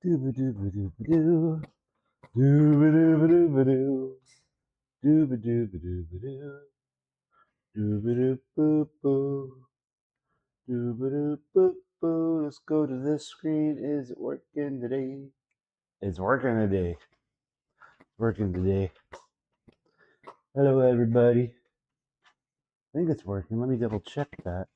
Doo-ba-doo-ba-doo-ba-doo. Doo-ba-doo-ba-doo-ba-doo. Doo-ba-doo-ba-doo-ba-doo. Doo-ba-doo-boo-boo. Doo-ba-doo-boo-boo. Let's go to this screen. Is it working today? It's working today. Working today. Hello, everybody. I think it's working. Let me double check that.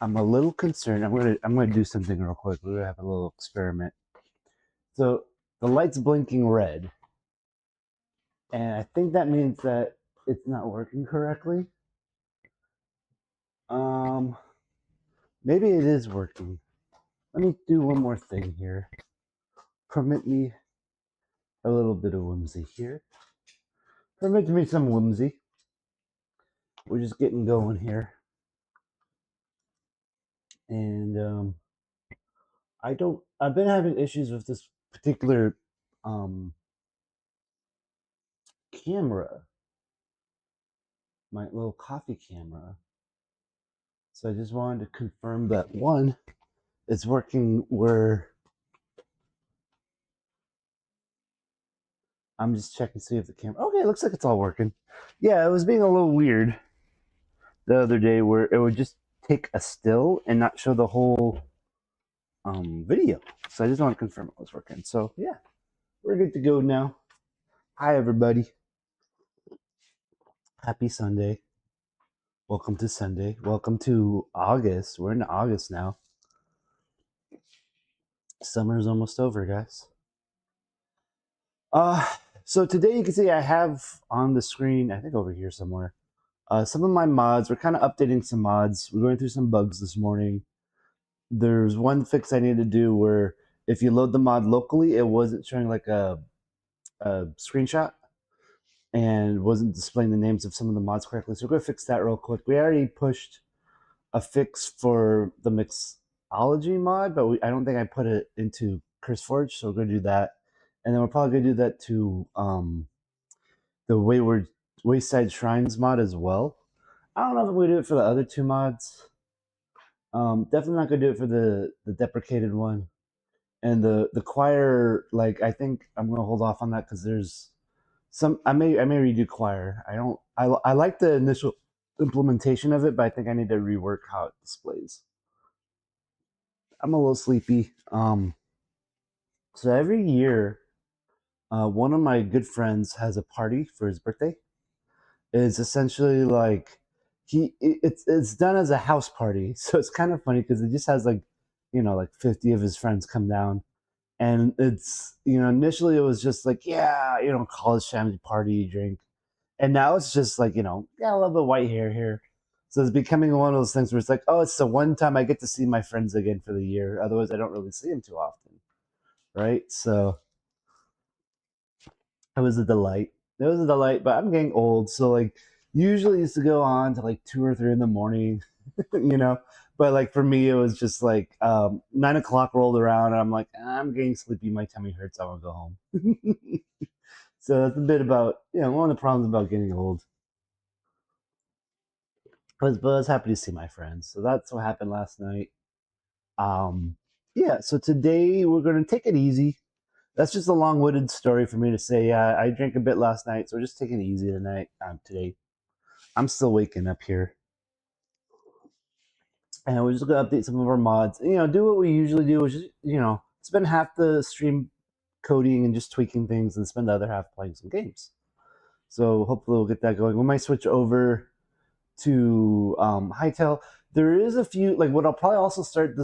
I'm a little concerned. I'm gonna do something real quick. We're gonna have a little experiment. So the light's blinking red, and I think that means that it's not working correctly. Um, Maybe it is working. Let me do one more thing here. Permit me a little bit of whimsy here. Permit me some whimsy. We're just getting going here, and I've been having issues with this particular um camera, my little coffee camera. So I just wanted to confirm that one, it's working where I'm just checking to see if the camera. Okay, it looks like it's all working. Yeah, it was being a little weird the other day where it would just take a still and not show the whole video. So I just want to confirm it was working. So yeah, we're good to go now. Hi everybody. Happy Sunday. Welcome to Sunday. Welcome to August. We're in August now. Summer's almost over, guys. Uh so today you can see I have on the screen, I think over here somewhere, some of my mods. We're kind of updating some mods. We're going through some bugs this morning. There's one fix I need to do where if you load the mod locally, it wasn't showing like a screenshot and wasn't displaying the names of some of the mods correctly. So we're going to fix that real quick. We already pushed a fix for the mixology mod, but I don't think I put it into CurseForge, so we're going to do that. And then we're probably going to do that to the Wayside Shrines mod as well. I don't know if I'm going to do it for the other two mods. Definitely not going to do it for the deprecated one. And the choir, like, I think I'm going to hold off on that because there's some, I may redo choir. I like the initial implementation of it, but I think I need to rework how it displays. I'm a little sleepy. So every year, one of my good friends has a party for his birthday. It's essentially like it's done as a house party, so it's kind of funny because it just has like, like 50 of his friends come down, and it's, initially it was just like, yeah, college family party drink, and now it's just like, yeah, a little bit of white hair here. So it's becoming one of those things where it's like, oh, it's the one time I get to see my friends again for the year. Otherwise, I don't really see them too often, right? So it was a delight. It was a delight, but I'm getting old, so like usually used to go on to like 2 or 3 in the morning, you know. But like for me, it was just like 9 o'clock rolled around, and I'm like, I'm getting sleepy. My tummy hurts. I want to go home. So that's a bit about, one of the problems about getting old. But I was happy to see my friends. So that's what happened last night. Um, yeah. So today we're gonna take it easy. That's just a long-winded story for me to say. Yeah, I drank a bit last night, so we're just taking it easy tonight. Today, I'm still waking up here. and we're just gonna update some of our mods. You know, do what we usually do, which is spend half the stream coding and just tweaking things, and spend the other half playing some games. So hopefully we'll get that going. We might switch over to hytale. There is a few like what I'll probably also start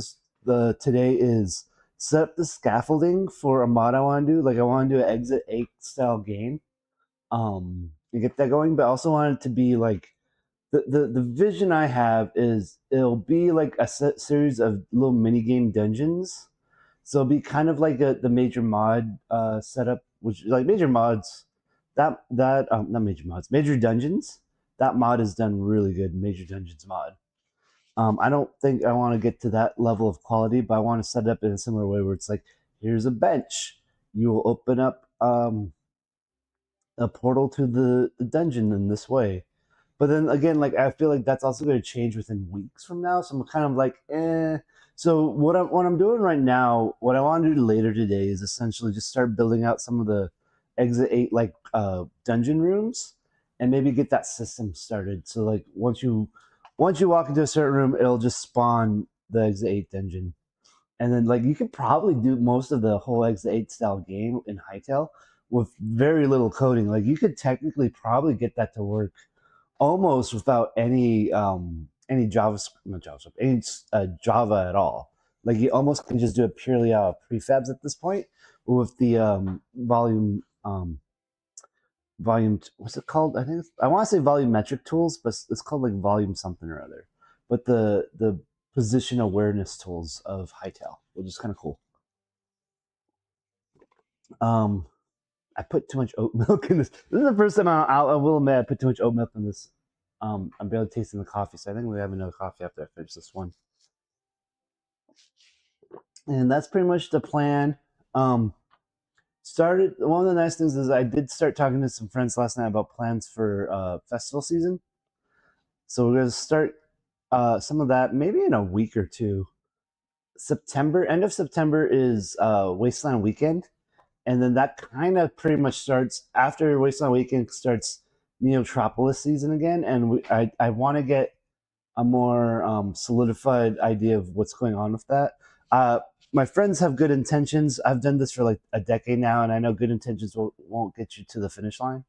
today is set up the scaffolding for a mod I want to do. Like I want to do an exit 8 style game, and get that going. But I also want it to be like the vision I have is it'll be like a series of little mini game dungeons. So it'll be kind of like the major mod setup, which like major mods that not major mods, major dungeons. That mod is done really good. Major dungeons mod. I don't think I want to get to that level of quality, but I want to set it up in a similar way where it's like, here's a bench. You will open up a portal to the dungeon in this way. But then again, like I feel like that's also going to change within weeks from now. So I'm kind of like, eh. So what I'm doing right now, what I want to do later today is essentially just start building out some of the exit 8 like dungeon rooms, and maybe get that system started. So like once you walk into a certain room, it'll just spawn the exit 8 dungeon, and then like you could probably do most of the whole exit 8 style game in hytale with very little coding. Like you could technically probably get that to work almost without any JavaScript, not JavaScript, any Java at all. Like you almost can just do it purely out of prefabs at this point with the volume. What's it called? I want to say volumetric tools, but it's called like volume something or other. But the position awareness tools of hytale, which is kind of cool. I put too much oat milk in this. This is the first time I will admit I put too much oat milk in this. I'm barely tasting the coffee, so I think we have another coffee after I finish this one. And that's pretty much the plan. Started one of the nice things is I did start talking to some friends last night about plans for festival season. So we're gonna start some of that maybe in a week or two. End of September is Wasteland Weekend, and then that kind of pretty much starts after Wasteland Weekend starts Neotropolis season again, and I want to get a more solidified idea of what's going on with that. My friends have good intentions. I've done this for like a decade now, and I know good intentions won't get you to the finish line.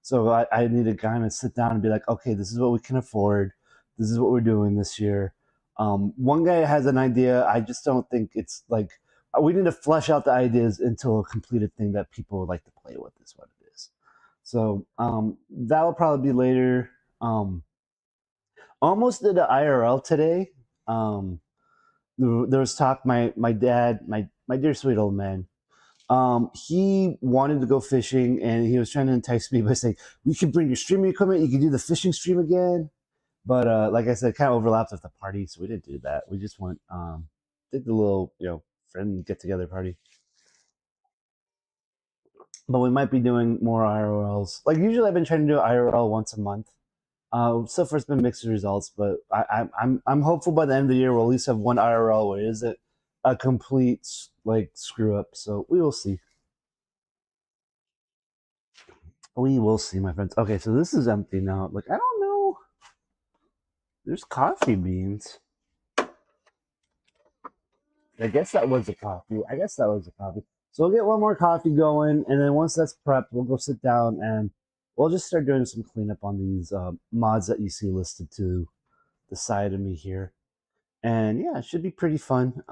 So I need to kind of sit down and be like, okay, this is what we can afford. This is what we're doing this year. One guy has an idea. I just don't think it's like we need to flesh out the ideas into a completed thing that people would like to play with. Is what it is. So that will probably be later. Almost did an IRL today. There was talk. My dad, my dear sweet old man, he wanted to go fishing, and he was trying to entice me by saying, "We could bring your streaming equipment. You can do the fishing stream again." But like I said, it kind of overlapped with the party, so we didn't do that. We just went did the little friend get together party. But we might be doing more IRLs. Like usually, I've been trying to do IRL once a month. So far, it's been mixed results, but I'm hopeful by the end of the year we'll at least have one IRL where it isn't a complete like screw up. So we will see. We will see, my friends. Okay, so this is empty now. Like I don't know. There's coffee beans. I guess that was a coffee. So we'll get one more coffee going, and then once that's prepped, we'll go sit down and we'll just start doing some cleanup on these mods that you see listed to the side of me here. And yeah, it should be pretty fun.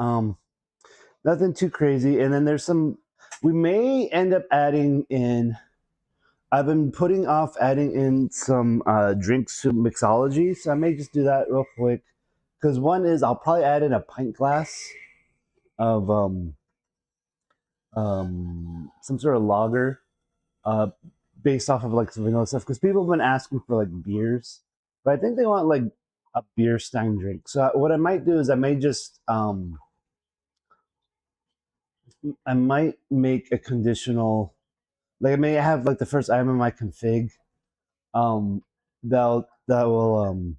Nothing too crazy. And then there's some. We may end up adding in. I've been putting off adding in some drinks to mixology, so I may just do that real quick. Because one is I'll probably add in a pint glass of some sort of lager based off of like some vanilla stuff, because people have been asking for like beers, but I think they want like a beer stein drink. So what I might do is I may just I might make a conditional, like I may have like the first item in my config um that will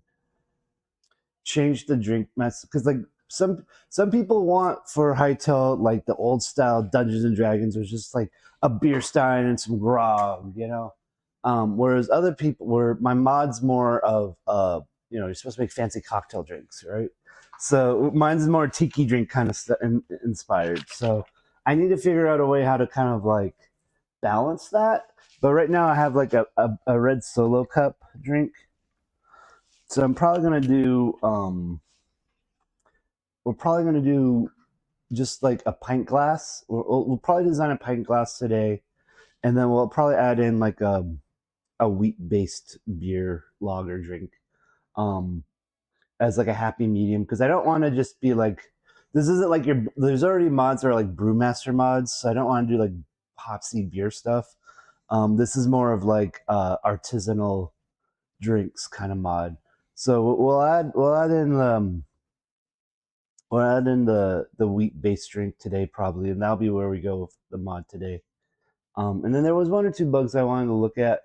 change the drink mess, because like some people want for hytale like the old style Dungeons and Dragons, which is just like a beer stein and some grog, whereas other people, where my mod's more of you're supposed to make fancy cocktail drinks, right? So mine's more tiki drink kind of inspired. So I need to figure out a way how to kind of like balance that. But right now I have like a red solo cup drink. So I'm probably gonna do we're probably gonna do just like a pint glass. We'll probably design a pint glass today, and then we'll probably add in like a wheat based beer lager drink. Um, as like a happy medium because I don't want to just be like this isn't like your there's already mods that are like brewmaster mods, so I don't want to do like popsy beer stuff. This is more of like artisanal drinks kind of mod. So we'll add in the wheat based drink today probably, and that'll be where we go with the mod today. And then there was one or two bugs I wanted to look at.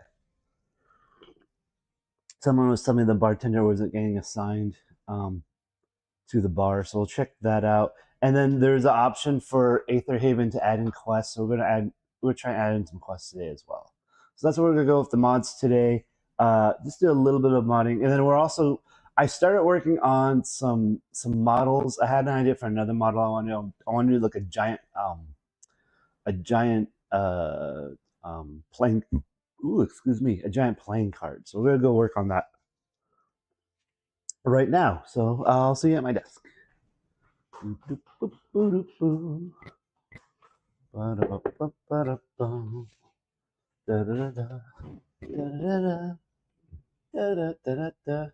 Someone was telling me the bartender wasn't getting assigned. To the bar. So we'll check that out. And then there's an option for Aether Haven to add in quests. So we're trying to add in some quests today as well. So that's where we're gonna go with the mods today. Just do a little bit of modding, and then I started working on some models. I had an idea for another model I want to do like a giant playing. Ooh, excuse me, a giant playing card. So we're gonna go work on that right now. So I'll see you at my desk.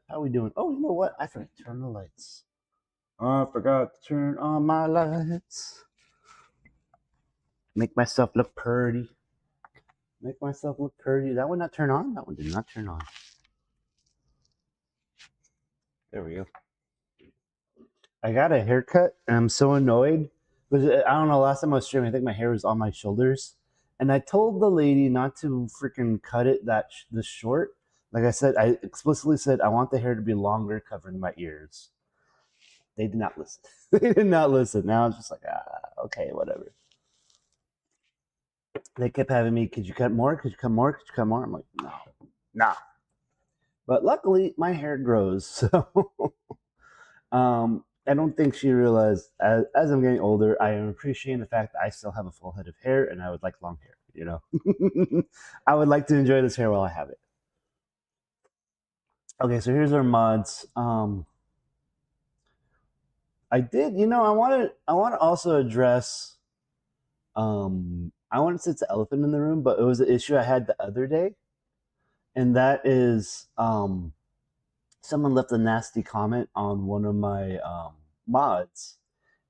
How we doing? Oh, you know what? I forgot to turn the lights. I forgot to turn on my lights. Make myself look pretty. Make myself look pretty. That one not turn on? That one did not turn on. There we go. I got a haircut and I'm so annoyed. But I don't know, last time I was streaming, I think my hair was on my shoulders. And I told the lady not to freaking cut it this short. Like I said, I explicitly said I want the hair to be longer, covering my ears. They did not listen. They did not listen. Now it's just like, okay, whatever. They kept having me, could you cut more? Could you cut more? Could you cut more? I'm like, no, nah. But luckily, my hair grows. So I don't think she realized as I'm getting older, I am appreciating the fact that I still have a full head of hair and I would like long hair, you know? I would like to enjoy this hair while I have it. Okay, so here's our mods. I did, you know, I want to also address I want to say it's the elephant in the room, but it was an issue I had the other day. And that is someone left a nasty comment on one of my mods,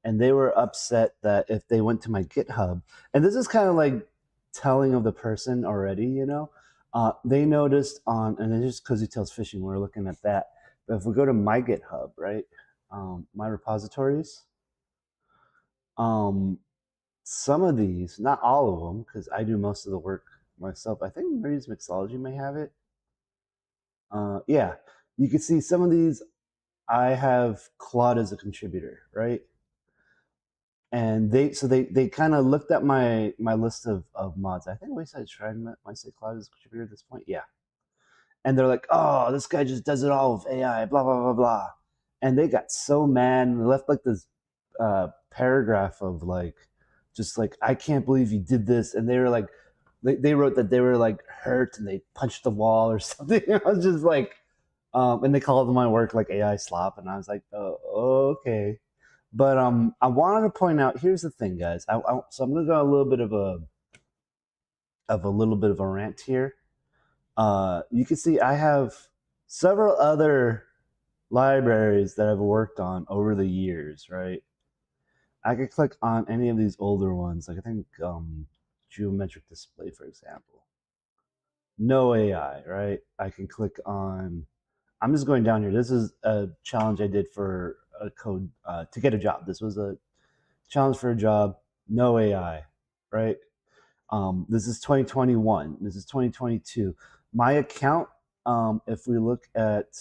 and they were upset that if they went to my GitHub, and this is kind of like telling of the person already, you know, they noticed on, and it's just Cozy Tales Fishing, we're looking at that. But if we go to my GitHub, right, my repositories, some of these, not all of them, because I do most of the work myself. I think Marie's Mixology may have it. Yeah, you can see some of these. I have Claude as a contributor, right? And they kind of looked at my list of mods. I think Wayside Shrine might say Claude as a contributor at this point. Yeah, and they're like, "Oh, this guy just does it all with AI." Blah blah blah blah, and they got so mad and left like this paragraph of like, just like, "I can't believe you did this," and they were like, they wrote that they were like hurt and they punched the wall or something. I was just like, and they called my work like AI slop, and I was like, oh, okay. But I wanted to point out. Here's the thing, guys. So I'm gonna go a little bit of a little bit of a rant here. You can see I have several other libraries that I've worked on over the years, right? I could click on any of these older ones, like I think geometric display, for example. No AI, right? I can click on. I'm just going down here. This is a challenge I did for a code to get a job. This was a challenge for a job. No AI, right? This is 2021. This is 2022. My account. If we look at,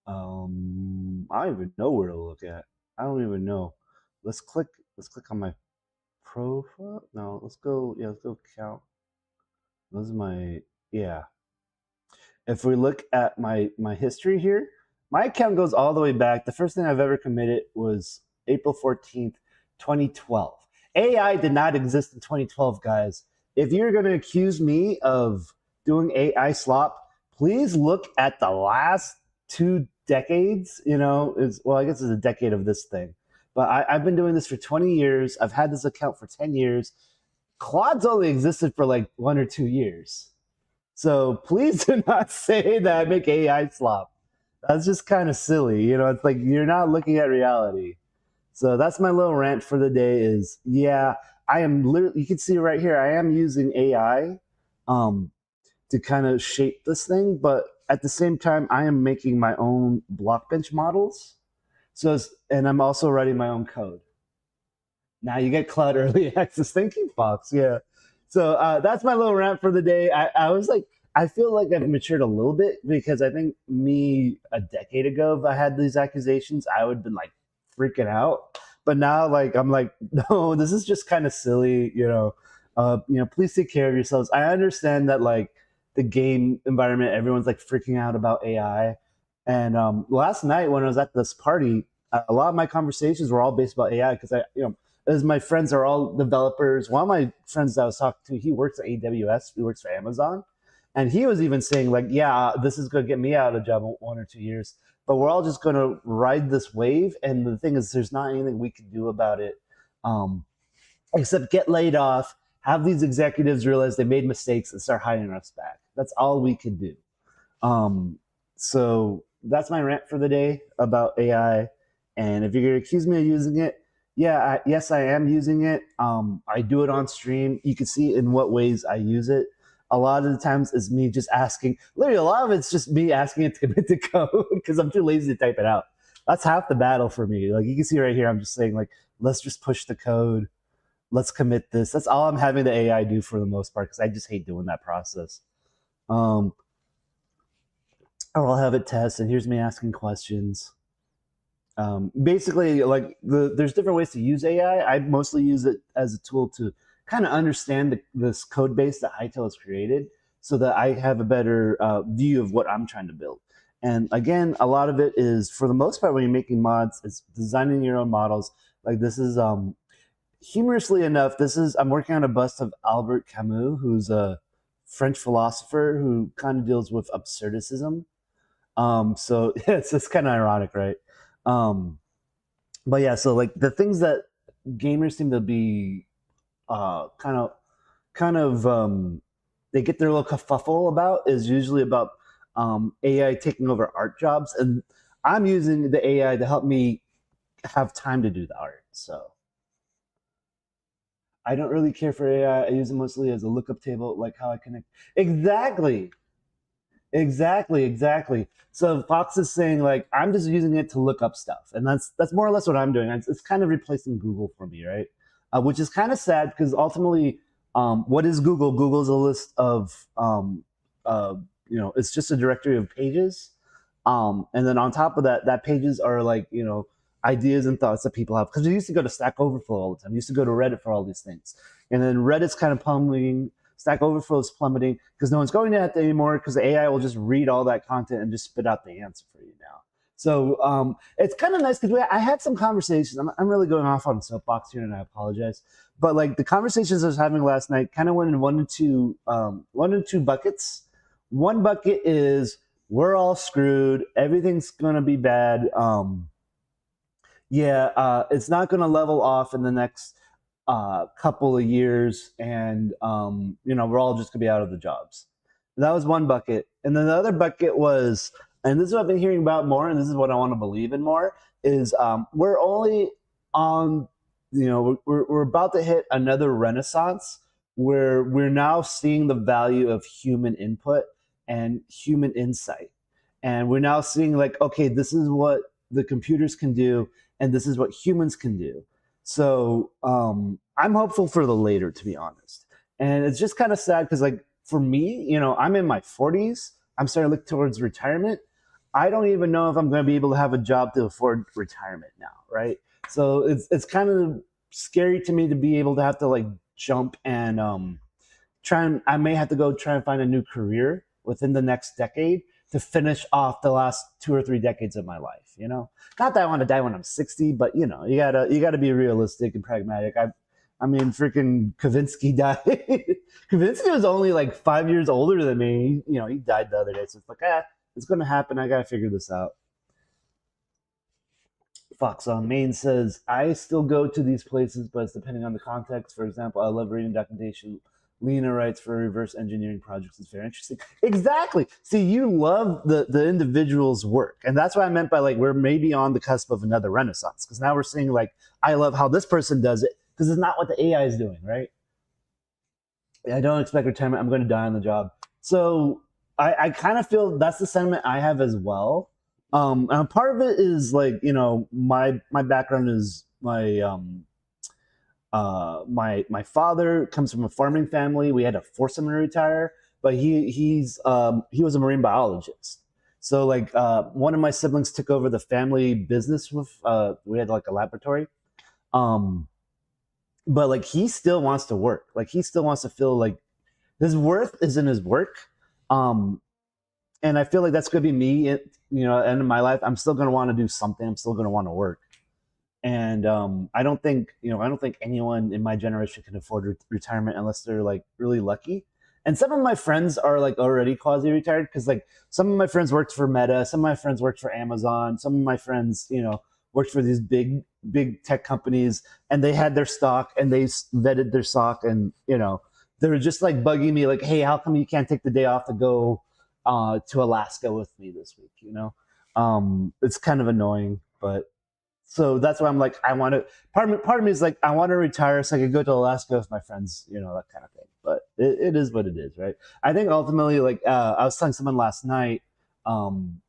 I don't even know where to look at. I don't even know. Let's click. Let's click on my profile. No, let's go. Yeah, let's go account. This is my, yeah. If we look at my history here, My account goes all the way back. The first thing I've ever committed was April 14th, 2012. AI did not exist in 2012, guys. If you're going to accuse me of doing AI slop, please look at the last 2 decades. Well, I guess it's a decade of this thing. But I've been doing this for 20 years. I've had this account for 10 years. Claude's only existed for like 1 or 2 years. So please do not say that I make AI slop. That's just kind of silly. It's like you're not looking at reality. So that's my little rant for the day is, yeah, I am literally, you can see right here, I am using AI um, to kind of shape this thing, but at the same time, I am making my own block bench models. And I'm also writing my own code. Now you get cloud early access. Thank you, Fox. Yeah. So that's my little rant for the day. I was like, I feel like I've matured a little bit because I think me a decade ago, if I had these accusations, I would have been like freaking out. But now, like, I'm like, no, this is just kind of silly. Please take care of yourselves. I understand that like the game environment, everyone's like freaking out about AI. And last night when I was at this party, a lot of my conversations were all based about AI because as my friends are all developers. One of my friends that I was talking to, he works at AWS, he works for Amazon. And he was even saying, like, yeah, this is going to get me out of a job in 1 or 2 years. But we're all just going to ride this wave. And the thing is, there's not anything we can do about it except get laid off, have these executives realize they made mistakes and start hiring us back. That's all we can do. So that's my rant for the day about AI. And if you're going to accuse me of using it, yes, I am using it. I do it on stream. You can see in what ways I use it. A lot of the times it's me just asking. Literally, a lot of it's just me asking it to commit the code because I'm too lazy to type it out. That's half the battle for me. Like you can see right here, I'm just saying like, let's just push the code. Let's commit this. That's all I'm having the AI do for the most part because I just hate doing that process. Or I'll have it test, and here's me asking questions. Basically, like there's different ways to use AI. I mostly use it as a tool to kind of understand this code base that hytale has created so that I have a better view of what I'm trying to build. And again, a lot of it is, for the most part, when you're making mods, it's designing your own models. Like this is, humorously enough, I'm working on a bust of Albert Camus, who's a French philosopher who kind of deals with absurdicism. So yeah, it's kind of ironic, right? But yeah, so like the things that gamers seem to be kind of they get their little kerfuffle about is usually about AI taking over art jobs, and I'm using the AI to help me have time to do the art. So I don't really care for AI. I use it mostly as a lookup table, like how I connect. Exactly. Exactly. So Fox is saying like I'm just using it to look up stuff, and that's more or less what I'm doing. It's kind of replacing Google for me, right? Which is kind of sad because ultimately, what is Google? Google's a list of it's just a directory of pages, and then on top of that, that pages are like ideas and thoughts that people have. Because we used to go to Stack Overflow all the time. We used to go to Reddit for all these things, and then Reddit's kind of plummeting. Stack Overflow is plummeting because no one's going to that anymore because the AI will just read all that content and just spit out the answer for you now. So it's kind of nice because I had some conversations. I'm really going off on a soapbox here, and I apologize. But like the conversations I was having last night kind of went in one and two buckets. One bucket is we're all screwed. Everything's gonna be bad. It's not gonna level off in the next couple of years, and we're all just gonna be out of the jobs. That was one bucket, and then the other bucket was, and this is what I've been hearing about more, and this is what I want to believe in more, is we're only on, we're about to hit another renaissance where we're now seeing the value of human input and human insight, and we're now seeing like, okay, this is what the computers can do, and this is what humans can do. So I'm hopeful for the later, to be honest. And it's just kind of sad because, like, for me, I'm in my 40s. I'm starting to look towards retirement. I don't even know if I'm going to be able to have a job to afford retirement now, right? So it's kind of scary to me to be able to have to like jump and I may have to go try and find a new career within the next decade to finish off the last 2 or 3 decades of my life. Not that I want to die when I'm 60, but you gotta be realistic and pragmatic. I mean, freaking Kavinsky died. Kavinsky was only like 5 years older than me. He died the other day, so it's like, it's gonna happen. I gotta figure this out. Fox on Main says, I still go to these places, but it's depending on the context. For example, I love reading documentation. Lena writes for reverse engineering projects. It's very interesting. Exactly. See, you love the individual's work. And that's what I meant by like, we're maybe on the cusp of another renaissance. Because now we're seeing like, I love how this person does it. Because it's not what the AI is doing, right? I don't expect retirement. I'm going to die on the job. So I kind of feel that's the sentiment I have as well. And part of it is like my background is my father comes from a farming family. We had to force him to retire, but he was a marine biologist. So like one of my siblings took over the family business with we had like a laboratory. Um, but like he still wants to work. Like he still wants to feel like his worth is in his work. Um, and I feel like that's going to be me. End of my life, I'm still going to want to do something. I'm still going to want to work. And I don't think anyone in my generation can afford retirement unless they're like really lucky. And some of my friends are like already quasi retired because like some of my friends worked for Meta, some of my friends worked for Amazon, some of my friends worked for these big tech companies, and they had their stock and they vetted their stock, and they were just like bugging me like, hey, how come you can't take the day off to go to Alaska with me this week? It's kind of annoying, but so that's why I'm like, I want to. Part of me is like, I want to retire so I can go to Alaska with my friends, that kind of thing. But it is what it is, right? I think ultimately, like, I was telling someone last night, um,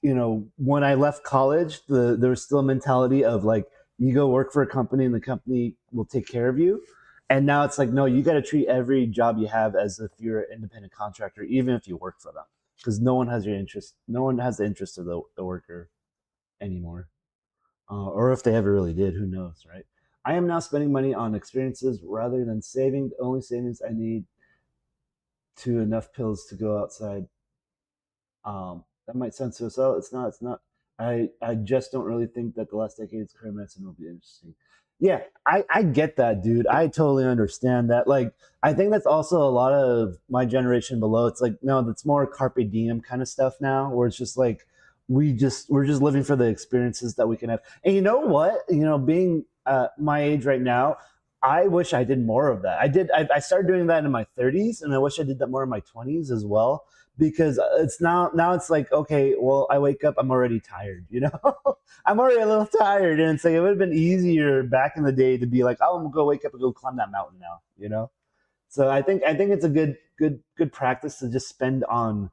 when I left college, there was still a mentality of like, you go work for a company and the company will take care of you. And now it's like, no, you got to treat every job you have as if you're an independent contractor, even if you work for them, because no one has your interest. No one has the interest of the worker anymore. Or if they ever really did, who knows, right? I am now spending money on experiences rather than saving. The only savings I need to enough pills to go outside. That might sound suicidal. It's not. It's not. I just don't really think that the last decade's career medicine will be interesting. Yeah, I get that, dude. I totally understand that. Like, I think that's also a lot of my generation below. It's like, no, that's more carpe diem kind of stuff now, where it's just like we're just living for the experiences that we can have. And you know what? Being my age right now, I wish I did more of that. I started doing that in my 30s, and I wish I did that more in my 20s as well, because it's now it's like, okay, well, I wake up, I'm already tired. I'm already a little tired, and it's like it would have been easier back in the day to be like, oh, I'm gonna go wake up and go climb that mountain now. So I think it's a good practice to just spend on,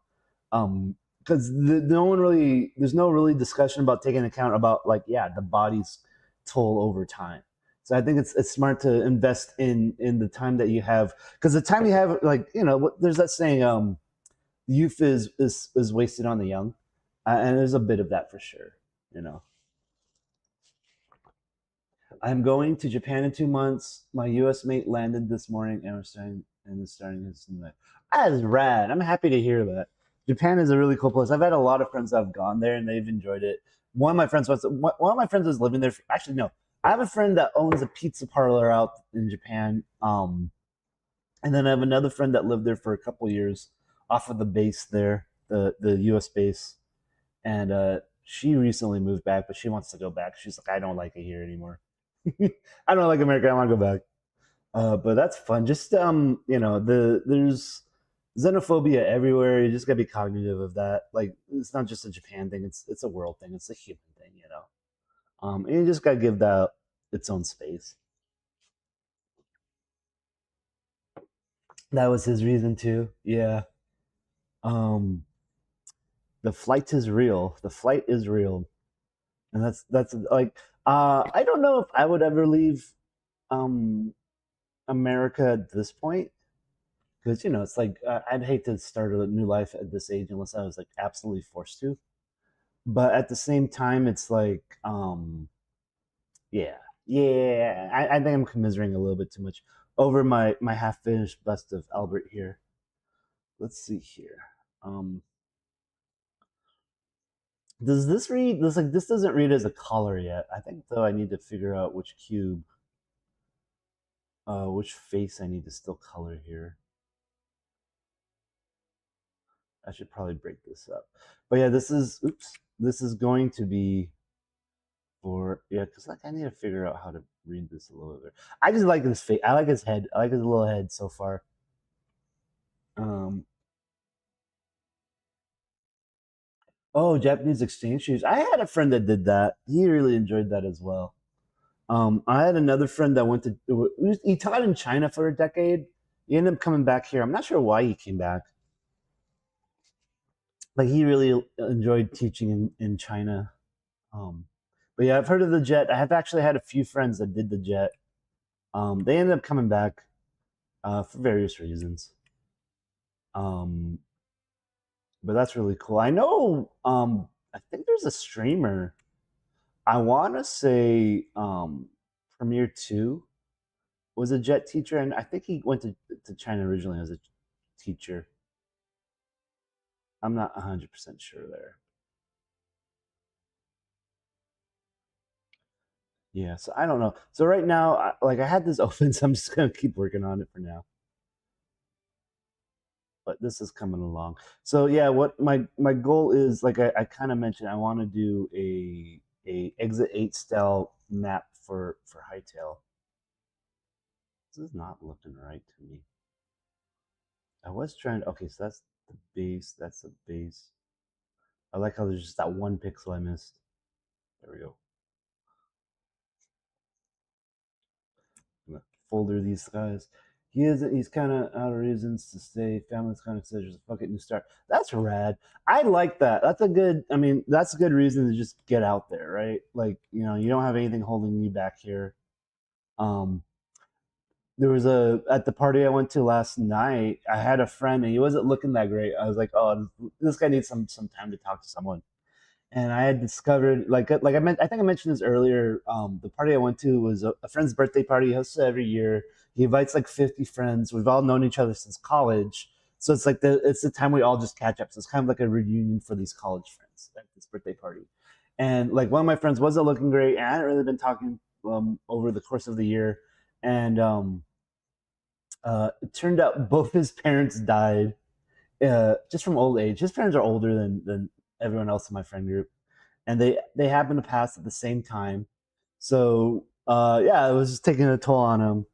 because no one really, there's no really discussion about taking account about like, yeah, the body's toll over time. So I think it's smart to invest in the time that you have, because the time you have, like, there's that saying, youth is wasted on the young, and there's a bit of that for sure. You know, I'm going to Japan in 2 months. My U.S. mate landed this morning, and is starting his new life. That is rad. I'm happy to hear that. Japan is a really cool place. I've had a lot of friends that have gone there and they've enjoyed it. One of my friends was living there. Actually, no, I have a friend that owns a pizza parlor out in Japan. And then I have another friend that lived there for a couple of years off of the base there, the U.S. base, and she recently moved back, but she wants to go back. She's like, I don't like it here anymore. I don't like America. I want to go back. But that's fun. Just there's xenophobia everywhere. You just gotta be cognitive of that. Like, it's not just a Japan thing. It's a world thing. It's a human thing. And you just gotta give that its own space. That was his reason too. Yeah. Um, the flight is real. The flight is real, and that's like, I don't know if I would ever leave um America at this point, because it's like, I'd hate to start a new life at this age unless I was like absolutely forced to. But at the same time, it's like, yeah, yeah. I think I'm commiserating a little bit too much over my half finished bust of Albert here. Let's see here. Um, Does this read? This like this doesn't read as a color yet. I think though I need to figure out which cube, which face I need to still color here. I should probably break this up. But yeah, this is oops. This is going to be for yeah, because like I need to figure out how to read this a little bit better. I just like this face. I like his head. I like his little head so far. Um. Oh, Japanese exchange students. I had a friend that did that. He really enjoyed that as well. I had another friend that went to. He taught in China for a decade. He ended up coming back here. I'm not sure why he came back, but he really enjoyed teaching in China. Um, but yeah, I've heard of the jet. I have actually had a few friends that did the jet. They ended up coming back for various reasons. Um, but that's really cool. I know. I think there's a streamer. I want to say Premiere Two was a jet teacher, and I think he went to China originally as a teacher. I'm not 100% sure there. Yeah, so I don't know. So right now, like I had this open, so I'm just gonna keep working on it for now. But this is coming along. So yeah, what my goal is, like I kind of mentioned, I want to do a exit 8 style map for Hytale. This is not looking right to me. I was trying. Okay, so that's the base. That's the base. I like how there's just that one pixel I missed. There we go. I'm gonna folder these guys. He isn't. He's kind of out of reasons to stay. Family's kind of says there's a fucking new start. That's rad. I like that. That's a good. I mean, that's a good reason to just get out there, right? Like you don't have anything holding you back here. Um, there was a at the party I went to last night. I had a friend and he wasn't looking that great. I was like, oh, this guy needs some time to talk to someone. And I had discovered like I think I mentioned this earlier. The party I went to was a friend's birthday party. He hosts it every year. He invites like 50 friends. We've all known each other since college, so it's like it's the time we all just catch up. So it's kind of like a reunion for these college friends at this birthday party. And like one of my friends wasn't looking great, and I hadn't really been talking over the course of the year. And it turned out both his parents died just from old age. His parents are older than everyone else in my friend group, and they happen to pass at the same time. So yeah, it was just taking a toll on him.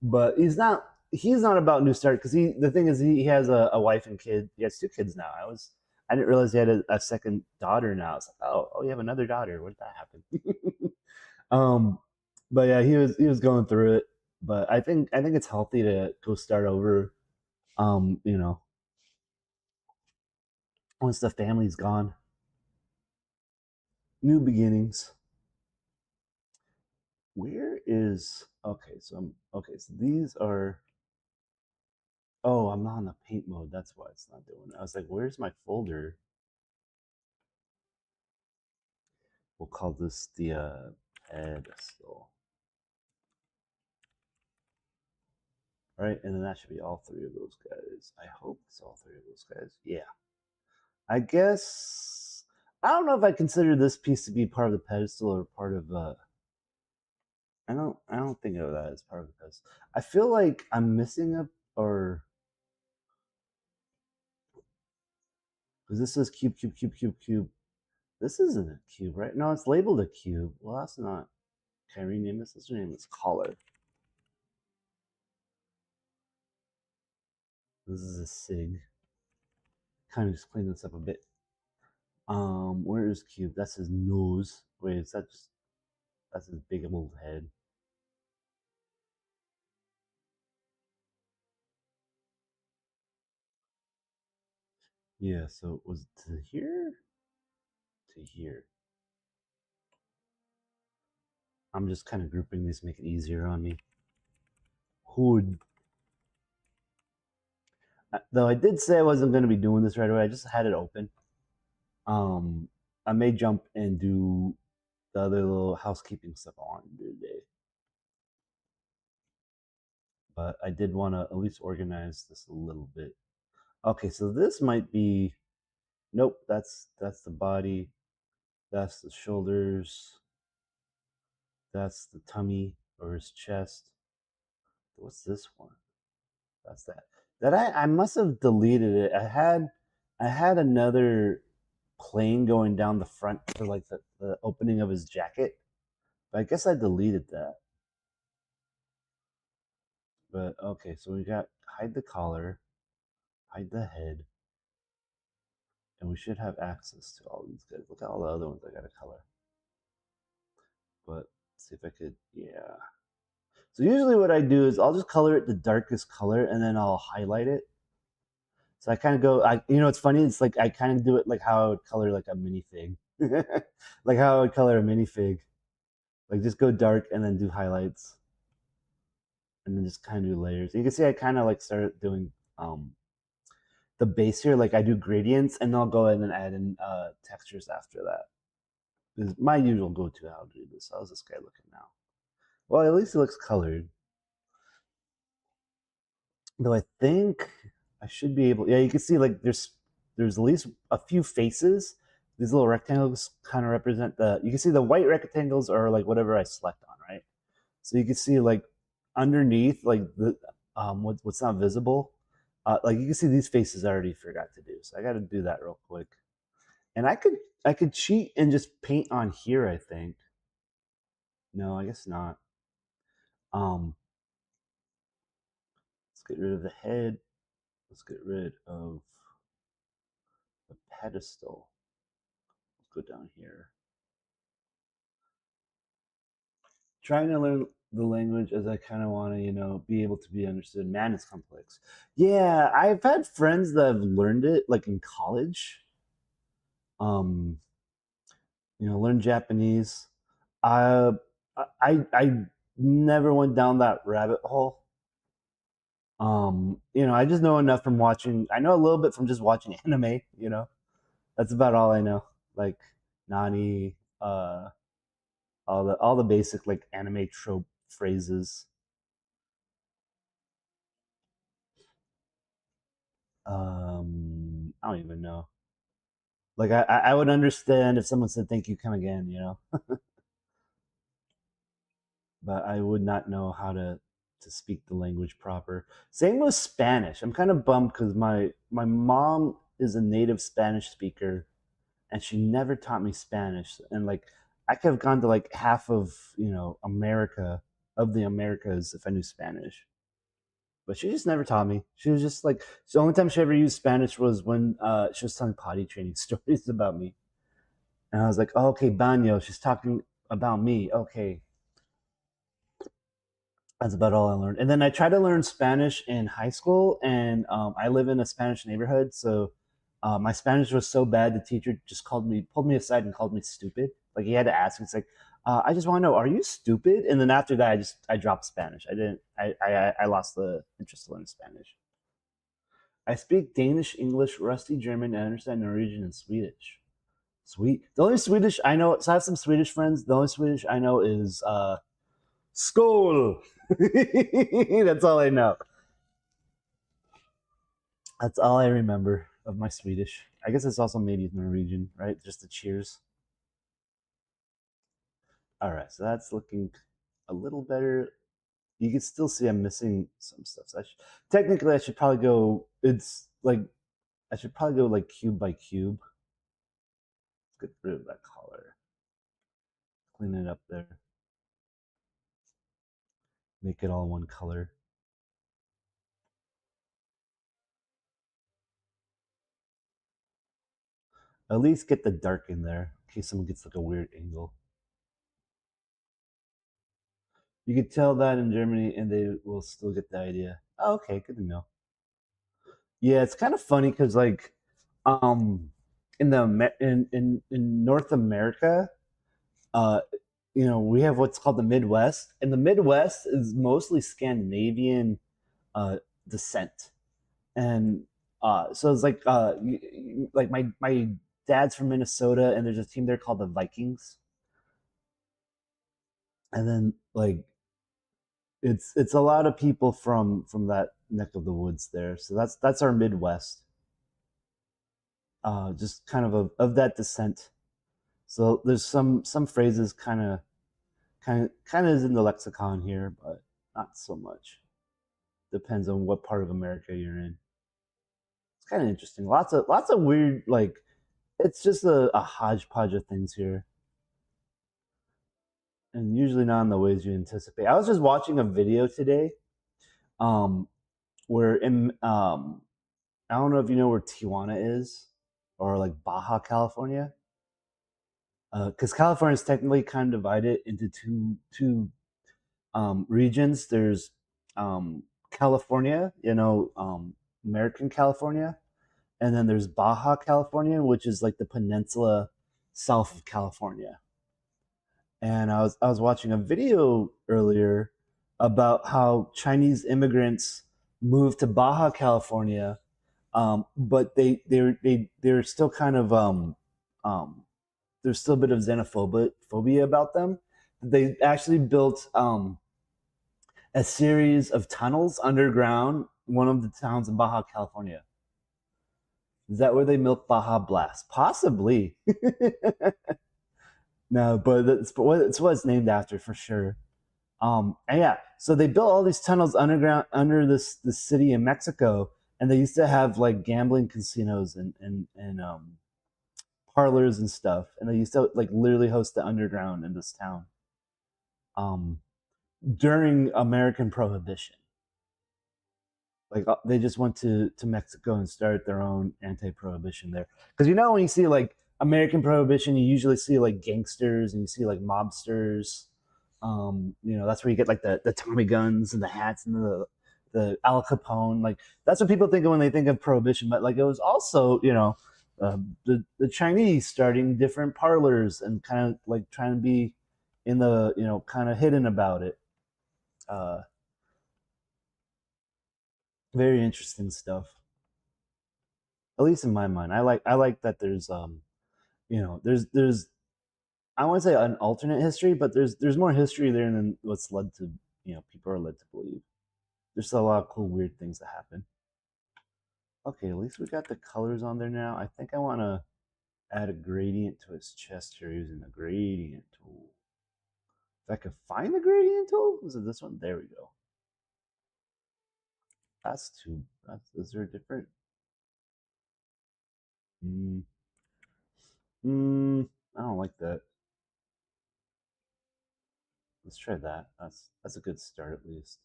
But he's not about new start because the thing is he has a wife and kid. He has two kids now. I didn't realize he had a second daughter now. It's like oh you have another daughter. Where did that happen? um, but yeah, he was going through it. But I think it's healthy to go start over. Um, you know, once the family's gone, new beginnings. Where is okay? So these are. Oh, I'm not on the paint mode. That's why it's not doing it. I was like, where's my folder? We'll call this the pedestal. Right, and then that should be all three of those guys. I hope it's all three of those guys. Yeah. I guess I don't know if I consider this piece to be part of the pedestal or part of I don't think of that as part of the pedestal. I feel like I'm missing a or because this is cube, cube, cube, cube, cube. This isn't a cube, right? No, it's labeled a cube. Well, that's not. Can I rename this? Let's rename this color. This is a sig. Kind of just clean this up a bit. Where is cube? That's his nose. Wait, is that just that's his big old head? Yeah. So it was to here to here. I'm just kind of grouping these, make it easier on me. Hood. Though I did say I wasn't going to be doing this right away. I just had it open. Um, I may jump and do the other little housekeeping stuff I want to do today. But I did want to at least organize this a little bit. Okay, so this might be Nope, that's the body. That's the shoulders. That's the tummy or his chest. What's this one? That's that. That I must have deleted it. I had another plane going down the front for like the opening of his jacket. But I guess I deleted that. But okay, so we got hide the collar, hide the head, and we should have access to all these guys. Look at all the other ones I got to color. But see if I could, yeah. So usually what I do is I'll just color it the darkest color and then I'll highlight it. So I kind of go, it's funny. It's like I kind of do it like how I would color like a minifig, like how I would color a minifig. Like just go dark and then do highlights, and then just kind of do layers. You can see I kind of like started doing the base here. Like I do gradients, and I'll go ahead and add in textures after that. This is my usual go-to how to do this. How's this guy looking now? Well, at least it looks colored. Though I think I should be able. Yeah, you can see like there's at least a few faces. These little rectangles kind of represent the. You can see the white rectangles are like whatever I select on, right? So you can see like underneath, like the what's not visible. Like you can see these faces I already forgot to do, so I got to do that real quick. And I could cheat and just paint on here. I think. No, I guess not. Um, let's get rid of the head. Let's get rid of the pedestal. Let's go down here. Trying to learn the language as I kind of want to, be able to be understood. Man, it's complex. Yeah, I've had friends that have learned it like in college. Um, learn Japanese. I I never went down that rabbit hole. I just know enough from watching. I know a little bit from just watching anime. That's about all I know. Like Nani, all the basic like anime trope phrases. I don't even know. Like I would understand if someone said thank you, come again, but I would not know how to speak the language proper. Same with Spanish. I'm kind of bummed because my mom is a native Spanish speaker, and she never taught me Spanish. And like I could have gone to like half of America of the Americas if I knew Spanish, but she just never taught me. She was just like the only time she ever used Spanish was when she was telling potty training stories about me, and I was like, oh, okay, baño. She's talking about me. Okay, that's about all I learned. And then I tried to learn Spanish in high school, and I live in a Spanish neighborhood, so my Spanish was so bad the teacher just pulled me aside, and called me stupid. Like he had to ask me, it's like, I just want to know, are you stupid? And then after that, I dropped Spanish. I didn't. I lost the interest to learn Spanish. I speak Danish, English, rusty German, and I understand Norwegian and Swedish. Sweet. The only Swedish I know, so I have some Swedish friends. The only Swedish I know is Skål. That's all I know. That's all I remember of my Swedish. I guess it's also maybe Norwegian, right? Just the cheers. All right, so that's looking a little better. You can still see I'm missing some stuff. So technically, I should probably go. It's like I should probably go like cube by cube. Let's get rid of that color. Clean it up there. Make it all one color. At least get the dark in there in case someone gets like a weird angle. You could tell that in Germany, and they will still get the idea. Oh, okay, good to know. Yeah, it's kind of funny because like, um, in North America, uh, we have what's called the Midwest, and the Midwest is mostly Scandinavian uh descent, and so it's like like my dad's from Minnesota, and there's a team there called the Vikings, and then like it's a lot of people from that neck of the woods there. So that's our Midwest. just kind of that descent. So there's some phrases kind of is in the lexicon here, but not so much. Depends on what part of America you're in. It's kind of interesting. Lots of weird, like, it's just a hodgepodge of things here, and usually not in the ways you anticipate. I was just watching a video today, um, where in I don't know if you know where Tijuana is, or like Baja California, because California is technically kind of divided into two regions. There's California, American California, and then there's Baja California, which is like the peninsula south of California. And I was watching a video earlier about how Chinese immigrants moved to Baja California, but they're still kind of um, there's still a bit of xenophobia about them. They actually built a series of tunnels underground, one of the towns in Baja California. Is that where they milk Baja Blast? Possibly. No, but it's what it's named after for sure. And yeah, so they built all these tunnels underground under this city in Mexico, and they used to have like gambling casinos and parlors and stuff, and they used to like literally host the underground in this town um, during American Prohibition. Like they just went to Mexico and started their own anti-prohibition there. Because when you see like American Prohibition, you usually see like gangsters and you see like mobsters. That's where you get like the Tommy guns and the hats and the Al Capone. Like that's what people think of when they think of Prohibition. But like it was also the Chinese starting different parlors and kind of like trying to be in the kind of hidden about it. Uh, Very interesting stuff. At least in my mind, I like that there's I want to say an alternate history, but there's more history there than what's led to people are led to believe. There's a lot of cool weird things that happen. Okay, at least we got the colors on there now. I think I want to add a gradient to his chest here using the gradient tool. If I could find the gradient tool, was it this one? There we go. Is there a different? Mm, I don't like that. Let's try that. That's a good start at least.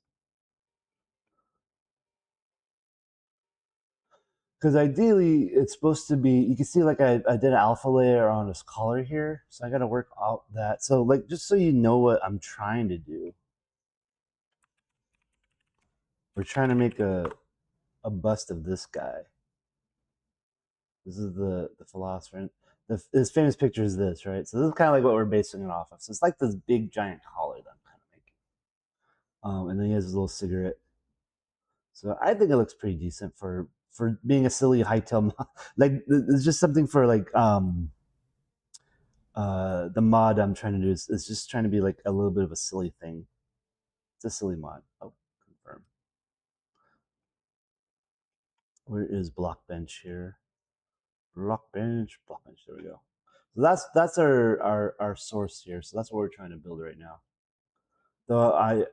Because ideally, it's supposed to be. You can see like I did an alpha layer on his collar here, so I got to work out that. So like just so you know what I'm trying to do, we're trying to make a bust of this guy. This is the philosopher. His famous picture is this, right? So this is kind of like what we're basing it off of. So it's like this big giant collar that I'm kind of making. And then he has his little cigarette. So I think it looks pretty decent for being a silly hightail. Like it's just something for like the mod I'm trying to do is just trying to be like a little bit of a silly thing. It's a silly mod. Oh, confirm. Where is block bench here? Block bench, block bench. There we go. So that's our source here. So that's what we're trying to build right now. Though I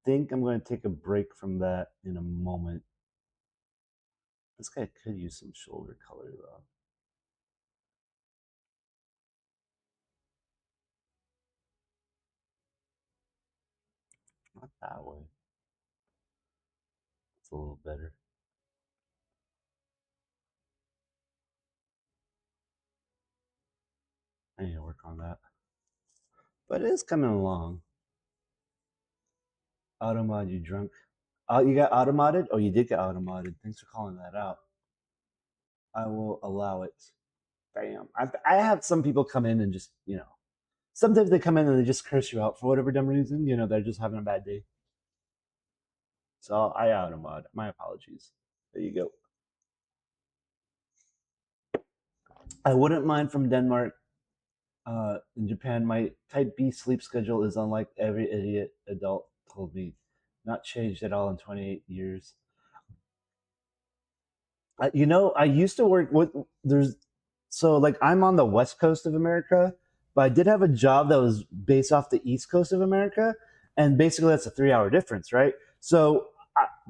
think I'm going to take a break from that in a moment. This guy could use some shoulder color though. Not that way. It's a little better. I need to work on that. But it is coming along. Automod, you drunk? You got automodded? Oh, you did get automodded. Thanks for calling that out. I will allow it. Bam. I have some people come in and just, sometimes they come in and they just curse you out for whatever dumb reason. They're just having a bad day. So I automod. My apologies. There you go. I wouldn't mind from Denmark. In Japan, my type B sleep schedule is unlike every idiot adult told me. Not changed at all in 28 years. I used to work with there's so like I'm on the west coast of America, but I did have a job that was based off the east coast of America, and basically that's a 3 hour difference, right? So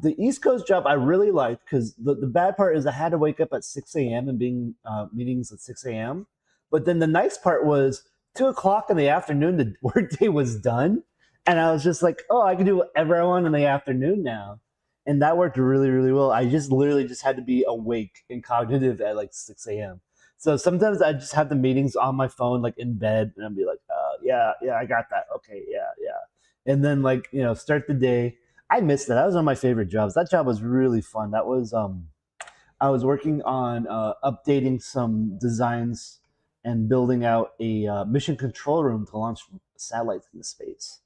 the East Coast job I really liked because the bad part is I had to wake up at 6 a.m. and being meetings at 6 a.m. But then the nice part was 2 o'clock in the afternoon, the workday was done, and I was just like, oh, I can do whatever I want in the afternoon now, and that worked really really well. I just literally just had to be awake and cognitive at like 6 a.m. So sometimes I just have the meetings on my phone, like in bed, and I'll be like, yeah, yeah, I got that. Okay, yeah, yeah. And then like start the day. I missed that. That was one of my favorite jobs. That job was really fun. That was I was working on updating some designs and building out a mission control room to launch satellites into space,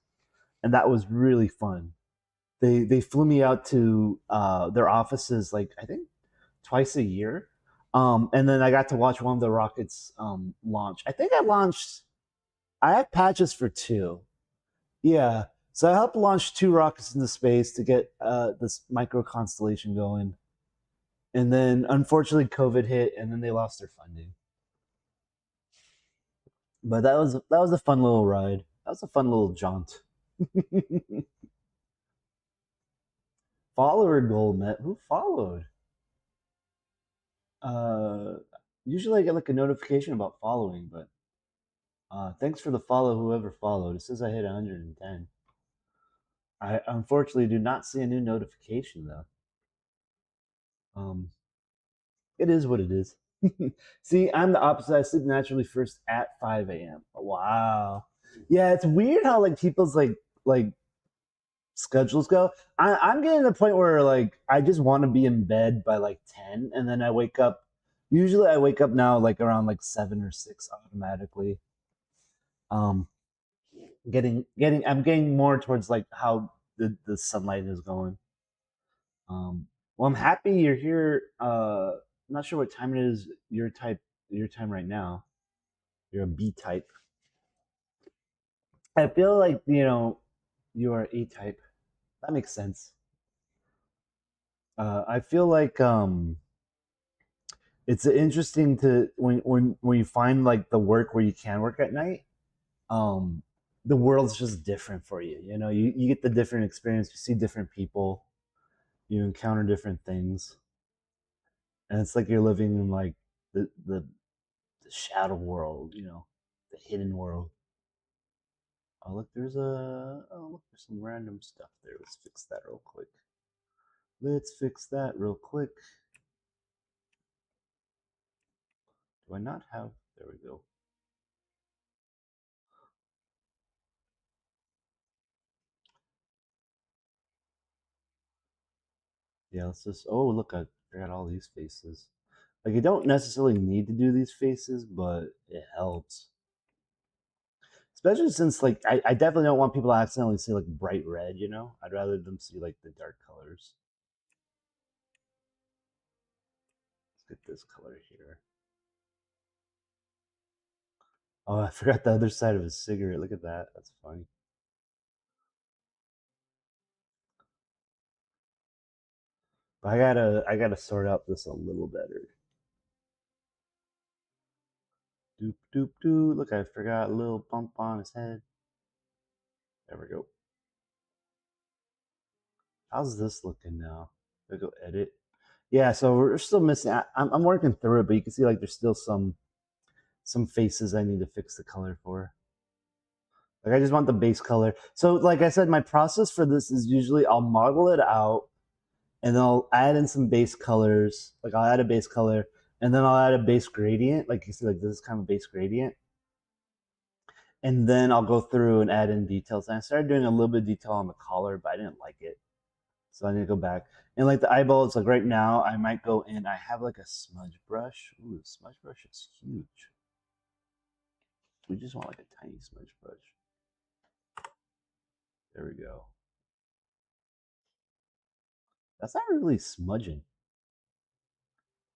and that was really fun. They flew me out to their offices like I think twice a year, and then I got to watch one of the rockets launch. I think I launched. I have patches for two. Yeah, so I helped launch two rockets into space to get this micro constellation going, and then unfortunately COVID hit, and then they lost their funding. But that was a fun little ride. That was a fun little jaunt. Follower goal met. Who followed? Uh, Usually I get like a notification about following, but thanks for the follow, whoever followed. It says I hit 110. I unfortunately do not see a new notification though. Um, it is what it is. See, I'm the opposite. I sleep naturally first at 5 a.m. Wow. Yeah, it's weird how like people's like schedules go. I'm getting to the point where like I just want to be in bed by like 10, and then I wake up. Usually, I wake up now like around like 7 or 6 automatically. Um, I'm getting more towards like how the sunlight is going. Well, I'm happy you're here. I'm not sure what time it is. Your time right now. You're a B type. I feel like you are A type. That makes sense. I feel like it's interesting to when you find like the work where you can work at night. Um, the world's just different for you. You get the different experience. You see different people. You encounter different things, and it's like you're living in like the shadow world. The hidden world. Oh look, there's some random stuff there. Let's fix that real quick. Let's fix that real quick. Do I not have? There we go. Yeah, let's just. Oh, look, I got all these faces. Like, you don't necessarily need to do these faces, but it helps. Especially since, like, I definitely don't want people to accidentally see, like, bright red. I'd rather them see, like, the dark colors. Let's get this color here. Oh, I forgot the other side of a cigarette. Look at that. That's funny. But I gotta sort out this a little better. Doop doop doop. Look, I forgot a little bump on his head. There we go. How's this looking now? I go edit. Yeah, so we're still missing. I'm working through it, but you can see like there's still some faces I need to fix the color for. Like I just want the base color. So like I said, my process for this is usually I'll model it out and then I'll add in some base colors. Like I'll add a base color and then I'll add a base gradient. Like you see, like this is kind of a base gradient. And then I'll go through and add in details. And I started doing a little bit of detail on the collar, but I didn't like it. So I need to go back. And like the eyeballs, like right now, I might go in. I have like a smudge brush. Ooh, the smudge brush is huge. We just want like a tiny smudge brush. There we go. That's not really smudging.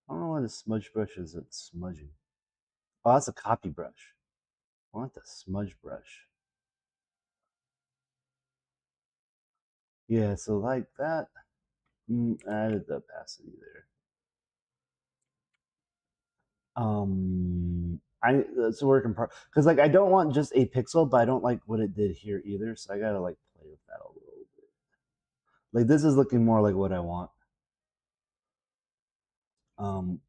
I don't know why the smudge brush is smudging. Oh, that's a copy brush. I want the smudge brush. Yeah, so like that. I added the opacity there. I it's a work in progress because like I don't want just a pixel, but I don't like what it did here either. So I gotta like play with that a little bit. Like this is looking more like what I want.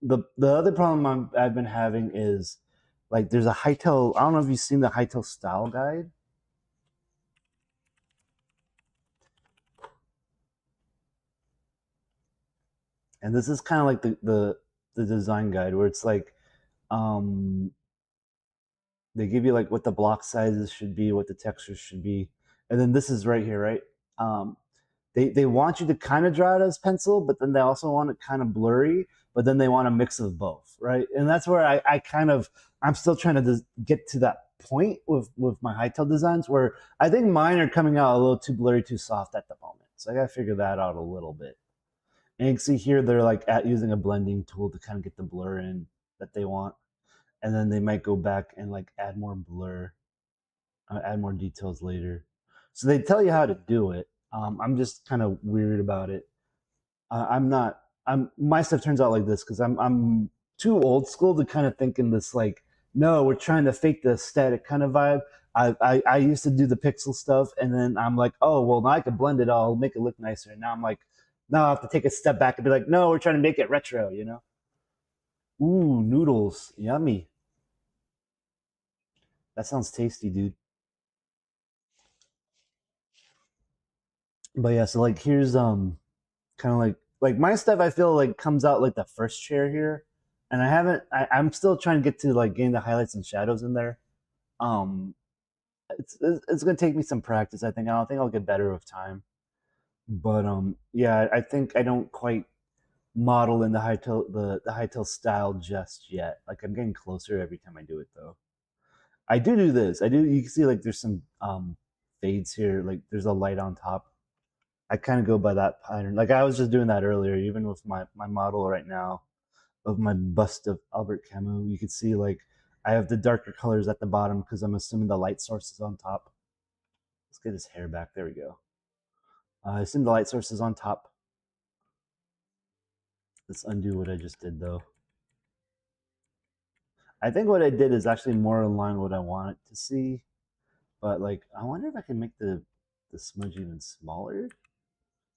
The other problem I've been having is like there's a hytale. I don't know if you've seen the hytale style guide, and this is kind of like the design guide where it's like um they give you like what the block sizes should be, what the textures should be, and then this is right here, right? Um, they want you to kind of draw it as pencil, but then they also want it kind of blurry, but then they want a mix of both, right? And that's where I kind of I'm still trying to get to that point with my hightail designs where I think mine are coming out a little too blurry, too soft at the moment. So I got to figure that out a little bit. And you can see here they're like at using a blending tool to kind of get the blur in that they want, and then they might go back and like add more blur, add more details later. So they tell you how to do it. I'm just kind of weird about it. I'm not. I'm my stuff turns out like this because I'm too old school to kind of think in this like no, we're trying to fake the static kind of vibe. I used to do the pixel stuff, and then I'm like, oh well, now I can blend it all, make it look nicer. And now I'm like, now I have to take a step back and be like, no, we're trying to make it retro, you know? Ooh, noodles, yummy. That sounds tasty, dude. But yeah, so like here's kind of like my stuff I feel like comes out like the first chair here, and I'm still trying to get to like getting the highlights and shadows in there. Um, it's gonna take me some practice. I don't think I'll get better with time. But yeah, I think I don't quite model in the high tail style just yet. Like I'm getting closer every time I do it though. I do this. I do. You can see like there's some fades here. Like there's a light on top. I kind of go by that pattern. Like I was just doing that earlier, even with my model right now of my bust of Albert Camus. You can see like I have the darker colors at the bottom because I'm assuming the light source is on top. Let's get his hair back. There we go. I assume the light source is on top. Let's undo what I just did though. I think what I did is actually more in line with what I want it to see. But like, I wonder if I can make the smudge even smaller.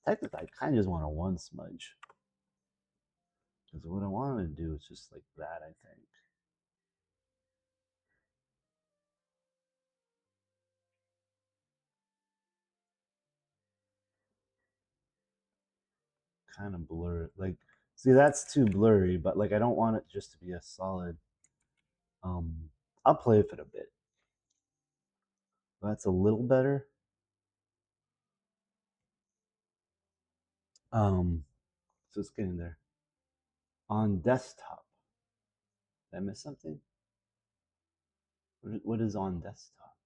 Technically, I kind of just want a one smudge because what I want to do is just like that. I think kind of blur. Like, see, that's too blurry. But like, I don't want it just to be a solid. Um, I'll play with it a bit. That's a little better. Um, so it's getting there. On desktop, did I miss something? What is on desktop?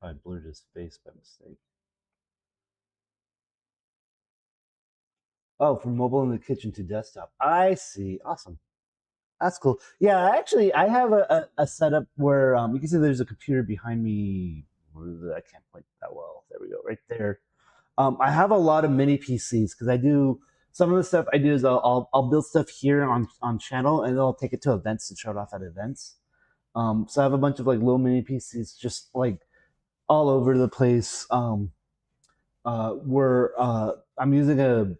I blurred his face by mistake. Oh, from mobile in the kitchen to desktop. I see. Awesome. That's cool. Yeah, actually, I have a setup where you can see there's a computer behind me. I can't point that well. There we go, right there. I have a lot of mini PCs because I do some of the stuff I do is I'll build stuff here on channel and then I'll take it to events and show it off at events. So I have a bunch of like little mini PCs just like all over the place. Where I'm using a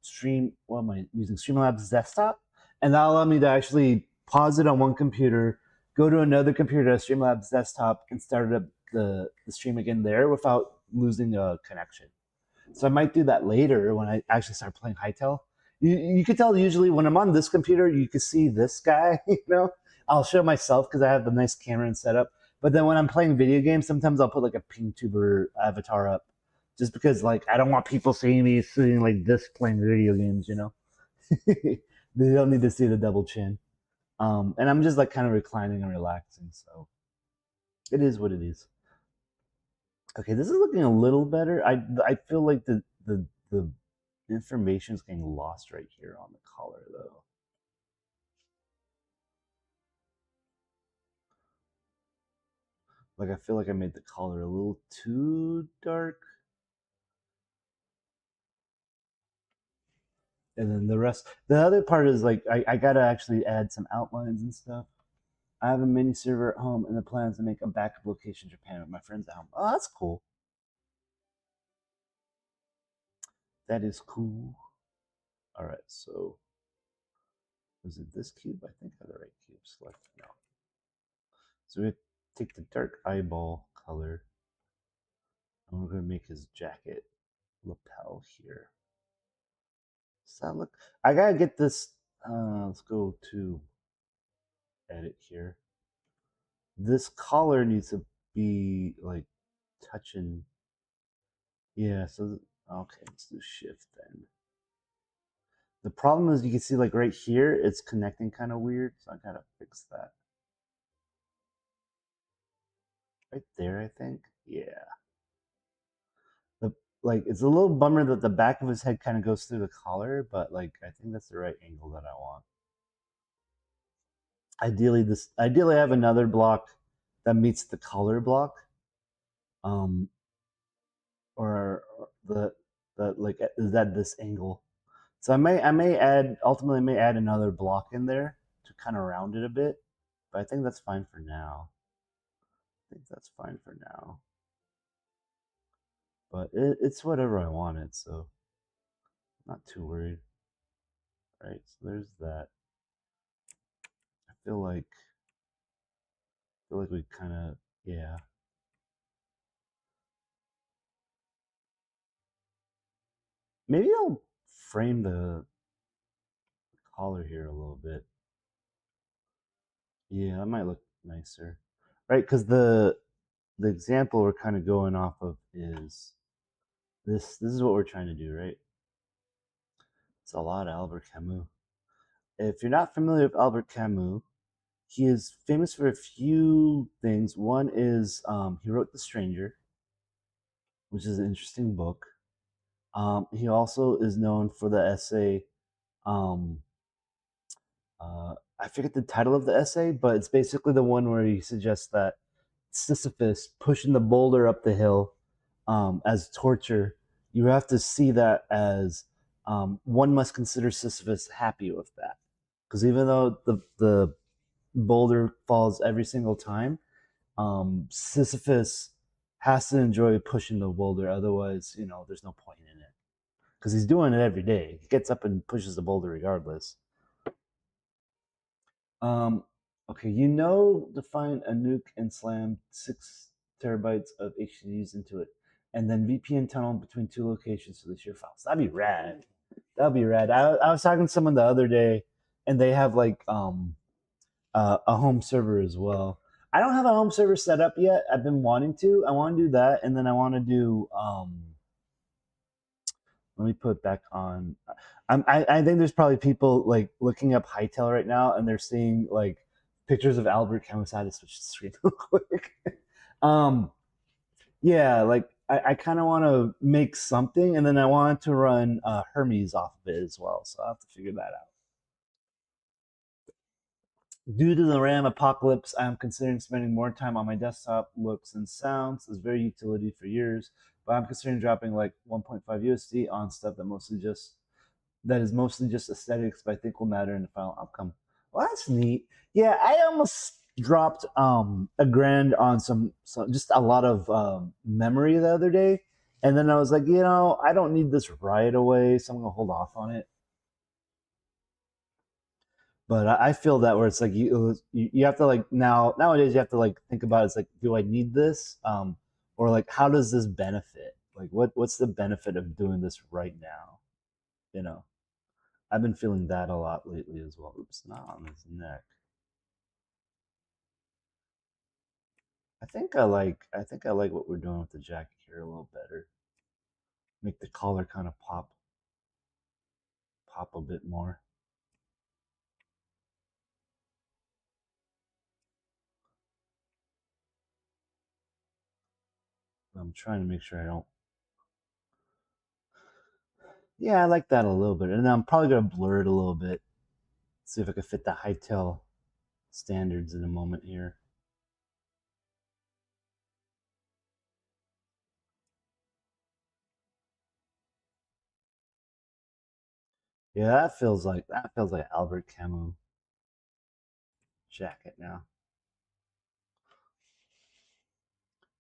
stream. What am I using? Streamlabs desktop, and that allowed me to actually pause it on one computer, go to another computer, Streamlabs desktop, and start up the stream again there without losing a connection. So I might do that later when I actually start playing Hytale. You could tell usually when I'm on this computer, you can see this guy. You know, I'll show myself because I have the nice camera and setup. But then when I'm playing video games, sometimes I'll put like a ping tuber avatar up, just because like I don't want people seeing me sitting like this playing video games. You know, they don't need to see the double chin. And I'm just like kind of reclining and relaxing. So it is what it is. Okay, this is looking a little better. I feel like the information is getting lost right here on the color though. Like I feel like I made the color a little too dark. And then the rest, the other part is like I gotta actually add some outlines and stuff. I have a mini server at home and the plans to make a backup location in Japan with my friends at home. Oh, that's cool. That is cool. All right, so was it this cube? I think I have the right cube selected now. So we take the dark eyeball color and we're gonna make his jacket lapel here. Does that look? I gotta get this. Let's go to edit here. This collar needs to be like touching. Yeah, so okay, let's do shift then. The problem is you can see like right here, it's connecting kind of weird, so I gotta fix that. Right there, I think. Yeah. The like it's a little bummer that the back of his head kind of goes through the collar, but like I think that's the right angle that I want. Ideally I have another block that meets the color block. Um or the like is that this angle. So I may add ultimately I may add another block in there to kind of round it a bit, but I think that's fine for now. I think that's fine for now. But it's whatever I wanted, so I'm not too worried. Right, so there's that. I feel like we kind of yeah. Maybe I'll frame the collar here a little bit. Yeah, that might look nicer, right? Because the example we're kind of going off of is this. This is what we're trying to do, right? It's a lot of Albert Camus. If you're not familiar with Albert Camus, he is famous for a few things. One is he wrote The Stranger, which is an interesting book. He also is known for the essay. Um, I forget the title of the essay, but it's basically the one where he suggests that Sisyphus pushing the boulder up the hill as torture. You have to see that as one must consider Sisyphus happy with that, because even though the boulder falls every single time, Sisyphus has to enjoy pushing the boulder. Otherwise, there's no point in it because he's doing it every day. He gets up and pushes the boulder regardless. Um, okay, define a nuke and slam 6 terabytes of HDDs into it, and then VPN tunnel between two locations to the sheer files. That'd be rad. That'd be rad. I was talking to someone the other day, and they have like a home server as well. I don't have a home server set up yet. I've been wanting to. I want to do that, and then I want to do. Let me put it back on. I think there's probably people like looking up hytale right now, and they're seeing like pictures of Albert Camus. I had to switch the screen real quick. um, yeah, like I kind of want to make something, and then I want to run Hermes off of it as well. So I will have to figure that out. Due to the RAM apocalypse, I am considering spending more time on my desktop. Looks and sounds is very utility for years, but I'm considering dropping like 1.5 USD on stuff that is mostly just aesthetics, but I think will matter in the final outcome. Well, that's neat. Yeah, I almost dropped a grand on some just a lot of memory the other day, and then I was like, I don't need this right away, so I'm gonna hold off on it. But I feel that where it's like you have to like nowadays you have to like think about it, it's like, do I need this, or like how does this benefit, like what's the benefit of doing this right now, you know I've been feeling that a lot lately as well. Oops, not on his neck. I think I like what we're doing with the jacket here a little better. Make the collar kind of pop a bit more. I'm trying to make sure I don't. Yeah, I like that a little bit, and I'm probably gonna blur it a little bit. See if I can fit the hytale standards in a moment here. Yeah, that feels like Albert Camus jacket now.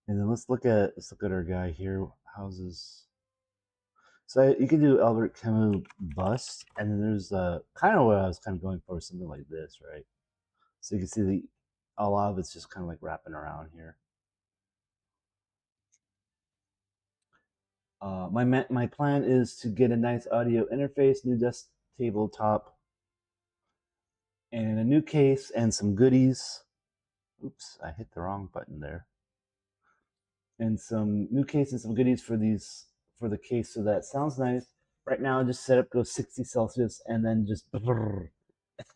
And then let's look at our guy here. How's his? So you can do Albert Camus bust, and then there's kind of what I was kind of going for, something like this, right? So you can see the a lot of it's just kind of like wrapping around here. My plan is to get a nice audio interface, new desk tabletop, and a new case and some goodies. Oops, I hit the wrong button there. And some new case and some goodies for these for the case so that sounds nice. Right now, just set up goes 60 Celsius and then just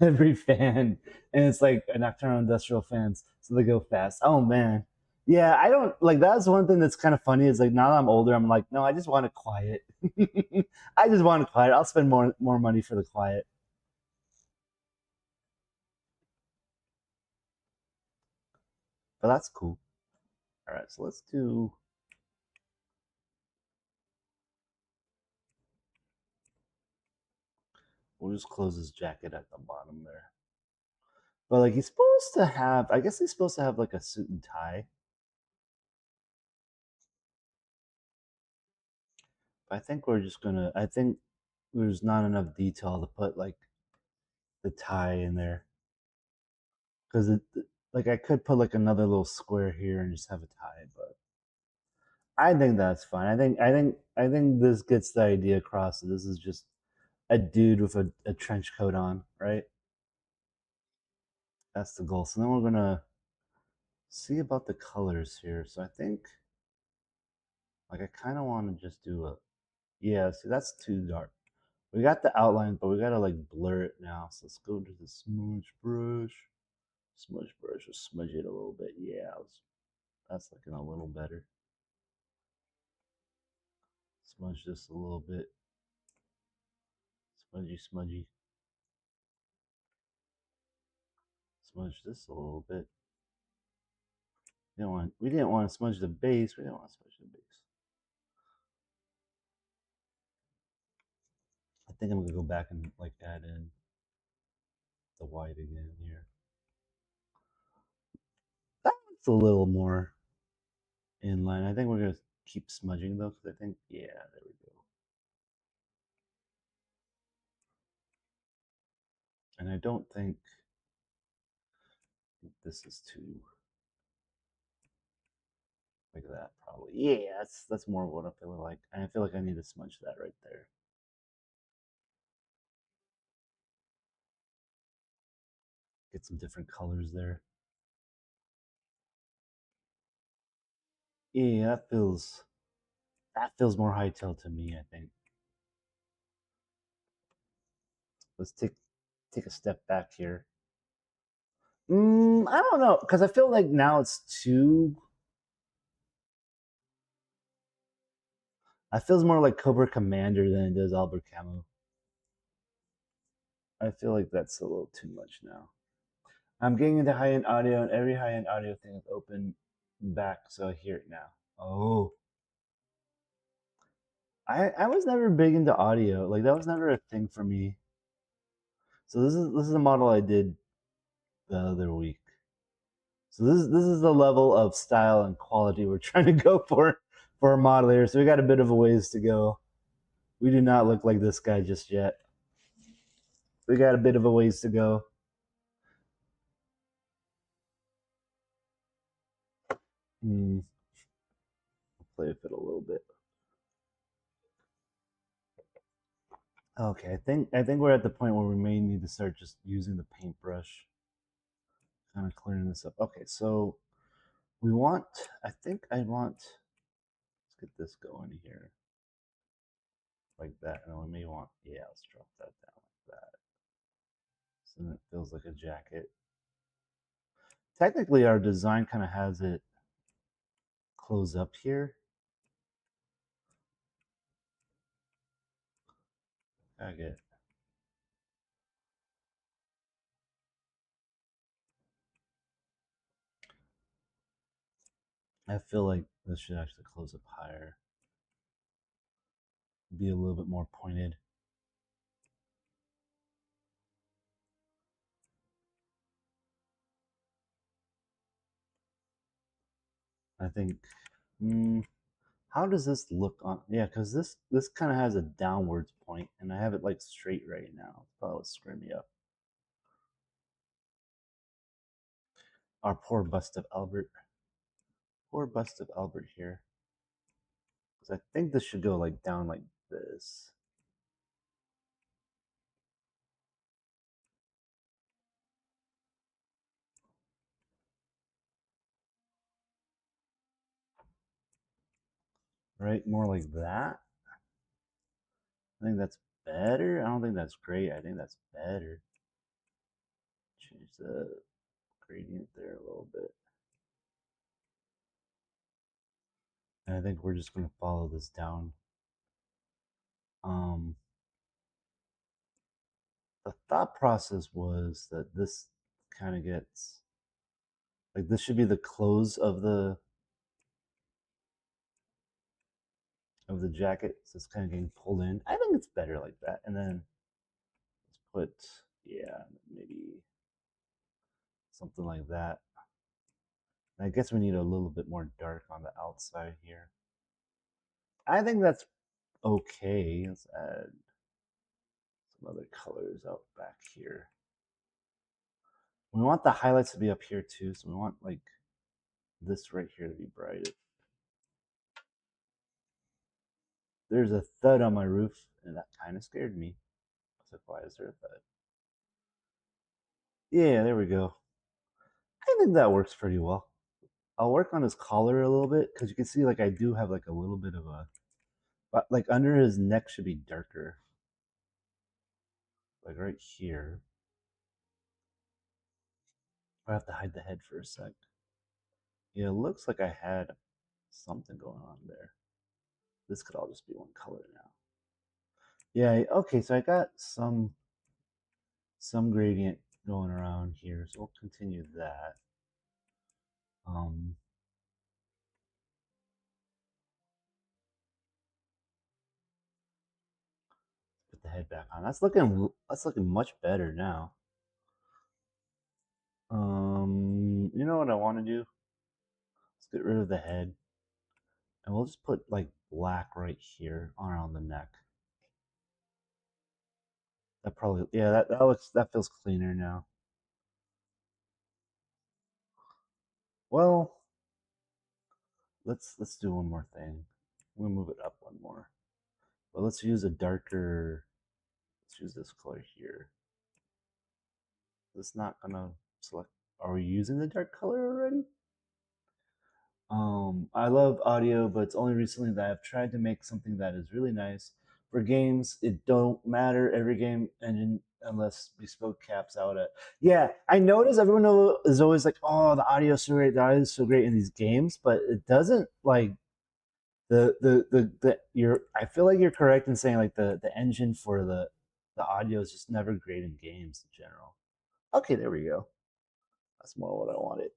every fan, and it's like a nocturnal industrial fans, so they go fast. Oh man, yeah, I don't like. That's one thing that's kind of funny is like now that I'm older, I'm like, no, I just want it quiet. I just want it quiet. I'll spend more money for the quiet, but that's cool. All right, so let's do. We'll just close his jacket at the bottom there. But like he's supposed to have, I guess he's supposed to have like a suit and tie. I think we're just gonna. I think there's not enough detail to put like the tie in there because it like I could put like another little square here and just have a tie, but I think that's fine. I think this gets the idea across. That this is just a dude with a trench coat on, right? That's the goal. So then we're gonna see about the colors here. So I think like I kind of want to just do a yeah. See, that's too dark. We got the outline, but we gotta like blur it now. So let's go to the smudge brush. Smudge brush. We'll smudge it a little bit. Yeah, that's looking a little better. Smudge this a little bit. Smudgy, smudgy. Smudge this a little bit. We didn't want to smudge the base. We didn't want to smudge the base. I think I'm gonna go back and like add in the white again here. That's a little more in line. I think we're gonna keep smudging though, because I think yeah, there we go. And I don't think this is too like that probably. Yeah, that's more of what I feel like. And I feel like I need to smudge that right there. Get some different colors there. Yeah, that feels more hightail to me, I think. Let's take a step back here. I don't know, because I feel like now it's too. It feels more like Cobra Commander than it does Albert Camus. I feel like that's a little too much now. I'm getting into high end audio, and every high end audio thing is open back, so I hear it now. Oh, I was never big into audio. Like that was never a thing for me. So this is a model I did the other week. So this is the level of style and quality we're trying to go for a model here. So we got a bit of a ways to go. We do not look like this guy just yet. We got a bit of a ways to go. Hmm. I'll play with it a little bit. Okay, I think we're at the point where we may need to start just using the paintbrush, kind of clearing this up. Okay, so we want. I think I want. Let's get this going here, like that, and then we may want. Yeah, let's drop that down like that. So then it feels like a jacket. Technically, our design kind of has it close up here. I get. I feel like this should actually close up higher, be a little bit more pointed. I think. How does this look on? Yeah, because this kind of has a downwards point, and I have it like straight right now. Probably would screw me up. Our poor bust of Albert. Poor bust of Albert here. Because I think this should go like down like this. Right? More like that. I think that's better. I don't think that's great. I think that's better. Change the gradient there a little bit. And I think we're just going to follow this down. Um, the thought process was that this kind of gets like this should be the close of the jacket, so it's kind of getting pulled in. I think it's better like that. And then let's put yeah maybe something like that. And I guess we need a little bit more dark on the outside here. I think that's okay. Let's add some other colors out back here. We want the highlights to be up here too, so we want like this right here to be bright. There's a thud on my roof, and that kind of scared me. I was like, why is there a thud? Yeah, there we go. I think that works pretty well. I'll work on his collar a little bit because you can see like I do have like a little bit of a, but like under his neck should be darker, like right here. I have to hide the head for a sec. Yeah, it looks like I had something going on there. This could all just be one color now. Yeah, okay, so I got some gradient going around here, so we'll continue that. Um, put the head back on. That's looking much better now. You know what I want to do? Let's get rid of the head, and we'll just put like black right here around the neck. That probably yeah that feels cleaner now. Well, let's do one more thing. We'll move it up one more, but let's use a darker. Let's use this color here. It's not gonna select. Are we using the dark color already? I love audio, but it's only recently that I've tried to make something that is really nice for games. It don't matter every game engine unless bespoke caps out at. Yeah, I notice everyone is always like, "Oh, the audio is so great, the audio is so great in these games," but it doesn't like the you're. I feel like you're correct in saying like the engine for the audio is just never great in games in general. Okay, there we go. That's more what I wanted.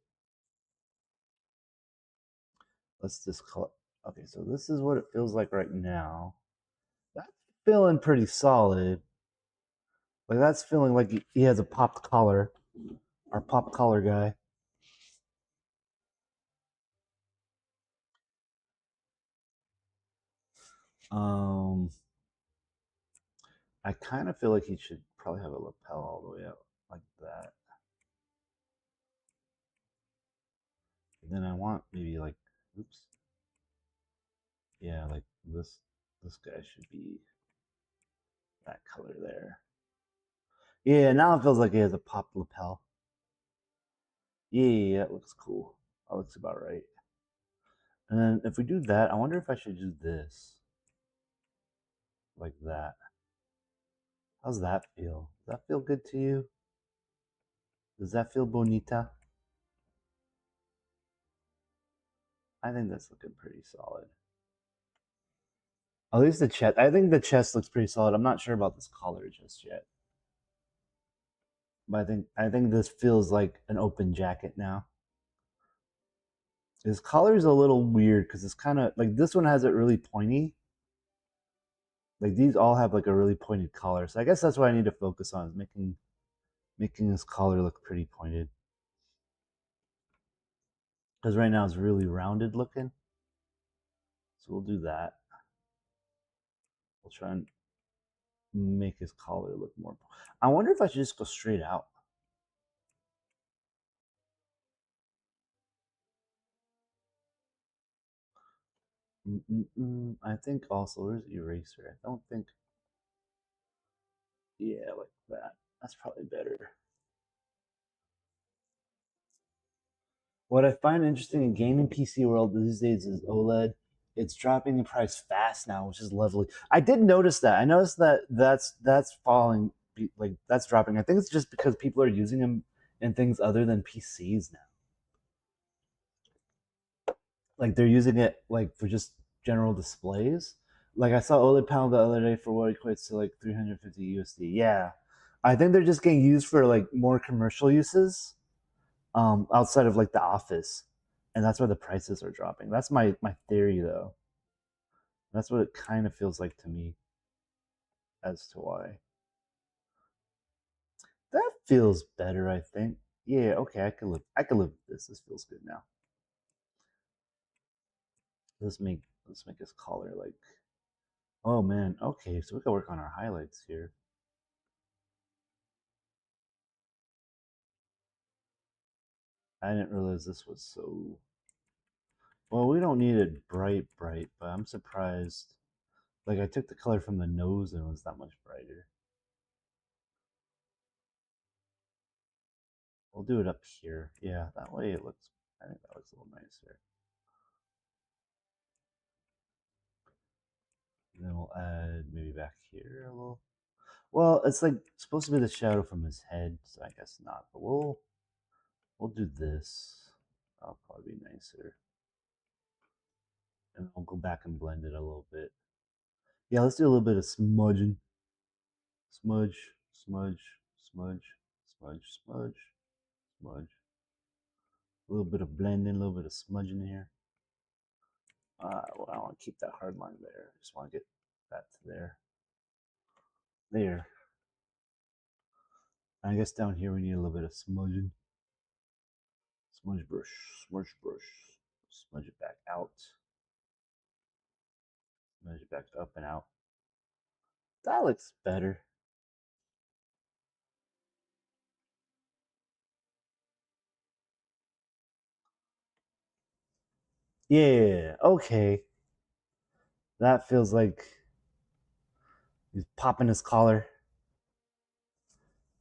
Let's just call it. Okay, so this is what it feels like right now. That's feeling pretty solid. Like that's feeling like he has a popped collar. Our pop collar guy. Um, I kind of feel like he should probably have a lapel all the way out like that. And then I want maybe like, oops, yeah, like this guy should be that color there. Yeah, now it feels like he has a pop lapel. Yeah, that looks cool. That looks about right. And then if we do that, I wonder if I should do this like that. How's that feel? Does that feel good to you? Does that feel bonita? I think that's looking pretty solid. At least the chest. I think the chest looks pretty solid. I'm not sure about this collar just yet. But I think this feels like an open jacket now. His collar is a little weird because it's kind of like this one has it really pointy. Like these all have like a really pointed collar. So I guess that's what I need to focus on is making this collar look pretty pointed. because right now it's really rounded looking. So we'll do that. We'll try and make his collar look more. I wonder if I should just go straight out. I think also, where's eraser? I don't think. Yeah, like that. That's probably better. What I find interesting in gaming PC world these days is OLED. It's dropping in price fast now, which is lovely. I did notice that. I noticed that that's falling, like that's dropping. I think it's just because people are using them in things other than PCs now. Like they're using it like for just general displays. Like I saw OLED panel the other day for what equates to like 350 USD. Yeah, I think they're just getting used for like more commercial uses, outside of like the office, and that's why the prices are dropping. That's my theory though. That's what it kind of feels like to me as to why. That feels better, I think. Yeah, okay, I could live with this. This feels good now. Let's make this collar like, oh man, okay, so we can work on our highlights here. I didn't realize this was so, well, we don't need it bright, but I'm surprised. Like I took the color from the nose and it was that much brighter. We'll do it up here. Yeah, that way it looks, I think that looks a little nicer. And then we'll add maybe back here a little. Well, it's like supposed to be the shadow from his head, so I guess not. But we'll do this. That'll probably be nicer. And we'll go back and blend it a little bit. Yeah, let's do a little bit of smudging. Smudge, smudge, smudge, smudge, smudge, smudge. A little bit of blending, a little bit of smudging here. Well, I want to keep that hard line there. Just want to get that to there. There. And I guess down here we need a little bit of smudging. Smudge brush, smudge brush. Smudge it back out. Smudge it back up and out. That looks better. Yeah, okay. That feels like he's popping his collar.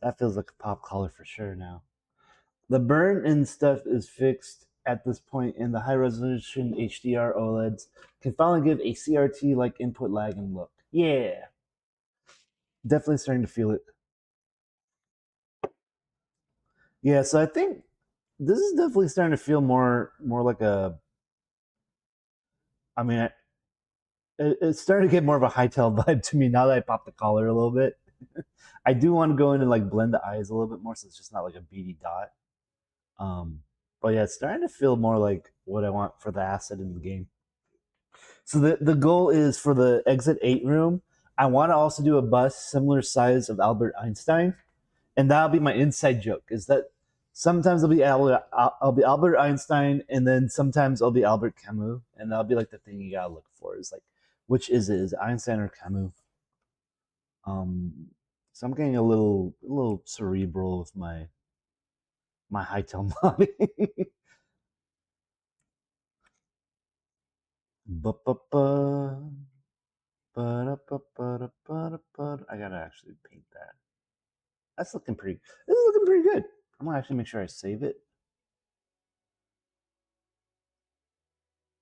That feels like a pop collar for sure now. The burn in stuff is fixed at this point, and the high resolution HDR OLEDs can finally give a CRT like input lag and look. Yeah, definitely starting to feel it. Yeah, so I think this is definitely starting to feel more like a. I mean, it's starting to get more of a hytale vibe to me now that I popped the collar a little bit. I do want to go in and like blend the eyes a little bit more, so it's just not like a beady dot. Um, but yeah, it's starting to feel more like what I want for the asset in the game. So the goal is for the exit 8 room. I want to also do a bust similar size of Albert Einstein, and that'll be my inside joke. Is that sometimes I'll be Albert Einstein, and then sometimes I'll be Albert Camus, and that'll be like the thing you gotta look for. Is like, which is it? Is it Einstein or Camus? Um, so I'm getting a little cerebral with my high tone body. I gotta actually paint that. That's looking pretty. This is looking pretty good. I'm gonna actually make sure I save it.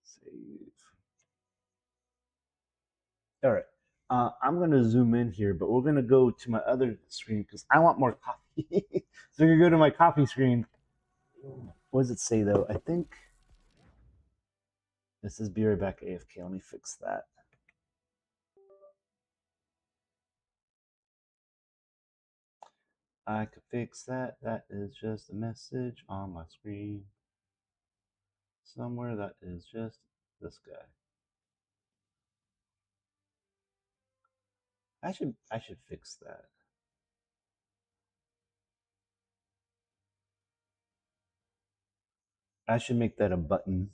Save. All right. I'm gonna zoom in here, but we're gonna go to my other screen because I want more coffee. So we're gonna go to my coffee screen. What does it say though? I think this is be right back AFK. Let me fix that. I could fix that. That is just a message on my screen. Somewhere that is just this guy. I should fix that. I should make that a button.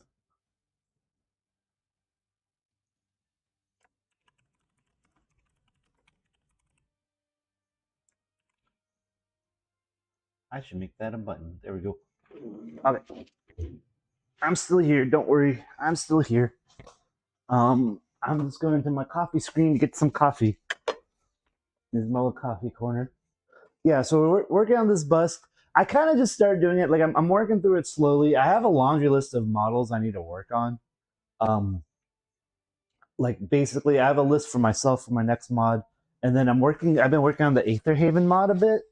I should make that a button. There we go. Okay. I'm still here. Don't worry. I'm still here. I'm just going to my coffee screen to get some coffee. This is my little coffee corner. Yeah, so we're working on this bust. I kind of just started doing it. Like I'm working through it slowly. I have a laundry list of models I need to work on. Um, like basically, I have a list for myself for my next mod, and then I've been working on the Aether Haven mod a bit,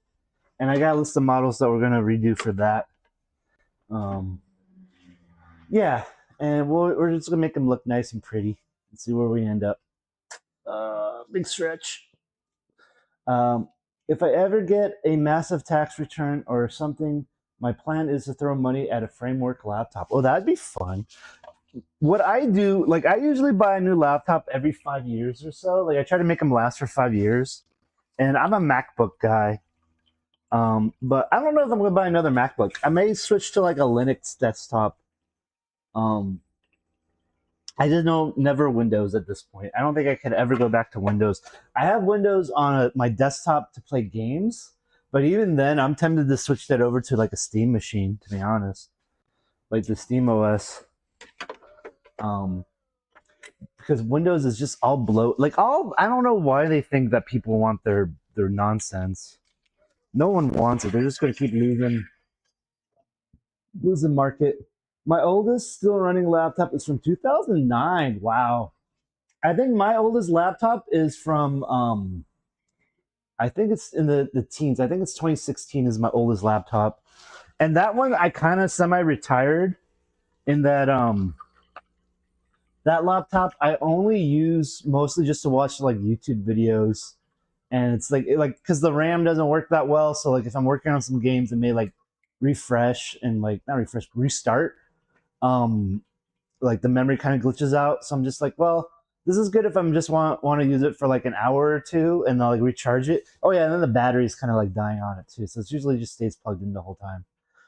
and I got a list of models that we're gonna redo for that. Um, yeah, and we're just gonna make them look nice and pretty and see where we end up. Big stretch. Um, if I ever get a massive tax return or something, my plan is to throw money at a framework laptop. Oh, that'd be fun. What I do, like, I usually buy a new laptop every 5 years or so. Like, I try to make them last for 5 years. And I'm a MacBook guy. But I don't know if I'm going to buy another MacBook. I may switch to like a Linux desktop. Um, I just know never Windows at this point. I don't think I could ever go back to Windows. I have Windows on my desktop to play games, but even then, I'm tempted to switch that over to like a Steam machine. To be honest, like the Steam OS, um, because Windows is just all bloat. Like all, I don't know why they think that people want their nonsense. No one wants it. They're just going to keep losing market. My oldest still running laptop is from 2009. Wow. I think my oldest laptop is from I think it's in the teens. I think it's 2016 is my oldest laptop. And that one I kind of semi-retired in that laptop I only use mostly just to watch like YouTube videos. And it's like cuz the RAM doesn't work that well, so like if I'm working on some games it may like refresh and like not refresh, restart. Um like the memory kind of glitches out. So I'm just like, well, this is good if I'm just want to use it for like an hour or two and I'll like recharge it. Oh yeah, and then the battery's kind of like dying on it too. So it's usually just stays plugged in the whole time.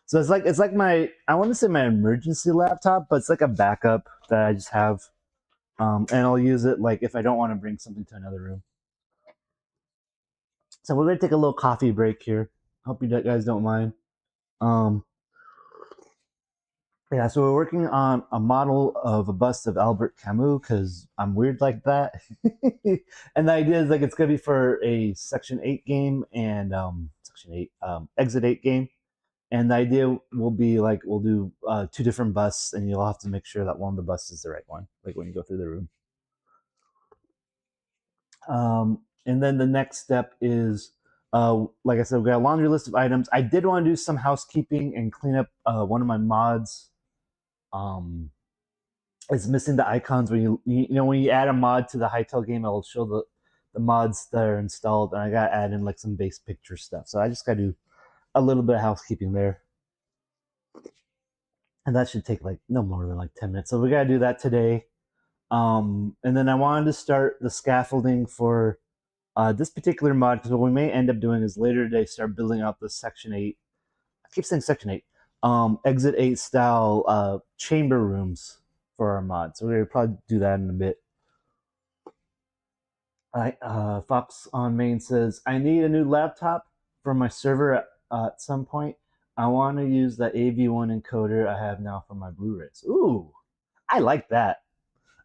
So it's like my I want to say my emergency laptop, but it's like a backup that I just have. And I'll use it like if I don't want to bring something to another room. So we're gonna take a little coffee break here. Hope you guys don't mind. Um, Yeah, so we're working on a model of a bust of Albert Camus because I'm weird like that. And the idea is like it's gonna be for a Section 8 game and Section 8 Exit 8 game. And the idea will be like we'll do two different busts, and you'll have to make sure that one of the busts is the right one, like when you go through the room. And then the next step is, like I said, we got a laundry list of items. I did want to do some housekeeping and clean up one of my mods. Um, it's missing the icons when you know when you add a mod to the hytale game, it'll show the mods that are installed, and I gotta add in like some base picture stuff. So I just gotta do a little bit of housekeeping there, and that should take like no more than like 10 minutes. So we gotta do that today. And then I wanted to start the scaffolding for this particular mod because what we may end up doing is later today start building out the Section 8. I keep saying Section 8. Exit 8 style chamber rooms for our mod. So we're gonna probably do that in a bit. Fox on main says, I need a new laptop for my server at some point. I want to use the AV1 encoder I have now for my Blu-rays. Ooh, I like that.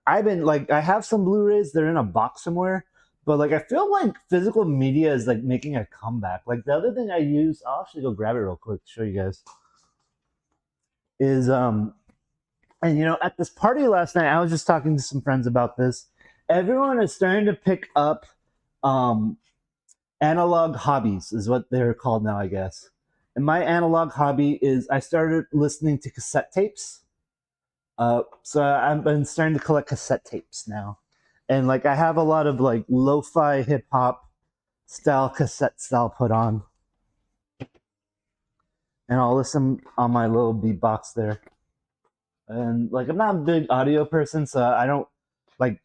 I've been like, I have some Blu-rays. They're in a box somewhere, but like, I feel like physical media is like making a comeback. Like the other thing I use, I'll actually go grab it real quick to show you guys. Is and you know, at this party last night, I was just talking to some friends about this. Everyone is starting to pick up um, analog hobbies, is what they're called now, I guess. And my analog hobby is I started listening to cassette tapes. So I've been starting to collect cassette tapes now, and like I have a lot of like lo-fi hip hop style cassettes that I'll put on, and I'll listen on my little beatbox there. And like I'm not a big audio person, so I don't like.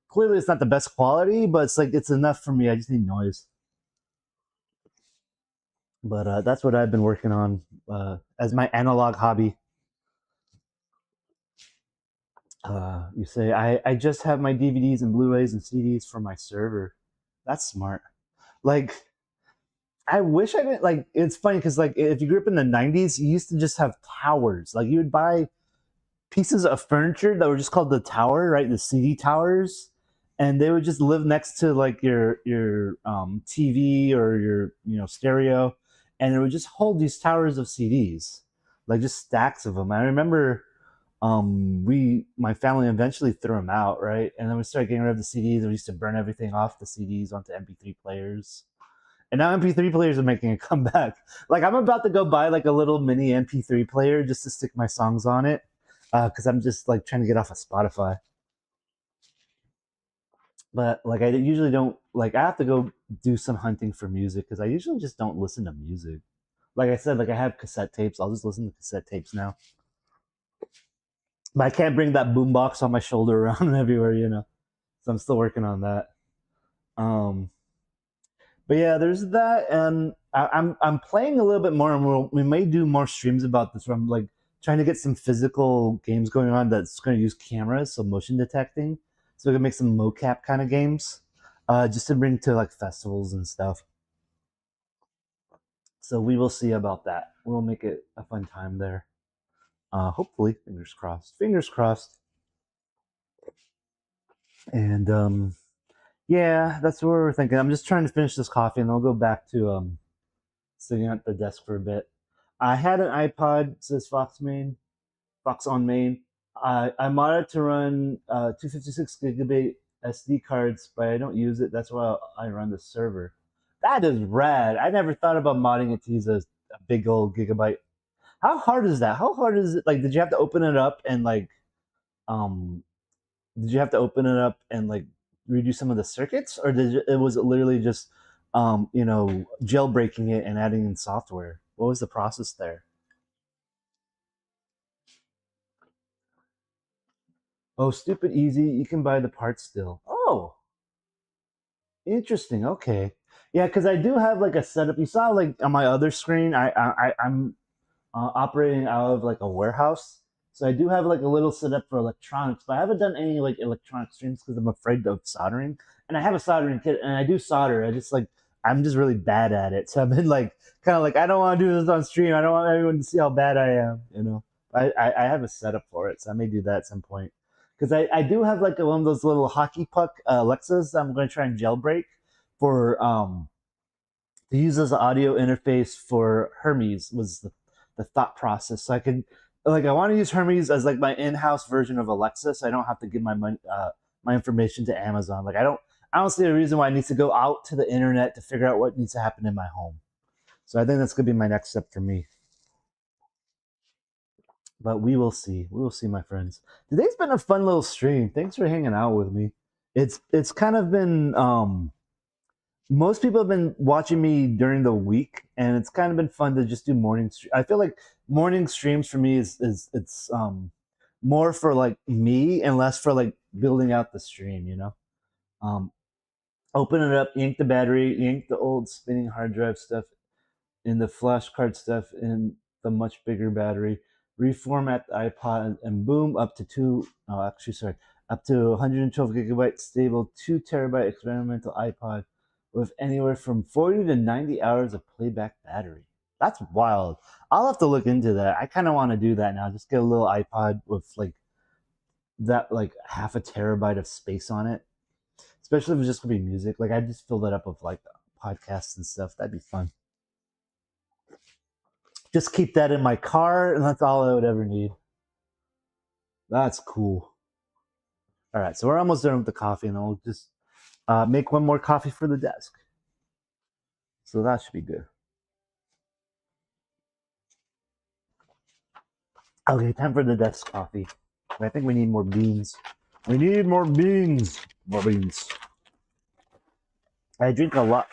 Clearly, it's not the best quality, but it's like it's enough for me. I just need noise. But that's what I've been working on as my analog hobby. You say I just have my DVDs and Blu-rays and CDs for my server. That's smart. Like I wish I didn't like. It's funny because like if you grew up in the '90s, you used to just have towers. Like you would buy pieces of furniture that were just called the tower, right? The CD towers, and they would just live next to like your TV or your stereo, and it would just hold these towers of CDs, like just stacks of them. I remember we my family eventually threw them out, right? And then we started getting rid of the CDs. We used to burn everything off the CDs onto MP3 players. And now MP3 players are making a comeback. Like I'm about to go buy like a little mini MP3 player just to stick my songs on it, because I'm just like trying to get off of Spotify. But like I usually don't like I have to go do some hunting for music because I usually just don't listen to music. Like I said, like I have cassette tapes. I'll just listen to cassette tapes now. But I can't bring that boombox on my shoulder around everywhere. So I'm still working on that. Um, but yeah, there's that, and I'm playing a little bit more, and we may do more streams about this. Where I'm like trying to get some physical games going on that's going to use cameras, so motion detecting, so we can make some mocap kind of games, just to bring to like festivals and stuff. So we will see about that. We'll make it a fun time there. Hopefully, fingers crossed. Fingers crossed. And yeah, that's what we're thinking. I'm just trying to finish this coffee, and I'll go back to sitting at the desk for a bit. I had an iPod, says Fox on main. I modded to run 256 gigabit SD cards, but I don't use it. That's why I run the server. That is rad. I never thought about modding it to use a big old gigabyte. How hard is that? How hard is it? Like, did you have to open it up and like, um, did you have to open it up and like redo some of the circuits, or was it literally just, jailbreaking it and adding in software? What was the process there? Oh, stupid easy. You can buy the parts still. Oh, interesting. Okay. Yeah, because I do have like a setup. You saw like on my other screen, I'm operating out of like a warehouse. So I do have like a little setup for electronics, but I haven't done any like electronic streams because I'm afraid of soldering. And I have a soldering kit, and I do solder. I'm just really bad at it. So I've been like kind of like I don't want to do this on stream. I don't want everyone to see how bad I am. I have a setup for it, so I may do that at some point. Because I do have like one of those little hockey puck Alexas I'm going to try and jailbreak for to use as an audio interface for Hermes was the thought process. So I could like I want to use Hermes as like my in-house version of Alexa, so I don't have to give my money my information to Amazon. Like I don't see a reason why I need to go out to the internet to figure out what needs to happen in my home. So I think that's gonna be my next step for me. But we will see. We will see, my friends. Today's been a fun little stream. Thanks for hanging out with me. It's kind of been most people have been watching me during the week, and it's kind of been fun to just do morning. I feel like morning streams for me is it's more for like me and less for like building out the stream. Um, Open it up, yank the battery, yank the old spinning hard drive stuff in the flash card stuff in the much bigger battery, reformat the iPod, and boom, up to up to 112 gigabyte stable, 2 terabyte experimental iPod with anywhere from 40 to 90 hours of playback battery. That's wild. I'll have to look into that. I kind of want to do that now. Just get a little iPod with like that, like half a terabyte of space on it. Especially if it's just gonna be music. Like I just fill that up with like podcasts and stuff. That'd be fun. Just keep that in my car, and that's all I would ever need. That's cool. All right, so we're almost done with the coffee, and I'll just make one more coffee for the desk. So that should be good. Okay, time for the desk coffee. I think we need more beans. We need more beans. More beans. I drink a lot.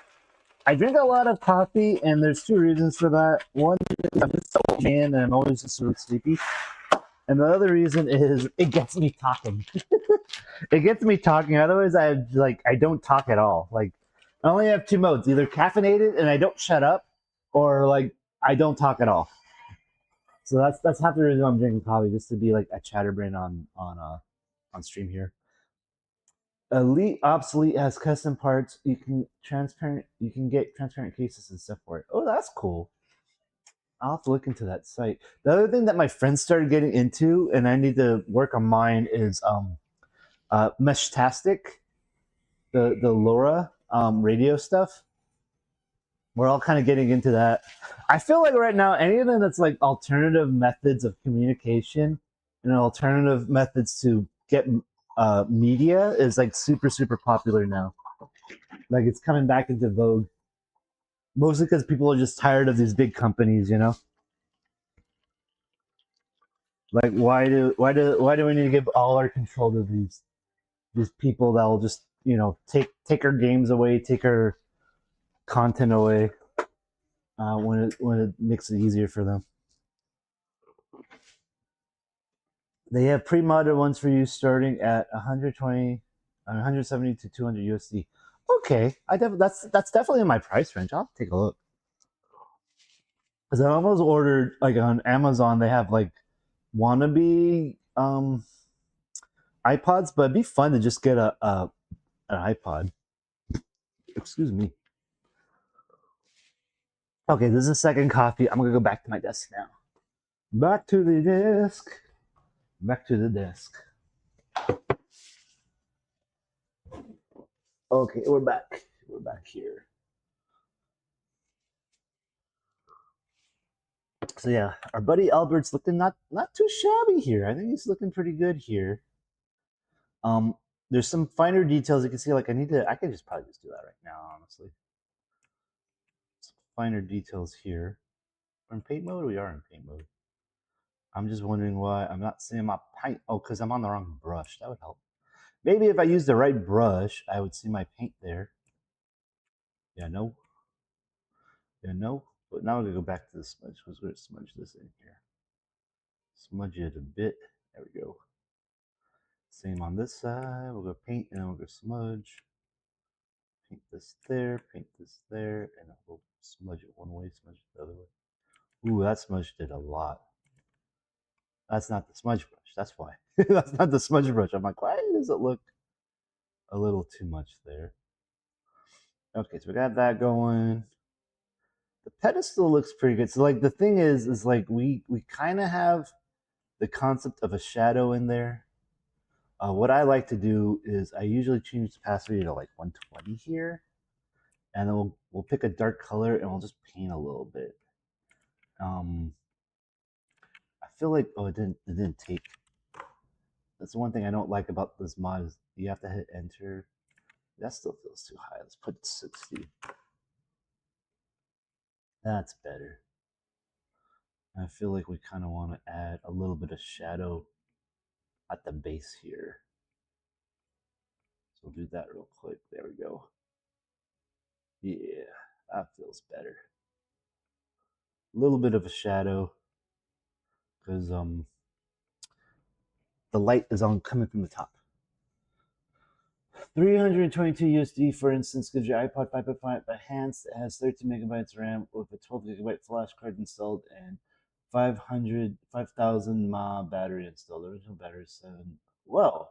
I drink a lot of coffee, and there's two reasons for that. One is I'm just so old man, and I'm always just sort of sleepy. And the other reason is it gets me talking. It gets me talking. Otherwise, I don't talk at all. Like I only have two modes: either caffeinated and I don't shut up, or like I don't talk at all. So that's half the reason I'm drinking coffee, just to be like a chatterbrain on. on stream here. Elite Obsolete has custom parts. You can get transparent cases and stuff for it. Oh, that's cool. I'll have to look into that site. The other thing that my friends started getting into, and I need to work on mine, is Meshtastic, the LoRa radio stuff. We're all kind of getting into that. I feel like right now, anything that's like alternative methods of communication and alternative methods to get media is like super, super popular now. Like it's coming back into vogue. Mostly because people are just tired of these big companies, you know? Like why do we need to give all our control to these people that will just, you know, take our games away, take our content away when it makes it easier for them. They have pre-modded ones for you starting at 120, 170 to 200 USD. Okay, that's definitely in my price range. I'll take a look. Because I almost ordered like on Amazon. They have like wannabe iPods, but it'd be fun to just get an iPod. Excuse me. Okay, this is the second coffee. I'm gonna go back to my desk now. Back to the desk. Back to the desk. Okay, we're back. We're back here. So yeah, our buddy Albert's looking not too shabby here. I think he's looking pretty good here. There's some finer details you can see. Like I could just probably just do that right now, honestly. Some finer details here. We're in paint mode. We are in paint mode. I'm just wondering why I'm not seeing my paint. Oh, because I'm on the wrong brush. That would help. Maybe if I used the right brush, I would see my paint there. Yeah, no. Yeah, no. But now we're gonna go back to the smudge. We're gonna smudge this in here. Smudge it a bit. There we go. Same on this side. We'll go paint and then we'll go smudge. Paint this there, and we'll smudge it one way, smudge it the other way. Ooh, that smudge did a lot. That's not the smudge brush. That's why. That's not the smudge brush. I'm like, why does it look a little too much there? Okay, so we got that going. The pedestal looks pretty good. So like the thing is like we kind of have the concept of a shadow in there. What I like to do is I usually change the opacity to like 120 here, and then we'll pick a dark color and we'll just paint a little bit. I feel like it didn't take. That's the one thing I don't like about this mod is you have to hit enter. That still feels too high. Let's put 60. That's better. I feel like we kind of want to add a little bit of shadow at the base here. So we'll do that real quick. There we go. Yeah, that feels better. A little bit of a shadow because the light is on coming from the top. 322 USD, for instance, gives your iPod 5.5 enhanced. It has 13 megabytes RAM with a 12 gigabyte flash card installed and 5,000 mAh battery installed. The original battery is 7. Whoa.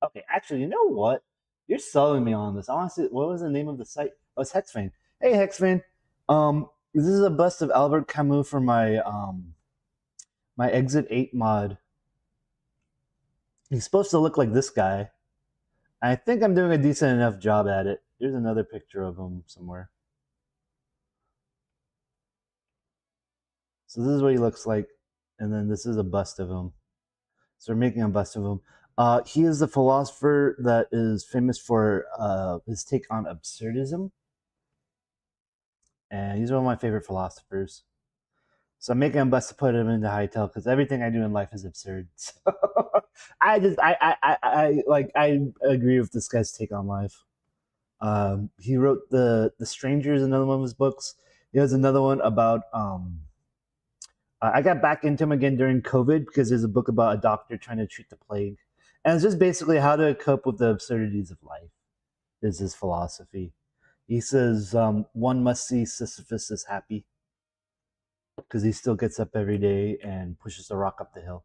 Okay, actually, you know what? You're selling me on this. I want to see, what was the name of the site? Oh, it's Hexfan. Hey, Hexfan. This is a bust of Albert Camus for my my Exit 8 mod. He's supposed to look like this guy. I think I'm doing a decent enough job at it. Here's another picture of him somewhere. So this is what he looks like, and then this is a bust of him. So we're making a bust of him. He is a philosopher that is famous for his take on absurdism, and he's one of my favorite philosophers. So I'm making a bust to put him into hytale because everything I do in life is absurd. So I agree with this guy's take on life. He wrote the Strangers, another one of his books. He has another one about. I got back into him again during COVID because there's a book about a doctor trying to treat the plague, and it's just basically how to cope with the absurdities of life. Is his philosophy. He says one must see Sisyphus as happy because he still gets up every day and pushes the rock up the hill.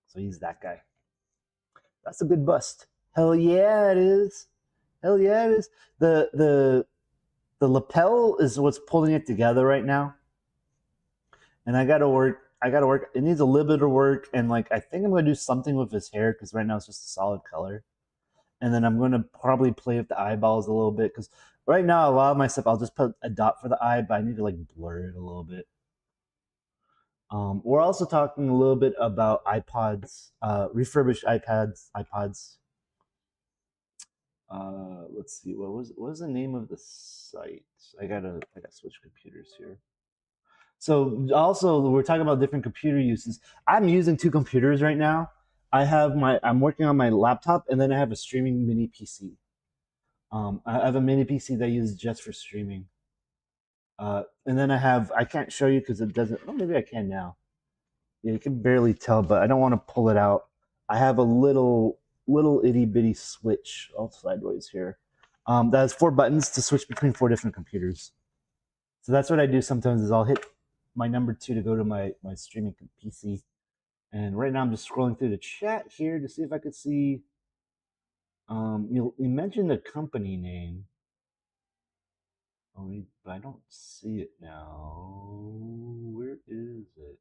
So he's that guy. That's a good bust. Hell yeah, it is. Hell yeah, it is. The lapel is what's pulling it together right now, and I gotta work. I gotta work. It needs a little bit of work, and like I think I'm gonna do something with his hair because right now it's just a solid color, and then I'm gonna probably play with the eyeballs a little bit because right now a lot of my stuff I'll just put a dot for the eye, but I need to like blur it a little bit. We're also talking a little bit about iPods, refurbished iPods. Let's see, what was the name of the site? I gotta switch computers here. So also we're talking about different computer uses. I'm using two computers right now. I'm working on my laptop and then I have a streaming mini PC. I have a mini PC that I use just for streaming. And then I can't show you because it doesn't. Oh, maybe I can now. Yeah, you can barely tell, but I don't want to pull it out. I have a little itty bitty switch all sideways here. That has four buttons to switch between four different computers. So that's what I do sometimes is I'll hit my number two to go to my streaming PC. And right now I'm just scrolling through the chat here to see if I could see. You mentioned the company name. Oh, but I don't see it now. Where is it?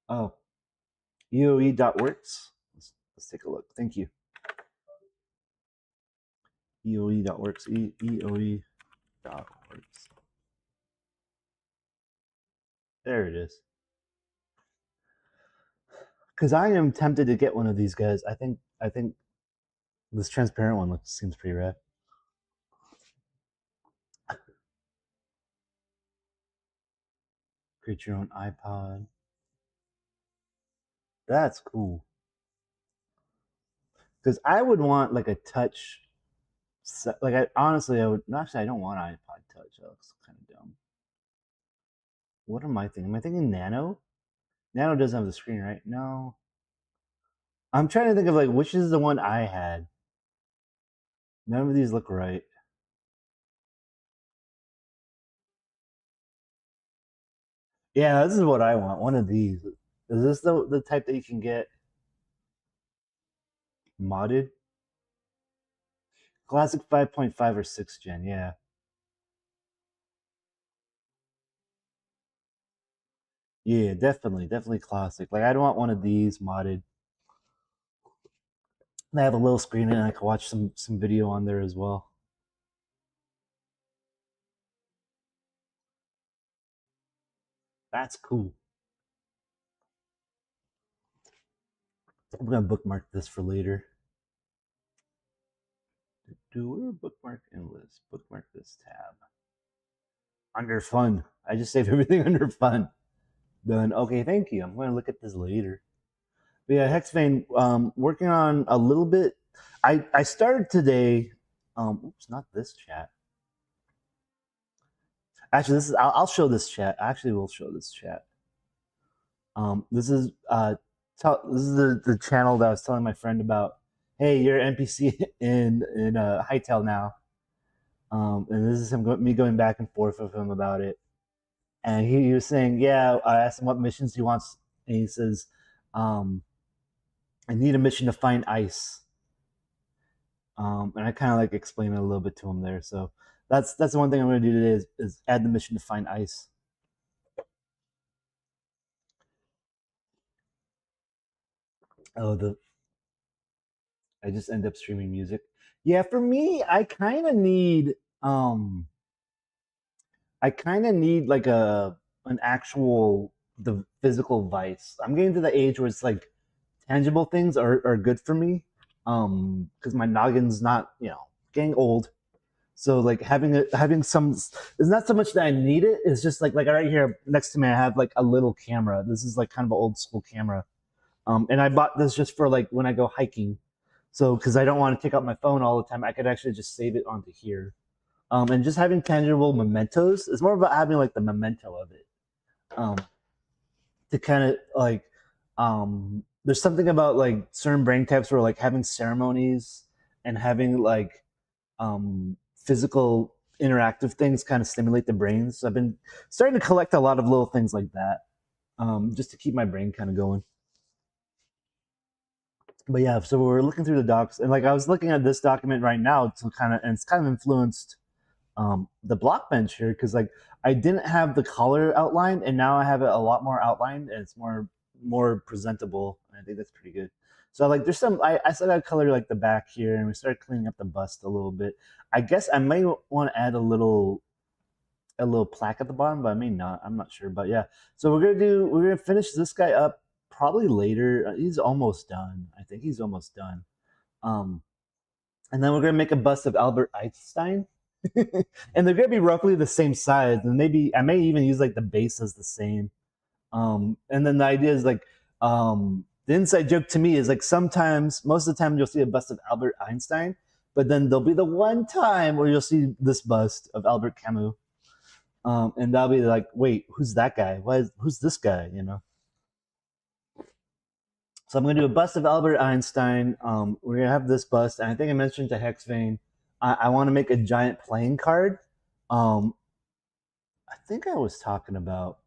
Oh, EOE.works. Let's take a look. Thank you. EOE.works. EOE.works. There it is. Because I am tempted to get one of these guys. I think this transparent one seems pretty rad. Create your own iPod. That's cool. Because I would want like a touch. Like honestly, I would. Actually, I don't want iPod Touch. That looks kind of dumb. What am I thinking? Am I thinking Nano? Nano doesn't have the screen, right? No. I'm trying to think of like which is the one I had. None of these look right. Yeah, this is what I want. One of these. Is this the type that you can get modded? Classic 5.5 or 6 gen, yeah. Yeah, definitely classic. Like I'd want one of these modded. And I have a little screen and I can watch some video on there as well. That's cool. I'm gonna bookmark this for later. Do we bookmark and list? Bookmark this tab. Under fun. I just saved everything under fun. Done. Okay, thank you. I'm gonna look at this later. But yeah, Hexvane, working on a little bit. I started today. Oops, not this chat. Actually, this is. I'll show this chat. Actually, we'll show this chat. This is this is the channel that I was telling my friend about. Hey, you're NPC in hytale now. And this is me going back and forth with him about it. And he was saying, yeah. I asked him what missions he wants, and he says, um, I need a mission to find ice. And I kind of like explain it a little bit to him there. So that's the one thing I'm going to do today is add the mission to find ice. Oh, I just end up streaming music. Yeah, for me, um I kind of need like an actual the physical vice. I'm getting to the age where it's like tangible things are good for me. Because my noggin's not, getting old. So like having some, it's not so much that I need it. It's just like right here next to me, I have like a little camera. This is like kind of an old school camera. And I bought this just for like when I go hiking. So because I don't want to take out my phone all the time, I could actually just save it onto here. And just having tangible mementos. It's more about having like the memento of it. Um, to kind of like, there's something about like certain brain types where like having ceremonies and having like physical interactive things kind of stimulate the brain. So I've been starting to collect a lot of little things like that, just to keep my brain kind of going. But yeah, so we're looking through the docs, and like I was looking at this document right now to kind of, and it's kind of influenced the block bench here because like I didn't have the color outlined, and now I have it a lot more outlined, and it's more presentable. I think that's pretty good. So like there's some I still got to color like the back here, and we started cleaning up the bust a little bit. I guess I may want to add a little plaque at the bottom, but I may not. I'm not sure. But yeah, so we're gonna finish this guy up probably later. He's almost done. I think he's almost done. Um, and then we're gonna make a bust of Albert Einstein, and they're gonna be roughly the same size. And maybe I may even use like the base as the same. And then the idea is like the inside joke to me is like sometimes, most of the time, you'll see a bust of Albert Einstein, but then there'll be the one time where you'll see this bust of Albert Camus. And they'll be like, wait, who's that guy? Who's this guy? So I'm going to do a bust of Albert Einstein. We're going to have this bust. And I think I mentioned to Hexvane, I want to make a giant playing card. I think I was talking about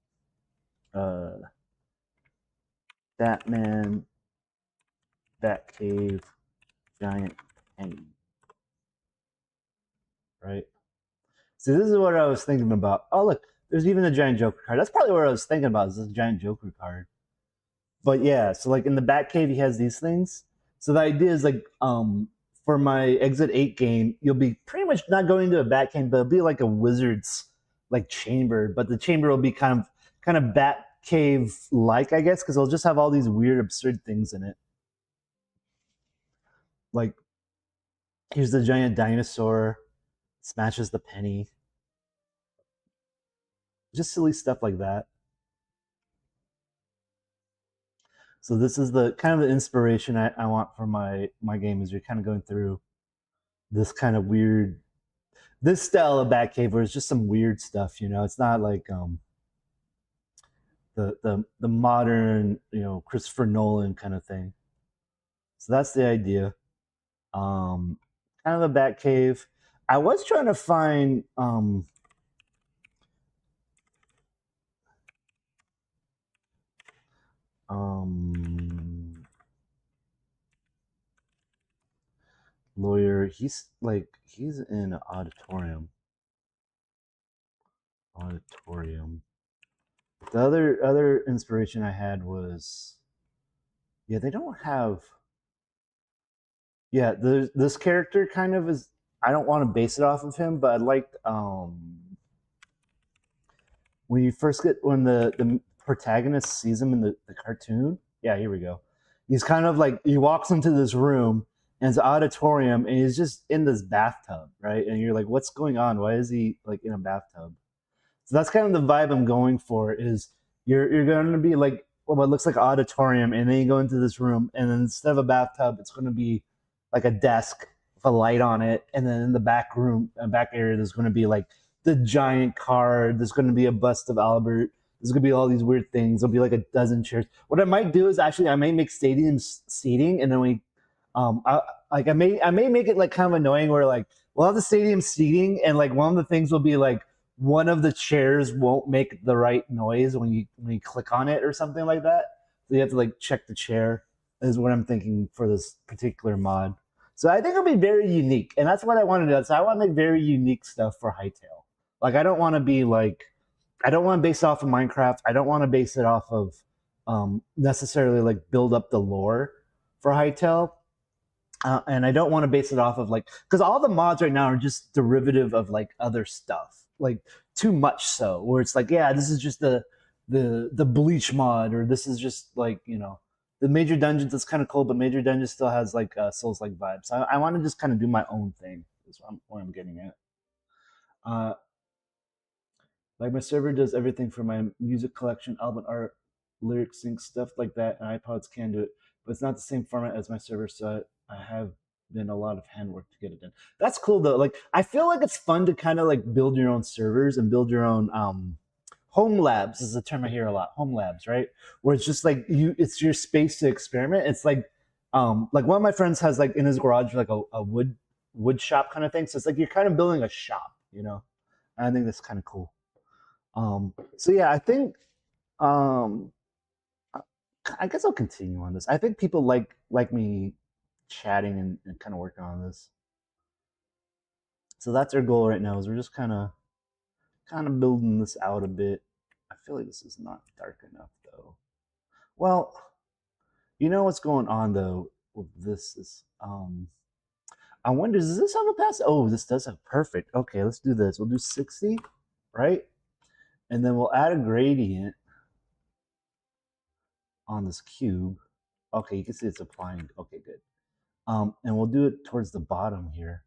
Batman, Batcave, giant penny. Right? So this is what I was thinking about. Oh, look, there's even a giant Joker card. That's probably what I was thinking about, is this giant Joker card. But yeah, so like in the Batcave, he has these things. So the idea is like, for my Exit 8 game, you'll be pretty much not going to a Batcave, but it'll be like a wizard's like chamber. But the chamber will be kind of Batcave like, I guess, because it'll just have all these weird, absurd things in it. Like, here's the giant dinosaur, smashes the penny. Just silly stuff like that. So this is the kind of the inspiration I want for my game, is you're kind of going through this kind of weird, this style of Batcave where it's just some weird stuff. It's not like the modern Christopher Nolan kind of thing. So that's the idea. Kind of a Batcave. I was trying to find lawyer. He's in an auditorium. The other inspiration I had was, yeah, they don't have, yeah, this character kind of is, I don't want to base it off of him, but I liked when the protagonist sees him in the cartoon. Yeah, here we go. He's kind of like, he walks into this room, and it's an auditorium, and he's just in this bathtub, right? And you're like, what's going on? Why is he like in a bathtub? So that's kind of the vibe I'm going for, is you're going to be like what looks like an auditorium, and then you go into this room, and then instead of a bathtub, it's going to be like a desk with a light on it, and then in the back area, there's going to be like the giant card. There's going to be a bust of Albert. There's going to be all these weird things. There'll be like a dozen chairs. What I might do is actually I may make stadium seating, and then I may make it like kind of annoying where like we'll have the stadium seating, and like one of the things will be like one of the chairs won't make the right noise when you click on it or something like that. So you have to like check the chair, is what I'm thinking for this particular mod. So I think it'll be very unique, and that's what I want to do. So I want to make very unique stuff for Hytale. Like I don't want to base it off of Minecraft. I don't want to base it off of necessarily like build up the lore for Hytale. And I don't want to base it off of like, because all the mods right now are just derivative of like other stuff, like too much so, where it's like, yeah, this is just the bleach mod, or this is just like the major dungeons is kind of cool, but major dungeons still has like Souls like vibes. So I want to just kind of do my own thing. Is what I'm getting at. Uh, like my server does everything for my music collection, album art, lyric sync, stuff like that, and iPods can do it, but it's not the same format as my server, so I have been a lot of handwork to get it done. That's cool though. Like I feel like it's fun to kind of like build your own servers and build your own home labs is a term I hear a lot. Home labs, right? Where it's just like it's your space to experiment. It's like one of my friends has like in his garage like a wood shop kind of thing. So it's like you're kind of building a shop, And I think that's kind of cool. So yeah, I think kind I guess I'll continue on this. I think people like me chatting and kind of working on this. So that's our goal right now. Is we're just kind of building this out a bit. I feel like this is not dark enough though. Well, you know what's going on though with this is I wonder, does this have a pass? Oh, this does have perfect. Okay, let's do this. We'll do 60, right? And then we'll add a gradient on this cube. Okay, you can see it's applying. Okay, good. And we'll do it towards the bottom here.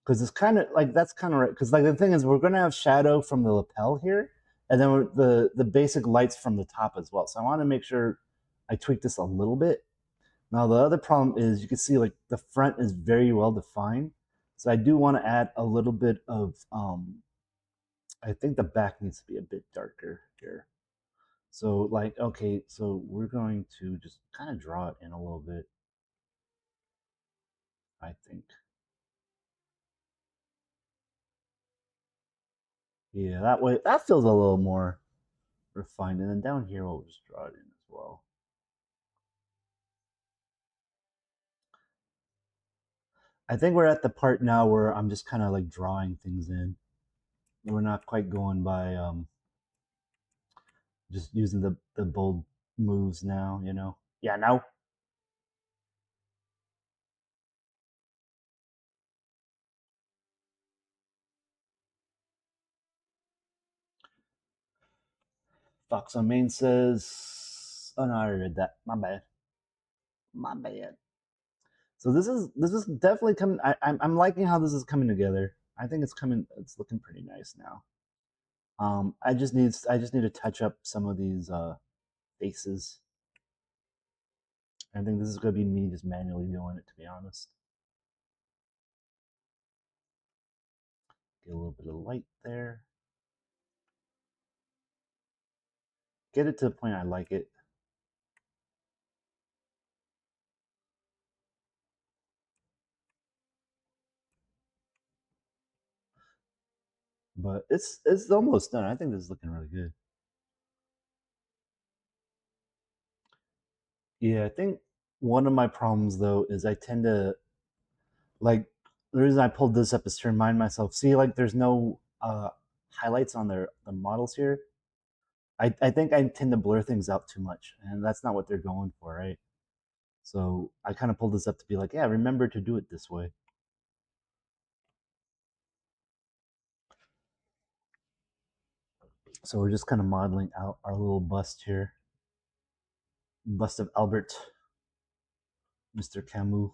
Because it's kind of like, that's kind of right. Because like the thing is, we're going to have shadow from the lapel here, and then the basic lights from the top as well. So I want to make sure I tweak this a little bit. Now the other problem is you can see like the front is very well defined. So I do want to add a little bit of, I think the back needs to be a bit darker here. So like, okay, so we're going to just kind of draw it in a little bit, I think. Yeah, that way, that feels a little more refined. And then down here, we'll just draw it in as well. I think we're at the part now where I'm just kind of like drawing things in. We're not quite going by just using the bold moves now, you know? Yeah, now. Fox on Main says, oh no, I already read that. My bad. My bad. So this is definitely coming. I'm liking how this is coming together. I think it's coming. It's looking pretty nice now. I just need to touch up some of these faces. I think this is gonna be me just manually doing it, to be honest. Get a little bit of light there. Get it to the point I like it. But it's almost done. I think this is looking really good. Yeah, I think one of my problems though is I tend to like the reason I pulled this up is to remind myself. See, like there's no highlights on the models here. I think I tend to blur things out too much, and that's not what they're going for, right? So I kind of pulled this up to be like, yeah, remember to do it this way. So we're just kind of modeling out our little bust here, bust of Albert, Mr. Camus.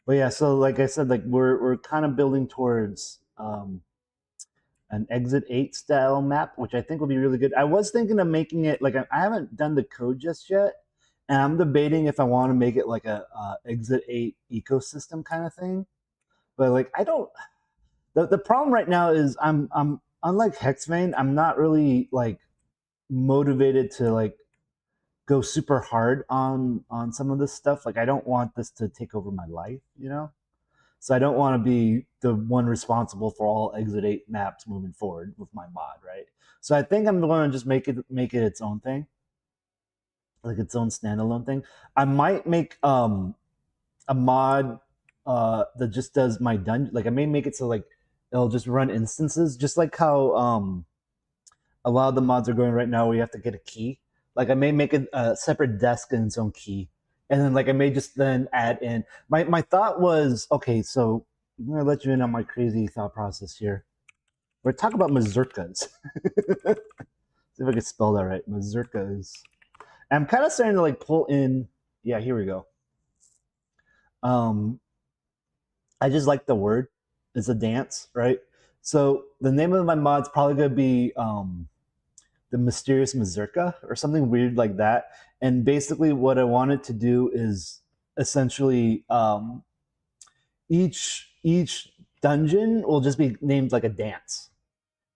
But yeah, so like I said, like we're kind of building towards an exit 8 style map, which I think will be really good. I was thinking of making it like I haven't done the code just yet, and I'm debating if I want to make it like a exit 8 ecosystem kind of thing. But like I don't. The problem right now is I'm unlike Hexvane, I'm not really like motivated to like go super hard on some of this stuff. Like I don't want this to take over my life, you know. So I don't want to be the one responsible for all Exit 8 maps moving forward with my mod, right? So I think I'm going to just make it its own thing, like its own standalone thing. I might make a mod that just does my dungeon. Like I may make it so like it'll just run instances, just like how a lot of the mods are going right now, where you have to get a key. Like I may make a separate desk in its own key, and then like I may just then add in. My thought was okay. So I'm gonna let you in on my crazy thought process here. We're talking about mazurkas. See if I can spell that right. Mazurkas. And I'm kind of starting to like pull in. Yeah, here we go. Um, I just like the word. It's a dance, right? So the name of my mod's probably gonna be the mysterious mazurka or something weird like that. And basically, what I wanted to do is essentially each dungeon will just be named like a dance,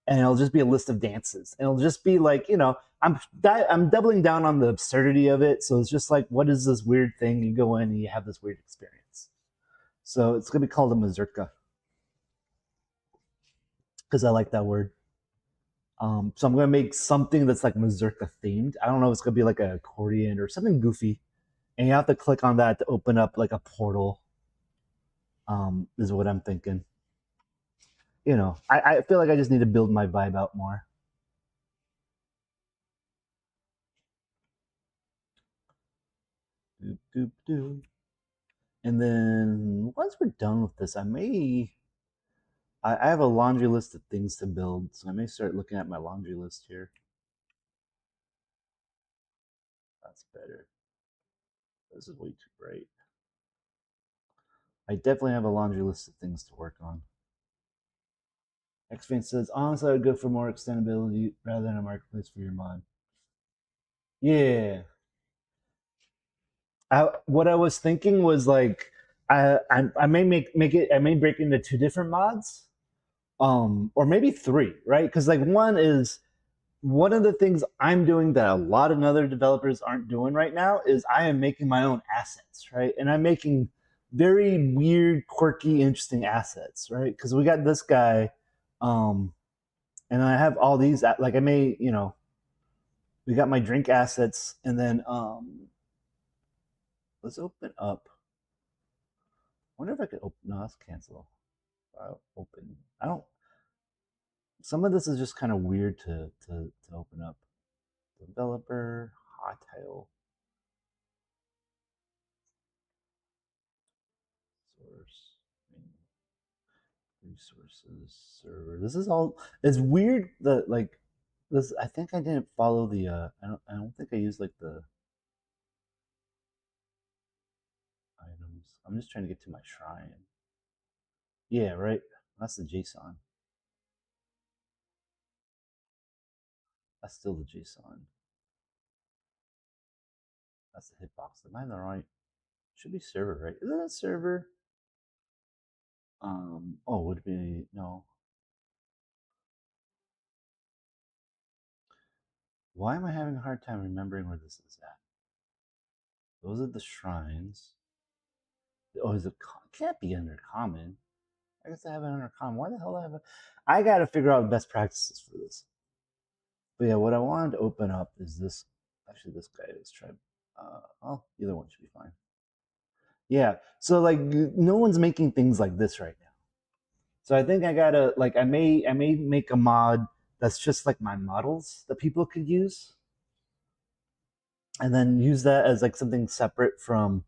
and it'll just be a list of dances, and it'll just be like I'm doubling down on the absurdity of it. So it's just like, what is this weird thing? You go in and you have this weird experience. So it's gonna be called a mazurka because I like that word. So I'm gonna make something that's like Mazurka themed. I don't know if it's gonna be like an accordion or something goofy, and you have to click on that to open up like a portal. Is what I'm thinking. I feel like I just need to build my vibe out more. Doop, doop, doop. And then once we're done with this, I have a laundry list of things to build, so I may start looking at my laundry list here. That's better. This is way too bright. I definitely have a laundry list of things to work on. Xfan says, honestly, I would go for more extendability rather than a marketplace for your mod. Yeah. What I was thinking was like, I may make it, I may break it into two different mods, or maybe three, right? Because like one of the things I'm doing that a lot of other developers aren't doing right now is I am making my own assets, right? And I'm making very weird, quirky, interesting assets, right? Because we got this guy, um, and I have all these. Like I may, we got my drink assets, and then let's open up. I wonder if I could open. No, let's cancel. I'll open. I don't. Some of this is just kind of weird to open up. Developer hytale source resources server. This is all. It's weird that like this. I think I didn't follow the. I don't think I used like the items. I'm just trying to get to my shrine. Yeah, right. That's the JSON. That's still the JSON. That's the hitbox. Am I in the right? Should be server, right? Isn't that server? Oh, would it be no? Why am I having a hard time remembering where this is at? Those are the shrines. Oh, is it? Can't be under common. I guess I have it under common. Why the hell do I have it? I got to figure out best practices for this. But yeah, what I wanted to open up is this. Actually, this guy is try. Well, either one should be fine. Yeah. So like, no one's making things like this right now. So I think I gotta like I may make a mod that's just like my models that people could use, and then use that as like something separate from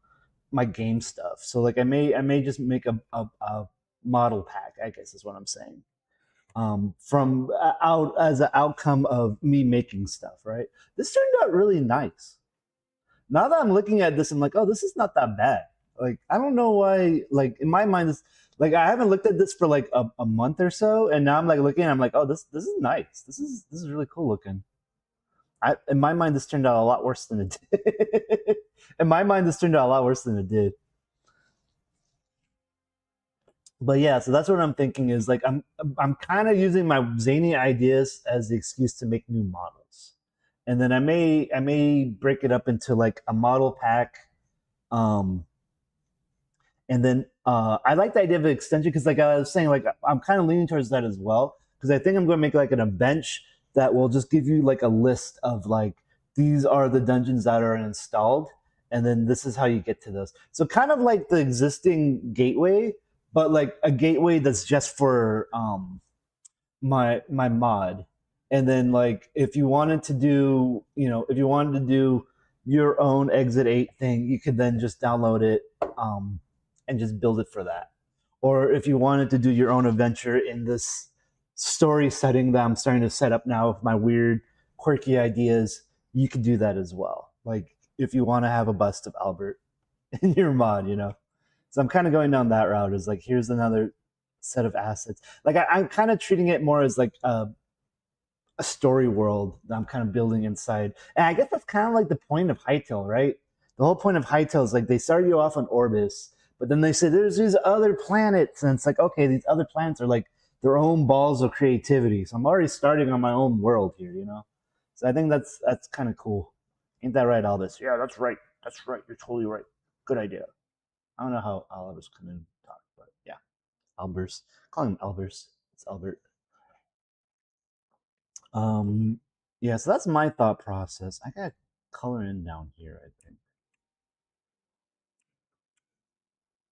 my game stuff. So like I may just make a model pack. I guess is what I'm saying. From out as an outcome of me making stuff. Right. This turned out really nice. Now that I'm looking at this, I'm like, oh, this is not that bad. Like I don't know why. Like in my mind, this like I haven't looked at this for like a month or so, and now I'm like looking. I'm like, oh, this is nice. This is really cool looking. In my mind, this turned out a lot worse than it did. In my mind, this turned out a lot worse than it did. But yeah, so that's what I'm thinking is like I'm kind of using my zany ideas as the excuse to make new models, and then I may break it up into like a model pack, um, and then I like the idea of an extension because like I was saying, like I'm kind of leaning towards that as well because I think I'm going to make like a bench that will just give you like a list of like these are the dungeons that are installed, and then this is how you get to those. So kind of like the existing gateway, but like a gateway that's just for my mod. And then like if you wanted to do, if you wanted to do your own exit 8 thing, you could then just download it, and just build it for that. Or if you wanted to do your own adventure in this story setting that I'm starting to set up now with my weird quirky ideas, you could do that as well. Like if you want to have a bust of Albert in your mod. So I'm kind of going down that route. Is like here's another set of assets. Like I'm kind of treating it more as like a story world that I'm kind of building inside. And I guess that's kind of like the point of Hytale, right? The whole point of Hytale is like they start you off on Orbis, but then they say there's these other planets, and it's like okay, these other planets are like their own balls of creativity. So I'm already starting on my own world here. So I think that's kind of cool. Ain't that right, Albus? Yeah, that's right. That's right. You're totally right. Good idea. I don't know how Albus can talk, but yeah, Albers. Call him Albers. It's Albert. Um, yeah, so that's my thought process. I got color in down here, I think.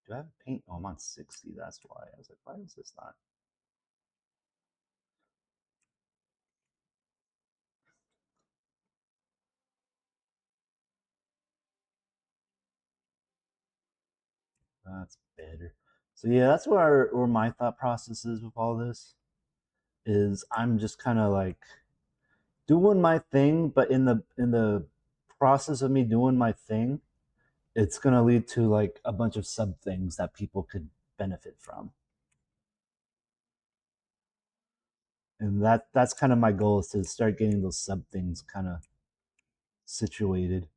Do I have paint? Oh, I'm on 60. That's why. I was like, why is this not? That's better. So yeah, that's where my thought process is with all this. Is I'm just kind of like doing my thing, but in the process of me doing my thing, it's gonna lead to like a bunch of sub things that people could benefit from. And that's kind of my goal, is to start getting those sub things kind of situated.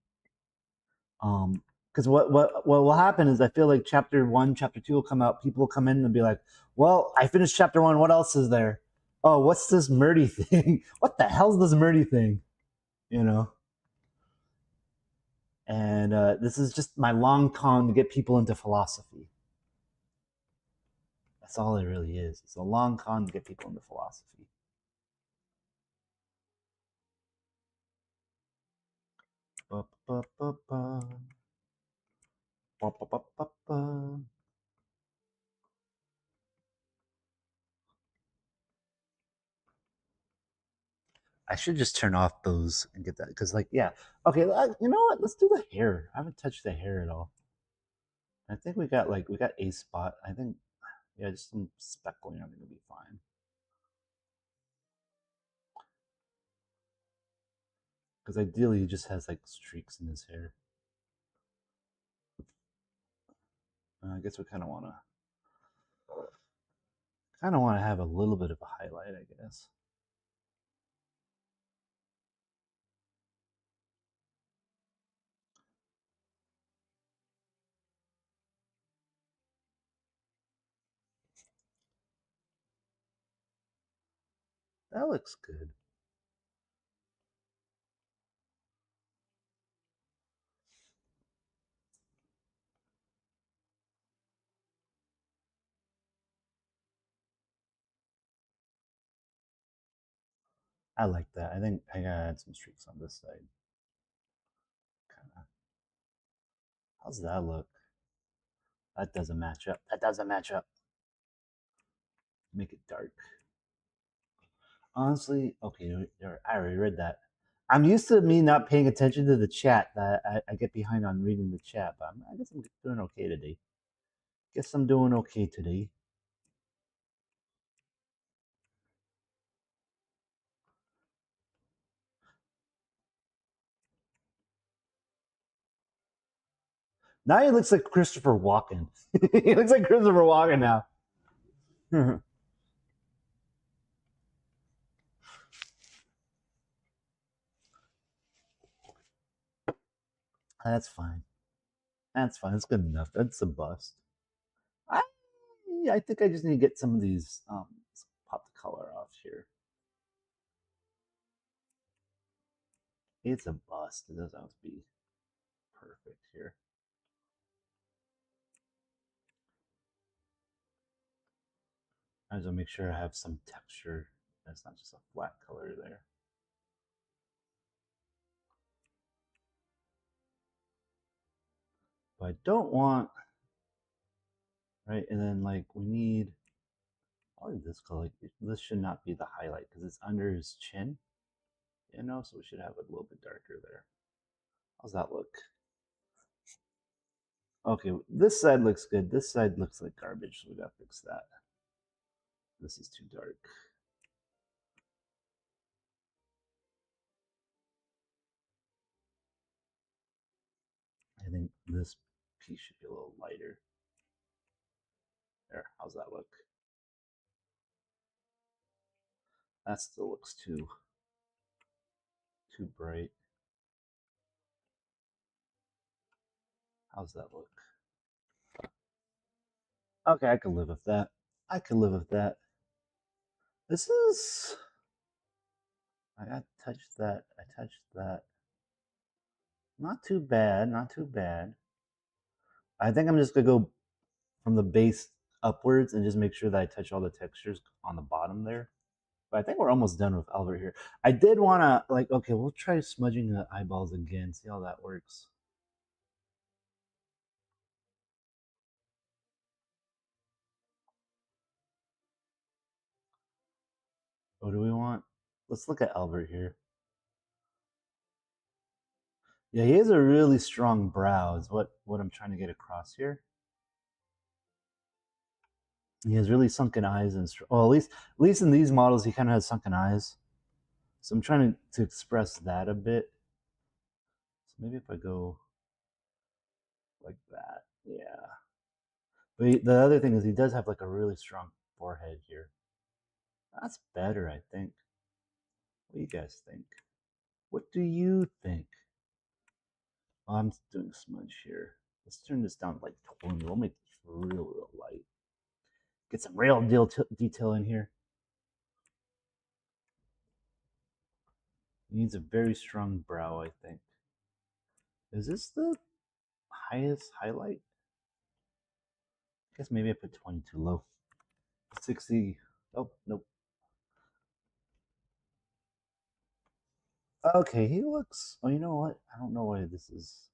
Um, because what will happen is I feel like chapter one, chapter two will come out. People will come in and be like, "Well, I finished chapter one. What else is there? Oh, what's this Murdy thing? What the hell's this Murdy thing? You know?" And this is just my long con to get people into philosophy. That's all it really is. It's a long con to get people into philosophy. Ba, ba, ba, ba. Ba, ba, ba, ba, ba. I should just turn off those and get that, because, like, yeah, okay. You know what? Let's do the hair. I haven't touched the hair at all. I think we got a spot. I think, yeah, just some speckling. I think it'll be fine. Because ideally, he just has like streaks in his hair. I guess we kind of want to have a little bit of a highlight, I guess. That looks good. I like that. I think I gotta add some streaks on this side. Kinda. How's that look? That doesn't match up. That doesn't match up. Make it dark. Honestly, okay, I already read that. I'm used to me not paying attention to the chat. That I get behind on reading the chat, but I guess I'm doing okay today. Guess I'm doing okay today. Now he looks like Christopher Walken. He looks like Christopher Walken now. That's fine. That's fine. That's good enough. That's a bust. I I think I just need to get some of these pop the color off here. It's a bust. It doesn't have to be perfect here. I just want to make sure I have some texture. That's not just a flat color there. But I don't want, right? And then like we need probably this color. This should not be the highlight because it's under his chin, so we should have it a little bit darker there. How's that look? Okay, this side looks good. This side looks like garbage, so we gotta fix that. This is too dark. I think this piece should be a little lighter. There, how's that look? That still looks too bright. How's that look? Okay, I can live with that. I can live with that. This is. I touched that. I touched that. Not too bad. Not too bad. I think I'm just gonna go from the base upwards and just make sure that I touch all the textures on the bottom there. But I think we're almost done with Albert here. I did want to, like, okay, we'll try smudging the eyeballs again, see how that works. What do we want? Let's look at Albert here. Yeah, he has a really strong brow, is what I'm trying to get across here. He has really sunken eyes, and well, at least in these models, he kind of has sunken eyes. So I'm trying to express that a bit. So maybe if I go like that, yeah. But the other thing is he does have like a really strong forehead here. That's better, I think. What do you guys think? What do you think? Oh, I'm doing smudge here. Let's turn this down to like 20. We'll make this real light. Get some real detail in here. He needs a very strong brow, I think. Is this the highest highlight? I guess maybe I put 20 too low. 60. Oh, nope. Okay, he looks. Oh, you know what? I don't know why this is.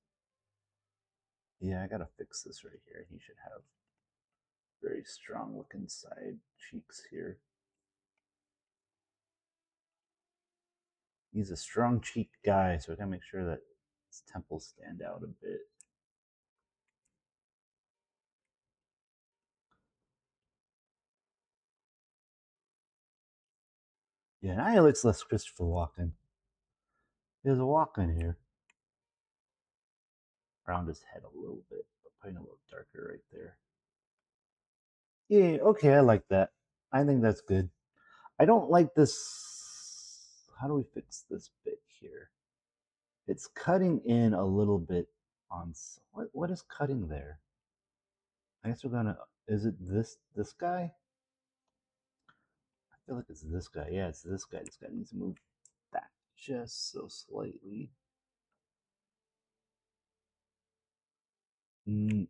Yeah, I gotta fix this right here. He should have very strong looking side cheeks here. He's a strong cheek guy, so I gotta make sure that his temples stand out a bit. Yeah, now he looks less Christopher Walken. There's a Walken here. Around his head a little bit, but probably a little darker right there. Yeah, okay, I like that. I think that's good. I don't like this. How do we fix this bit here? It's cutting in a little bit on what is cutting there? I guess we're gonna. Is it this guy? I feel like it's this guy. Yeah, it's this guy. This guy needs to move back just so slightly.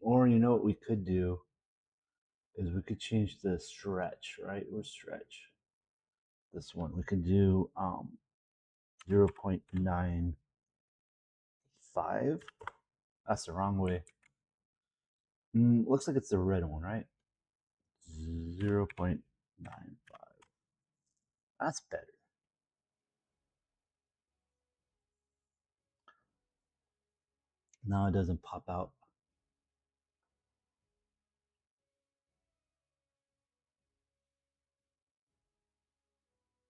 Or you know what we could do is we could change the stretch. Right, or stretch. This one we could do 0.95. That's the wrong way. Looks like it's the red one, right? 0.95. That's better. Now it doesn't pop out.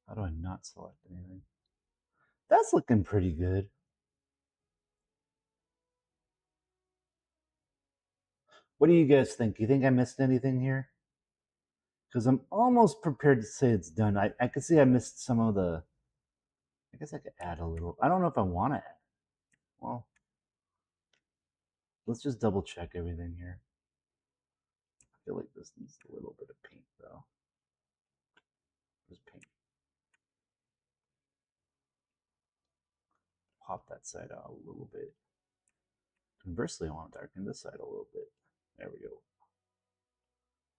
How do I not select anything? That's looking pretty good. What do you guys think? You think I missed anything here? Because I'm almost prepared to say it's done. I could see I missed some of the. I guess I could add a little. I don't know if I want to add. Well, let's just double check everything here. I feel like this needs a little bit of paint though. Just paint. Pop that side out a little bit. Conversely, I want to darken this side a little bit. There we go.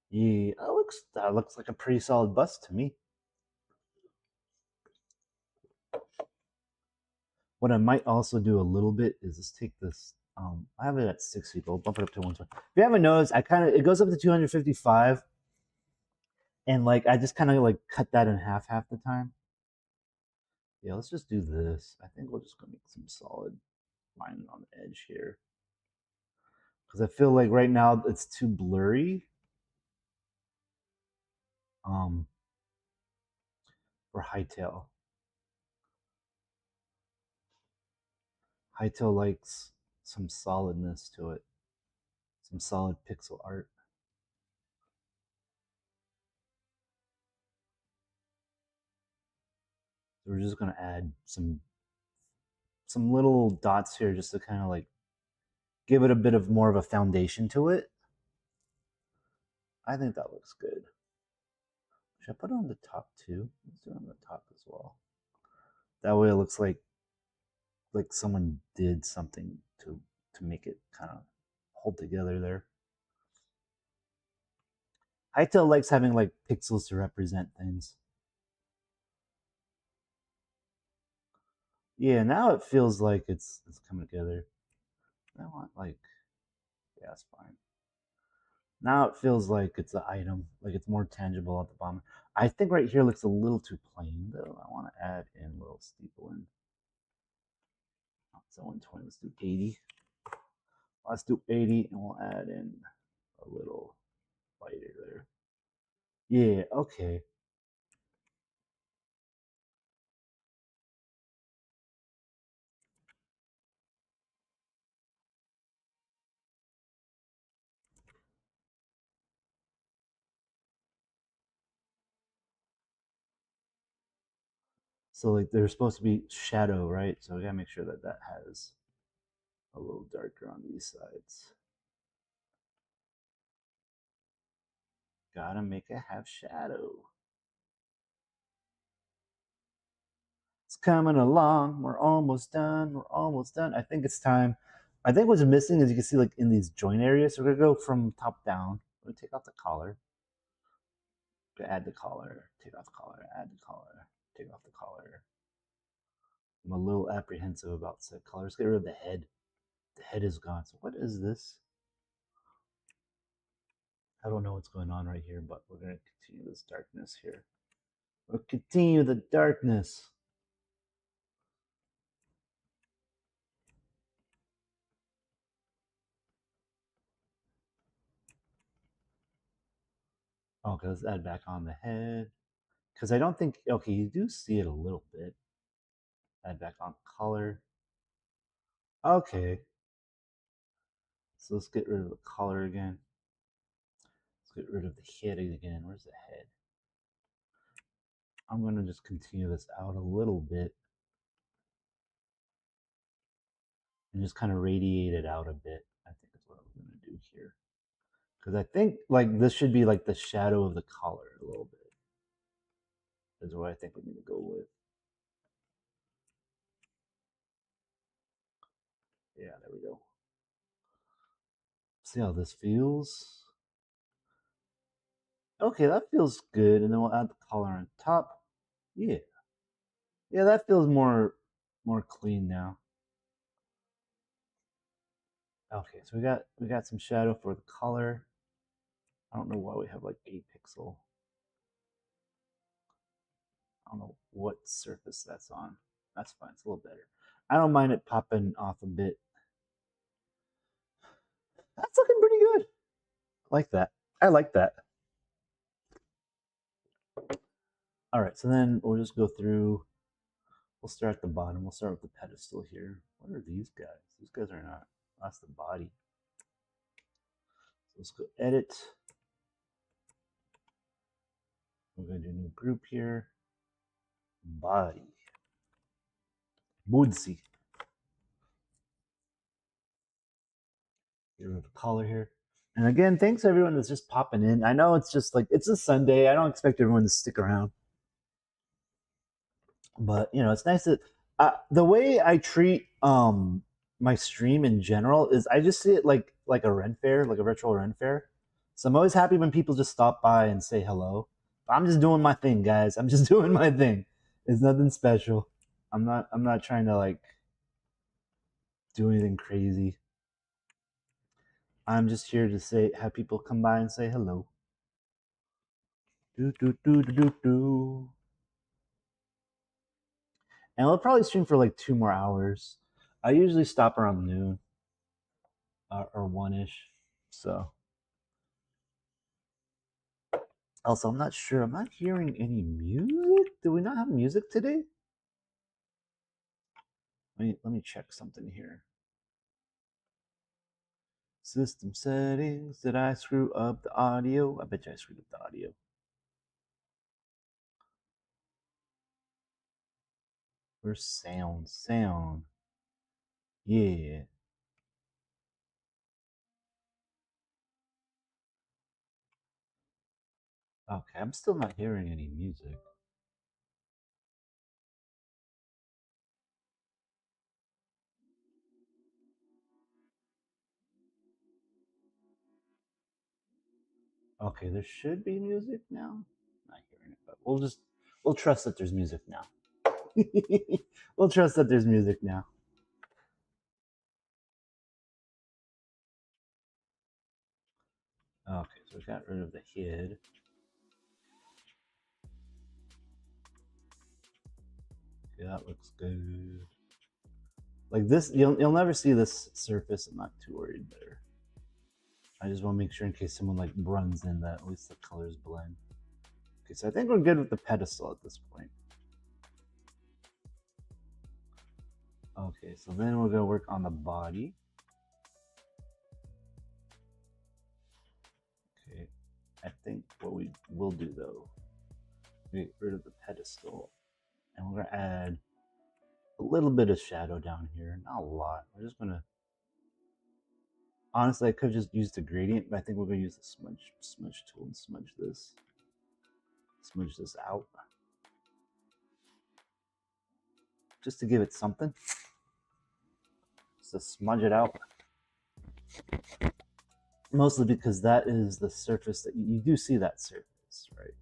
Yeah, that looks like a pretty solid bust to me. What I might also do a little bit is just take this. I have it at 60, but I'll bump it up to 120. If you haven't noticed, it goes up to 255, and like I just kind of like cut that in half the time. Yeah, let's just do this. I think we're just gonna make some solid line on the edge here because I feel like right now it's too blurry. Um, for Hytale. Hytale likes some solidness to it, some solid pixel art. So we're just gonna add some little dots here just to kind of like give it a bit of more of a foundation to it. I think that looks good. Should I put it on the top too? Let's do it on the top as well. That way it looks like someone did something to make it kind of hold together there. Hytale likes having like pixels to represent things. Yeah, now it feels like it's coming together. I want like, yeah, it's fine. Now it feels like it's an item, like it's more tangible at the bottom. I think right here looks a little too plain though. I want to add in a little steeple in. So 120, let's do 80. Let's do 80 and we'll add in a little lighter there. Yeah, okay. So like there's supposed to be shadow, right? So we gotta make sure that that has a little darker on these sides. Gotta make it have shadow. It's coming along. We're almost done. We're almost done. I think it's time. I think what's missing is you can see like in these joint areas. So we're gonna go from top down. We're gonna take off the collar. Add the collar. Take off the collar. Add the collar. Take off the collar. I'm a little apprehensive about said color. Let's get rid of the head. The head is gone. So what is this? I don't know what's going on right here, but we're gonna continue this darkness here. We'll continue the darkness. Okay, let's add back on the head. Because I don't think, okay, you do see it a little bit. Add back on color. Okay. So let's get rid of the color again. Let's get rid of the head again. Where's the head? I'm going to just continue this out a little bit and just kind of radiate it out a bit. I think that's what I'm going to do here. Because I think like this should be like the shadow of the collar a little bit. Is what I think we need to go with. Yeah, there we go. See how this feels? Okay, that feels good. And then we'll add the color on top. Yeah. Yeah, that feels more clean now. Okay, so we got some shadow for the color. I don't know why we have like 8 pixel. I don't know what surface that's on. That's fine, it's a little better. I don't mind it popping off a bit. That's looking pretty good. I like that. I like that. All right, so then we'll just go through. We'll start at the bottom. We'll start with the pedestal here. What are these guys? These guys are not. That's the body. So let's go edit. We're going to do a new group here. Body. Bootsy. Get rid of the color here. And again, thanks everyone that's just popping in. I know it's just like it's a Sunday. I don't expect everyone to stick around, but you know, it's nice that the way I treat my stream in general is I just see it like a Ren fair, like a virtual Ren fair. So I'm always happy when people just stop by and say hello. I'm just doing my thing, guys. I'm just doing my thing. It's nothing special. I'm not trying to like do anything crazy. I'm just here to say have people come by and say hello. Do do do do do do. And we'll probably stream for like 2 more hours. I usually stop around noon or 1ish. So also, I'm not sure. I'm not hearing any music. Do we not have music today? Let me check something here. System settings. Did I screw up the audio? I bet you I screwed up the audio. Where's sound? Sound. Yeah. Okay, I'm still not hearing any music. Okay, there should be music now. Not hearing it, but we'll trust that there's music now. We'll trust that there's music now. Okay, so we got rid of the head. Okay, that looks good. Like this, you'll never see this surface. I'm not too worried there. I just want to make sure in case someone like runs in that at least the colors blend. Okay, so I think we're good with the pedestal at this point. Okay, so then we're gonna work on the body. Okay, I think what we will do though, we get rid of the pedestal, and we're gonna add a little bit of shadow down here, not a lot. We're just gonna, honestly, I could have just used the gradient, but I think we're gonna use the smudge tool and smudge this out, just to give it something, just to smudge it out. Mostly because that is the surface that you do see that surface right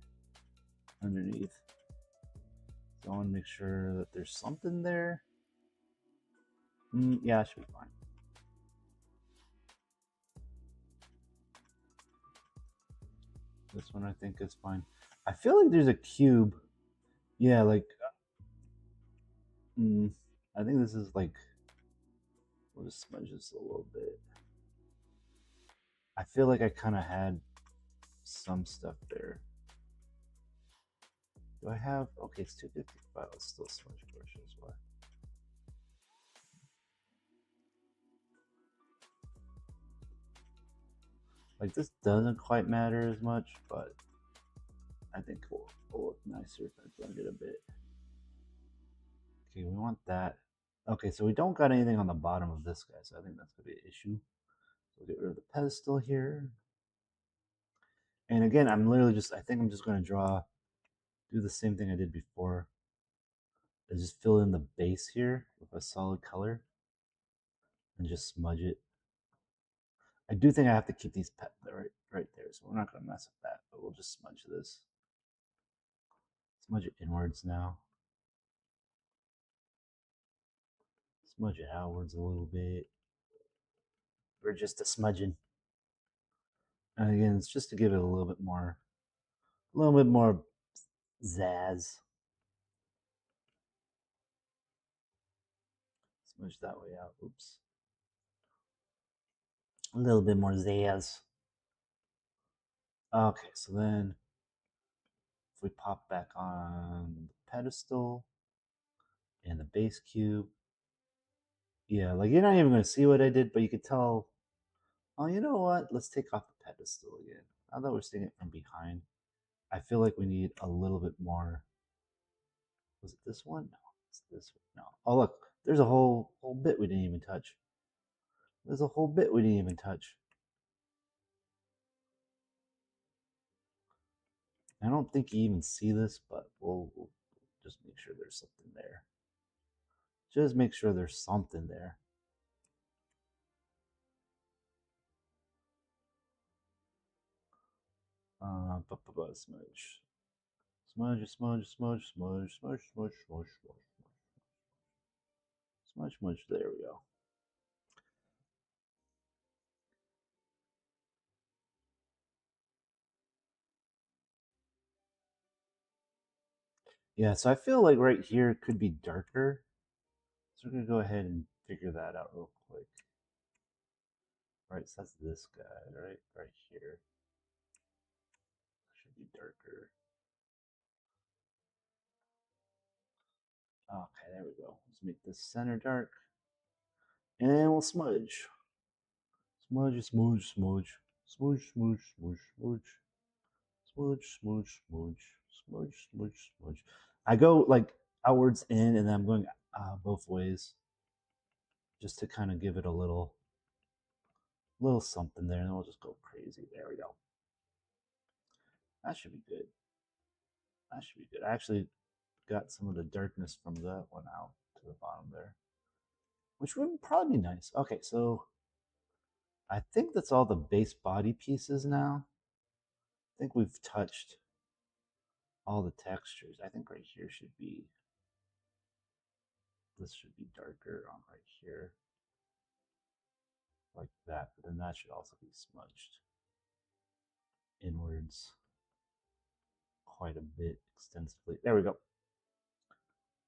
underneath. So I want to make sure that there's something there. Yeah, it should be fine. This one I think is fine. I feel like there's a cube. Yeah, like I think this is like, we'll just smudge this a little bit. I feel like I kind of had some stuff there. Do I have? Okay, it's 255. Let's still smudge brushes. Why? Like this doesn't quite matter as much, but I think it'll look nicer if I blend it a bit. Okay, we want that. Okay, so we don't got anything on the bottom of this guy, so I think that's gonna be an issue. So we'll get rid of the pedestal here. And again, I'm literally just, I think I'm just gonna do the same thing I did before. I just fill in the base here with a solid color and just smudge it. I do think I have to keep these right there, so we're not gonna mess with that, but we'll just smudge this. Smudge it inwards now. Smudge it outwards a little bit. We're just a smudging. And again, it's just to give it a little bit more zazz. Smudge that way out. Oops. A little bit more zazz. Okay, so then if we pop back on the pedestal and the base cube, yeah, like you're not even going to see what I did, but you could tell, oh, you know what? Let's take off the pedestal again. Now that we're seeing it from behind, I feel like we need a little bit more. Was it this one? No, it's this one. No. Oh, look, there's a whole bit we didn't even touch. There's a whole bit we didn't even touch. I don't think you even see this, but we'll just make sure there's something there. Just make sure there's something there. Smudge. Smudge, smudge, smudge, smudge, smudge, smudge, smudge, smudge. Smudge, smudge. There we go. Yeah, so I feel like right here it could be darker. So we're gonna go ahead and figure that out real quick. Right, so that's this guy, right here. Should be darker. Okay, there we go. Let's make this center dark. And we'll smudge. Smudge, smudge, smudge. Smudge, smudge, smudge, smudge. Smudge, smudge, smudge. Smudge, smudge, smudge. I go like outwards in and then I'm going both ways. Just to kind of give it a little something there, and then we'll just go crazy. There we go. That should be good. That should be good. I actually got some of the darkness from that one out to the bottom there, which would probably be nice. Okay, so I think that's all the base body pieces now. I think we've touched all the textures. I think right here should be this should be darker on right here, like that. But then that should also be smudged inwards quite a bit extensively. There we go.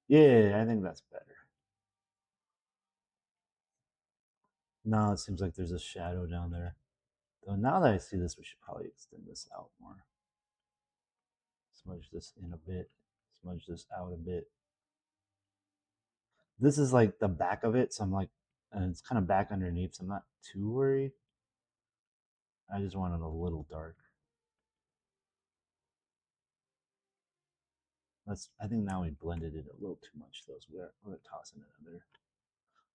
Yeah, I think that's better. Now it seems like there's a shadow down there. So now that I see this, we should probably extend this out more. Smudge this in a bit. Smudge this out a bit. This is like the back of it, so I'm like, and it's kind of back underneath, so I'm not too worried. I just want it a little dark. I think now we blended it a little too much though, so we're gonna toss in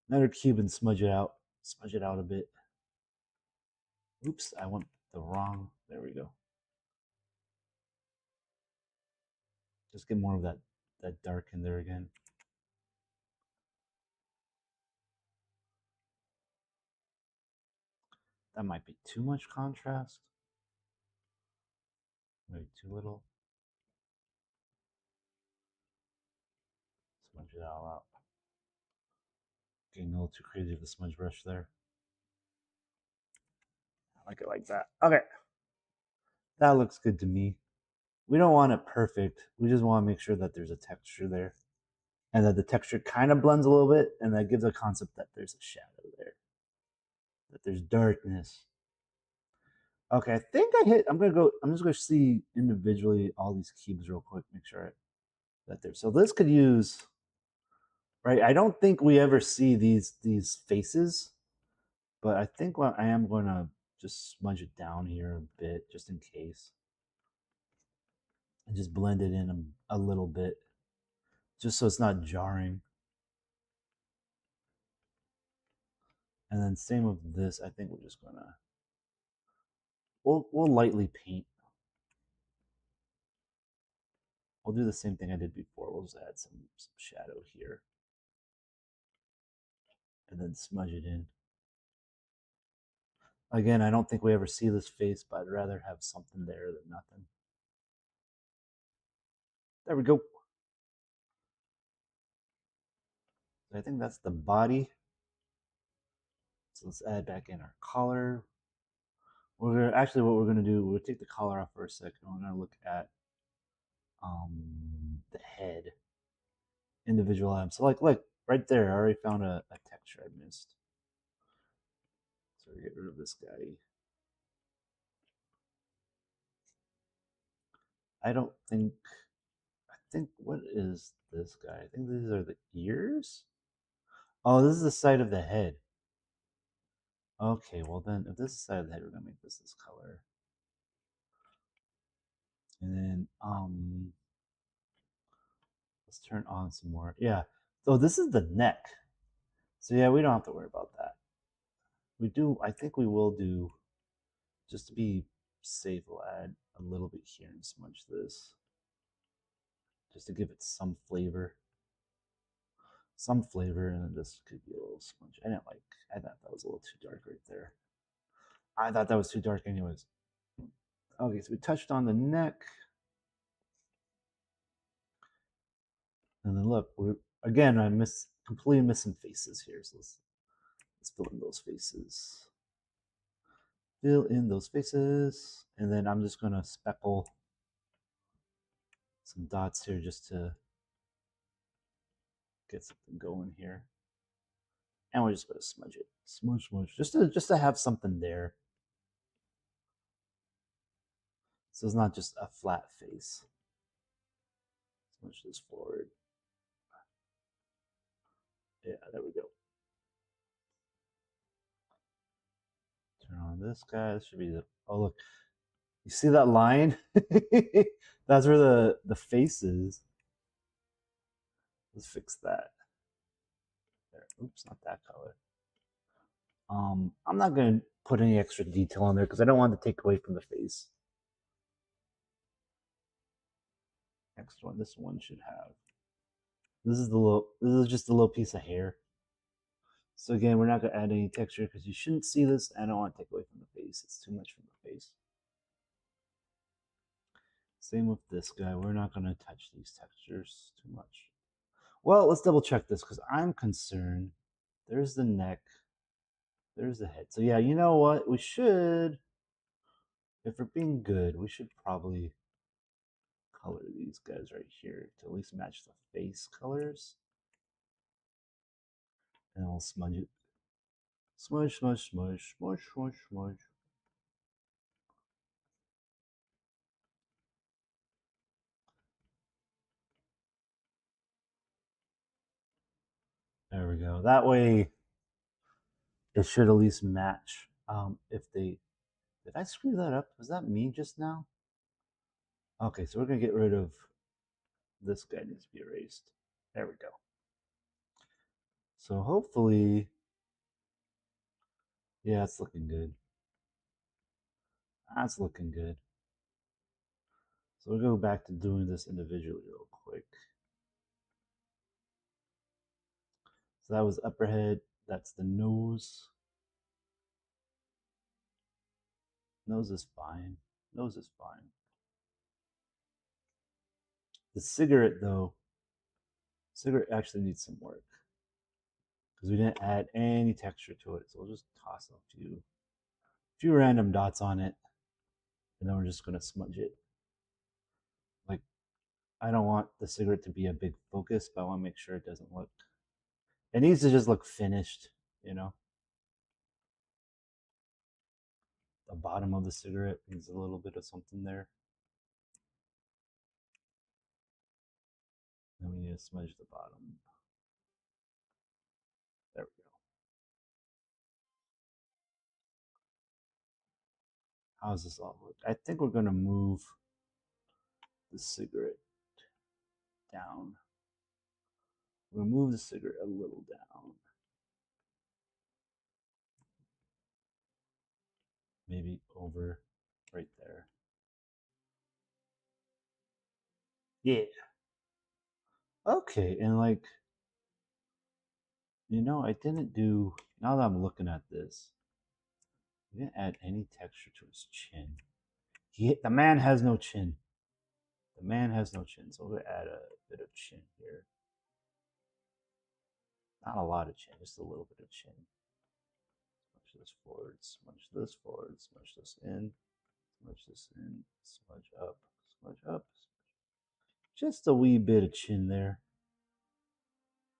another cube and smudge it out. Smudge it out a bit. Oops, I went the wrong, there we go. Just get more of that dark in there again. That might be too much contrast. Maybe too little. Smudge it all out. Getting a little too crazy with the smudge brush there. I like it like that. Okay. That looks good to me. We don't want it perfect. We just want to make sure that there's a texture there. And that the texture kind of blends a little bit, and that gives a concept that there's a shadow there. That there's darkness. Okay, I think I hit. I'm just gonna see individually all these cubes real quick, make sure that there. So this could use, right? I don't think we ever see these faces, but I think what I am gonna just smudge it down here a bit, just in case, and just blend it in a little bit, just so it's not jarring. And then same with this. I think we're just gonna we'll lightly paint. We'll do the same thing I did before. We'll just add some shadow here, and then smudge it in. Again, I don't think we ever see this face, but I'd rather have something there than nothing. There we go. I think that's the body. So let's add back in our collar. We're gonna what we're gonna do. We'll take the collar off for a second. We're gonna look at the head, individual items. So like right there, I already found a texture I missed. So we get rid of this guy. I think what is this guy? I think these are the ears. Oh, this is the side of the head. Okay, well then, if this is the side of the head, we're gonna make this color. And then let's turn on some more. Yeah. So this is the neck. So yeah, we don't have to worry about that. We do. I think we will do. Just to be safe, we'll add a little bit here and smudge this, just to give it some flavor. Some flavor, and then this could be a little smudge. I thought that was a little too dark right there. I thought that was too dark, anyways. Okay, so we touched on the neck. And then look, again, I completely missing faces here. So let's fill in those faces. Fill in those faces. And then I'm just gonna speckle some dots here just to get something going here. And we're just gonna smudge it. Smudge, just to have something there. So it's not just a flat face. Smudge this forward. Yeah, there we go. Turn on this guy. This should be the, oh look. You see that line? That's where the face is. Let's fix that. There. Oops, not that color. I'm not gonna put any extra detail on there because I don't want to take away from the face. Next one, this one should have. This is just a little piece of hair. So again, we're not gonna add any texture because you shouldn't see this. I don't want to take away from the face. It's too much from the face. Same with this guy. We're not gonna touch these textures too much. Well, let's double check this because I'm concerned. There's the neck. There's the head. So yeah, you know what? We should, if we're being good, we should probably color these guys right here to at least match the face colors. And then we'll smudge it. Smudge, smudge, smudge, smudge, smudge, smudge. There we go. That way, it should at least match. If they, did I screw that up? Was that me just now? Okay, so we're gonna get rid of this guy. Needs to be erased. There we go. So hopefully, yeah, it's looking good. That's looking good. So we'll go back to doing this individually real quick. So that was upper head. That's the nose. Nose is fine. Nose is fine. The cigarette, though, cigarette actually needs some work because we didn't add any texture to it. So we'll just toss a few random dots on it, and then we're just gonna smudge it. Like, I don't want the cigarette to be a big focus, but I want to make sure it doesn't look. It needs to just look finished, you know. The bottom of the cigarette needs a little bit of something there. Then we need to smudge the bottom. There we go. How does this all look? I think we're gonna move the cigarette down. We'll move the cigarette a little down. Maybe over right there. Yeah. Okay, and like, you know, I didn't do, now that I'm looking at this, I didn't add any texture to his chin. The man has no chin. The man has no chin, so we're gonna add a bit of chin here. Not a lot of chin, just a little bit of chin. Smudge this forward, smudge this forward, smudge this in, smudge this in, smudge up, smudge up. Just a wee bit of chin there.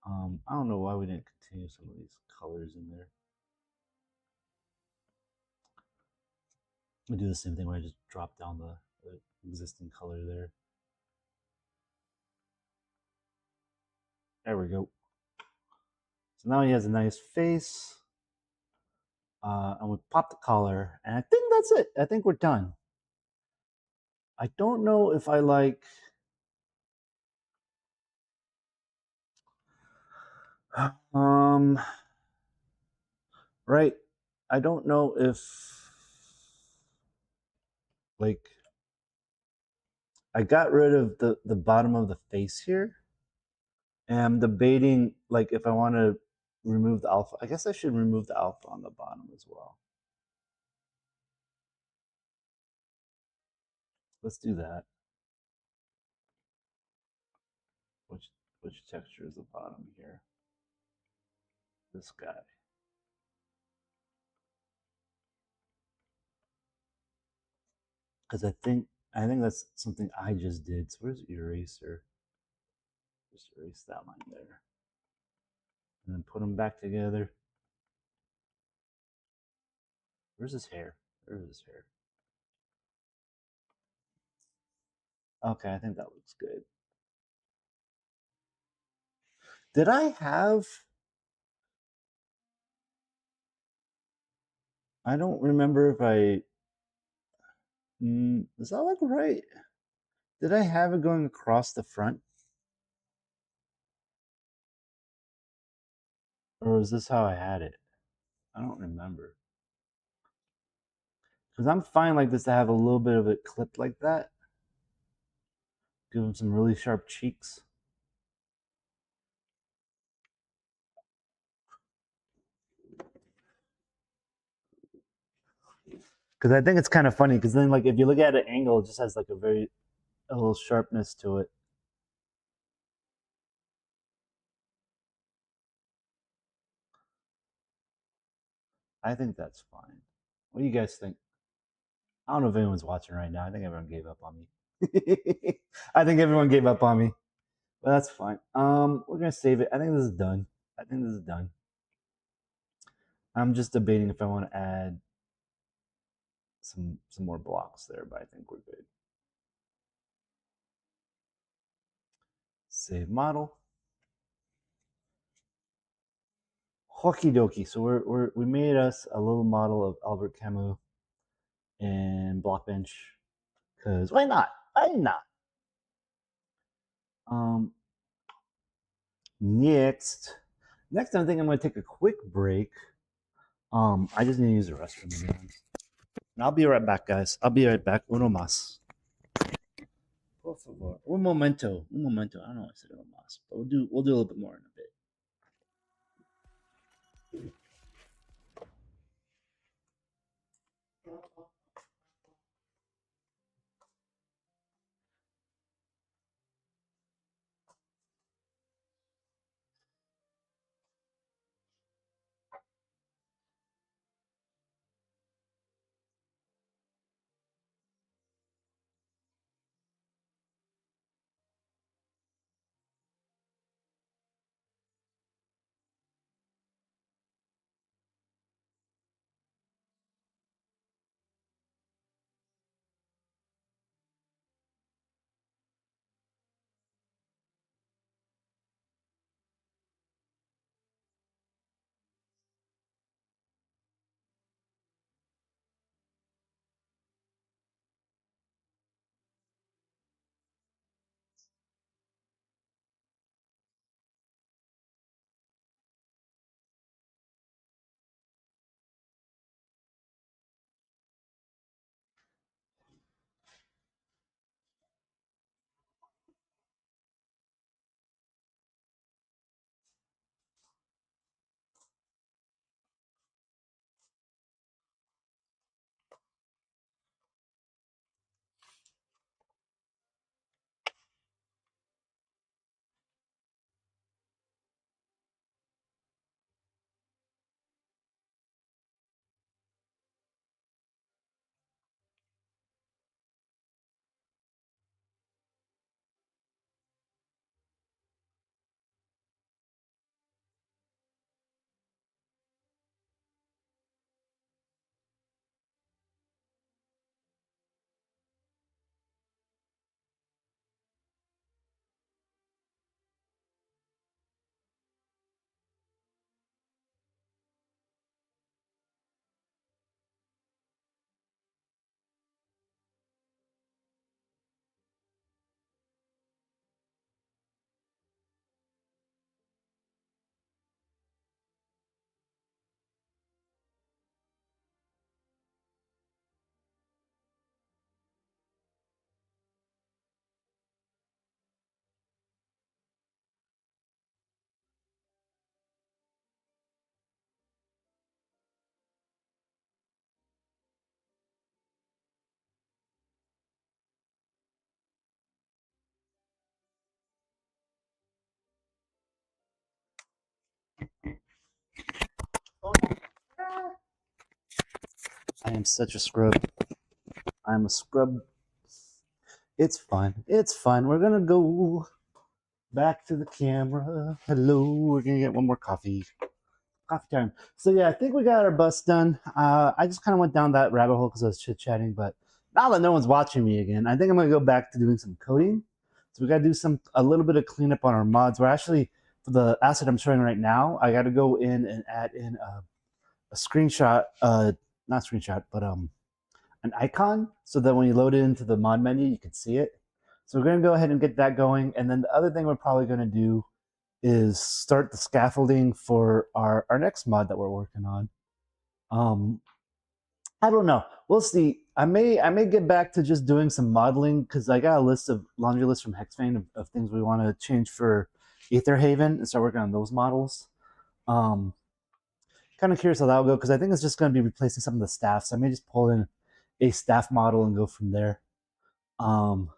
I don't know why we didn't continue some of these colors in there. We do the same thing where I just drop down the existing color there. There we go. So now he has a nice face. And we pop the collar, and I think that's it. I think we're done. I don't know if I like. Right. I don't know if like I got rid of the bottom of the face here, and I'm debating like if I want to remove the alpha. I guess I should remove the alpha on the bottom as well. Let's do that. Which texture is the bottom here? This guy. Because I think that's something I just did. So where's the eraser? Just erase that line there. And then put them back together. Where's his hair? Where's his hair? Okay, I think that looks good. Did I have? I don't remember if I. Does that look right? Did I have it going across the front? Or is this how I had it? I don't remember. Because I'm fine like this to have a little bit of it clipped like that. Give him some really sharp cheeks. Because I think it's kind of funny. Because then, like, if you look at an angle, it just has like a little sharpness to it. I think that's fine. What do you guys think? I don't know if anyone's watching right now. I think everyone gave up on me. I think everyone gave up on me. But that's fine. We're gonna save it. I think this is done. I think this is done. I'm just debating if I want to add some more blocks there, but I think we're good. Save model. Okie dokie. So we made us a little model of Albert Camus and Blockbench. Cause why not? Why not? Um, next, I think I'm gonna take a quick break. I just need to use the restroom again. And I'll be right back, guys. I'll be right back. Uno más. Por favor. Un momento. Un momento. I don't know why I said uno más, but we'll do a little bit more in a bit. I am such a scrub. I'm a scrub. It's fine. It's fine. We're gonna go back to the camera. Hello. We're gonna get one more coffee. Coffee time. So yeah, I think we got our bus done. I just kind of went down that rabbit hole because I was chit chatting, but now that no one's watching me again, I think I'm gonna go back to doing some coding. So we gotta do a little bit of cleanup on our mods. We're actually for the asset I'm showing right now. I got to go in and add in a screenshot, not screenshot, but an icon, so that when you load it into the mod menu, you can see it. So we're gonna go ahead and get that going, and then the other thing we're probably gonna do is start the scaffolding for our next mod that we're working on. Um, I don't know. We'll see. I may get back to just doing some modeling because I got a laundry list from Hexfane of things we want to change for Aether Haven and start working on those models. Um, Kind of curious how that will go because I think it's just going to be replacing some of the staff. So I may just pull in a staff model and go from there. Um,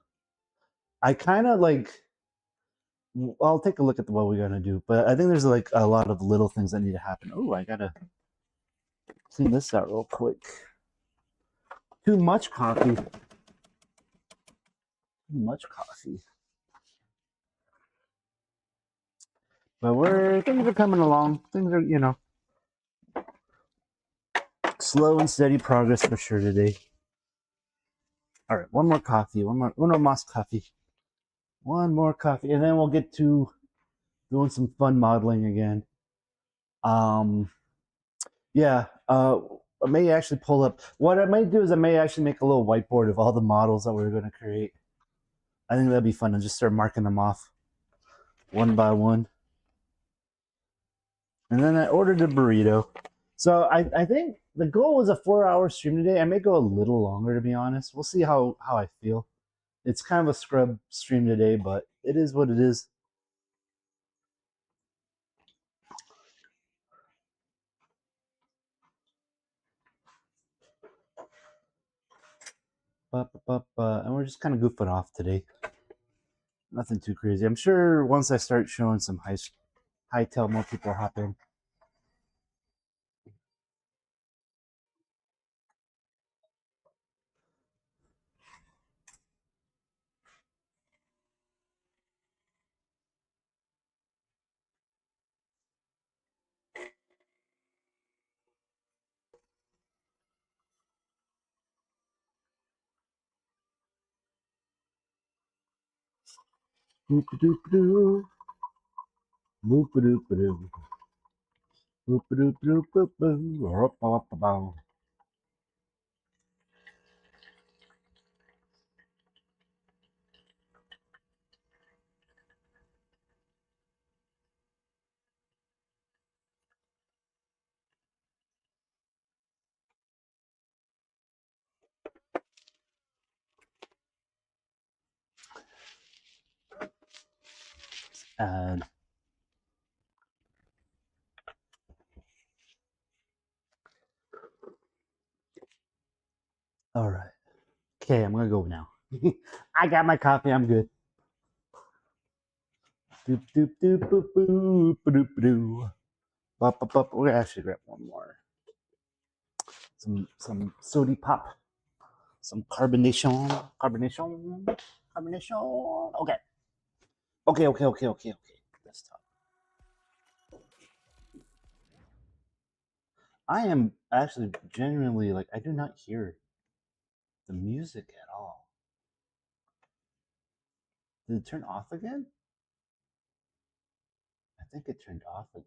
I kind of like. I'll take a look at what we're gonna do, but I think there's like a lot of little things that need to happen. Oh, I gotta Clean this out real quick. Too much coffee. Too much coffee. But things are coming along. Things are, slow and steady progress for sure today. All right, one more coffee. One more Moss coffee. One more coffee, and then we'll get to doing some fun modeling again. Yeah. I may actually pull up. What I might do is I may actually make a little whiteboard of all the models that we're going to create. I think that'd be fun, and just start marking them off one by one. And then I ordered a burrito. So I think the goal was a 4-hour stream today. I may go a little longer, to be honest. We'll see how I feel. It's kind of a scrub stream today, but it is what it is. And we're just kind of goofing off today. Nothing too crazy. I'm sure once I start showing some hytale, more people hop in. Boop-a-doop-a-doo. Boop-a-doop-a-doo. Boop-a-doop-a-doop-a-doo. And all right. Okay, I'm gonna go now. I got my coffee. I'm good. Doop doop doop boop boop doop doo. We're gonna actually grab one more. Some sody pop. Some carbonation. Okay. Okay. Let's talk. I am actually genuinely like I do not hear the music at all. Did it turn off again? I think it turned off again.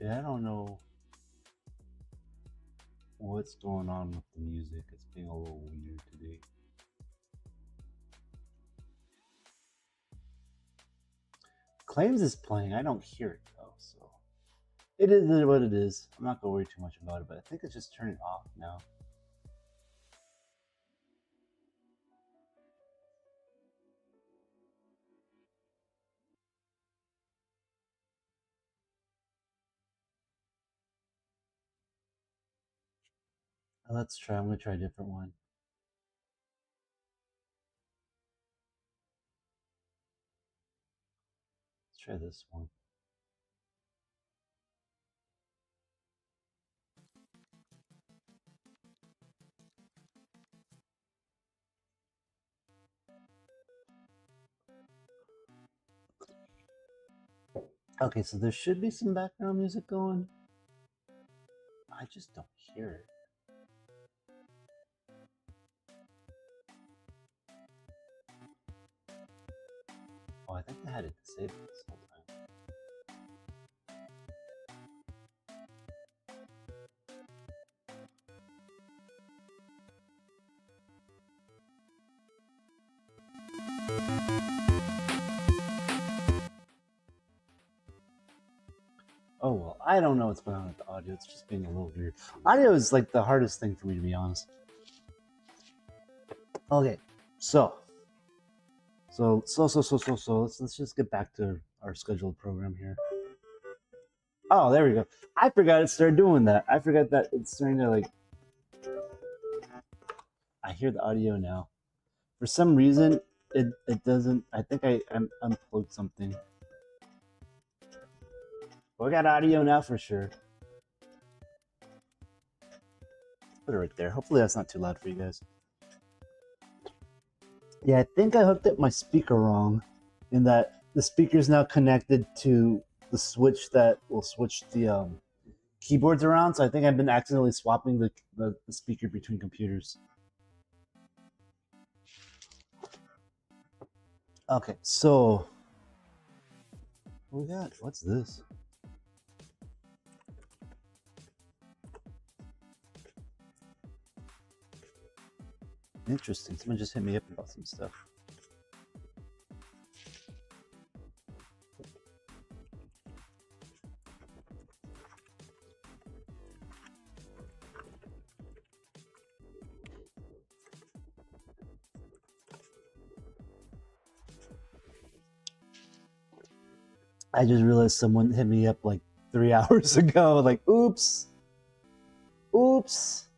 Yeah, I don't know what's going on with the music. It's being a little weird today. Claims is playing. I don't hear it though, so it is what it is. I'm not gonna worry too much about it, but I think it's just turning off now. Let's try. I'm gonna try a different one. Let's try this one. Okay, so there should be some background music going. I just don't hear it. Oh, I think I had it disabled this whole time. I don't know what's going on with the audio. It's just being a little weird. Audio is like the hardest thing for me, to be honest. Okay, so let's just get back to our scheduled program here. Oh, there we go. I forgot it started doing that. I forgot that it's starting to like. I hear the audio now. For some reason, it doesn't. I think I unplugged something. We got audio now for sure. Put it right there. Hopefully that's not too loud for you guys. Yeah, I think I hooked up my speaker wrong, in that the speaker is now connected to the switch that will switch the keyboards around. So I think I've been accidentally swapping the speaker between computers. Okay, so what we got? What's this? Interesting. Someone just hit me up about some stuff. I just realized someone hit me up like 3 hours ago. Like, oops. Oops.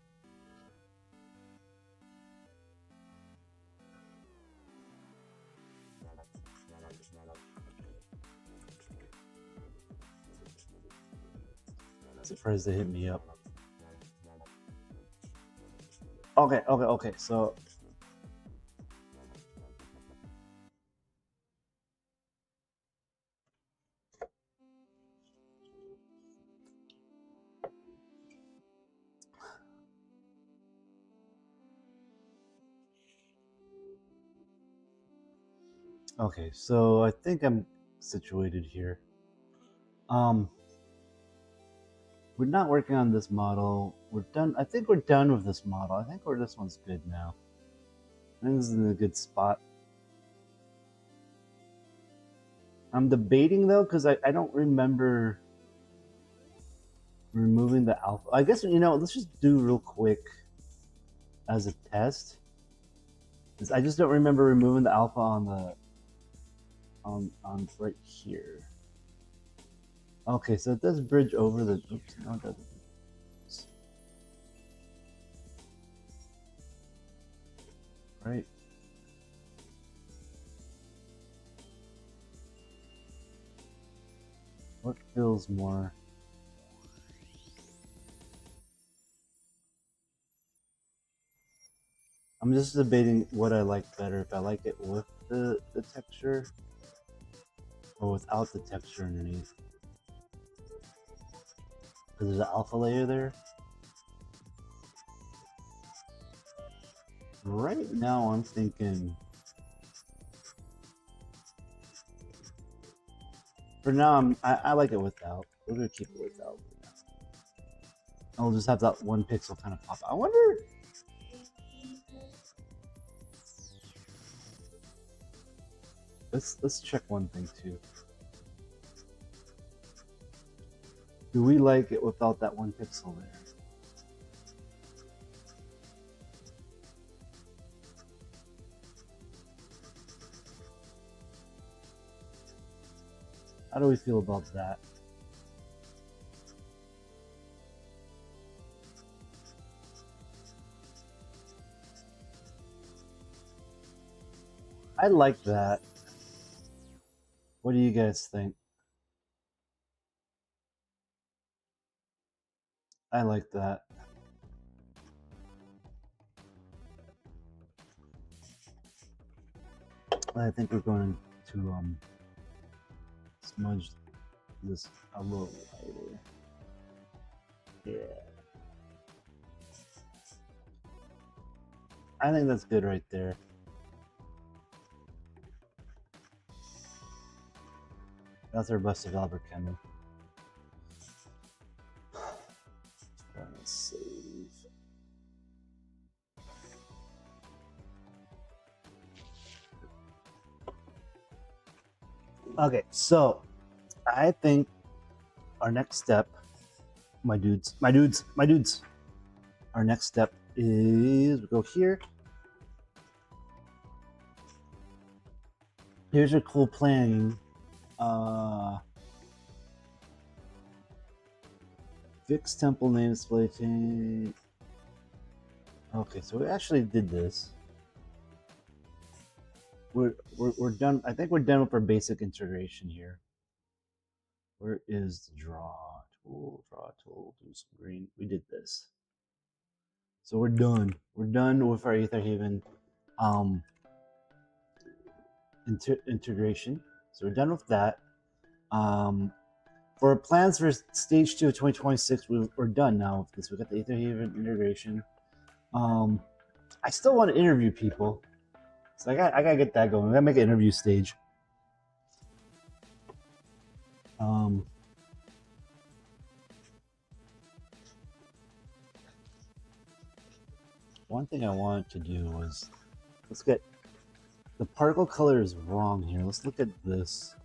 I'm surprised they hit me up. Okay. So okay, so I think I'm situated here. We're not working on this model. We're done. I think we're done with this model. I think this one's good now. I think this is in a good spot. I'm debating though, because I don't remember removing the alpha. I guess, let's just do real quick as a test. I just don't remember removing the alpha on the on right here. Okay, so it does bridge over the. Oops, no, it doesn't. Right. What feels more? I'm just debating what I like better. If I like it with the texture or without the texture underneath. Because there's an alpha layer there. Right now I'm thinking, for now I like it without. We're gonna keep it without. I'll just have that one pixel kind of pop out. I wonder. Let's check one thing too. Do we like it without that one pixel there? How do we feel about that? I like that. What do you guys think? I like that. I think we're going to smudge this a little lighter. Yeah. I think that's good right there. That's our best developer, Kendall. Save. Okay, so I think our next step my dudes, my dudes, my dudes. Our next step is we go here. Here's your cool planning. Fix temple name display change. Okay, so we actually did this. We're done. I think we're done with our basic integration here. Where is the draw tool? Draw tool, do some green. We did this. So we're done. We're done with our Aetherhaven integration. So we're done with that. For our plans for stage 2 of 2026, we're done now with this. We got the Aetherhaven integration. I still want to interview people, so I gotta get that going. I gotta make an interview stage. One thing I wanted to do was let's get the particle color is wrong here. Let's look at this.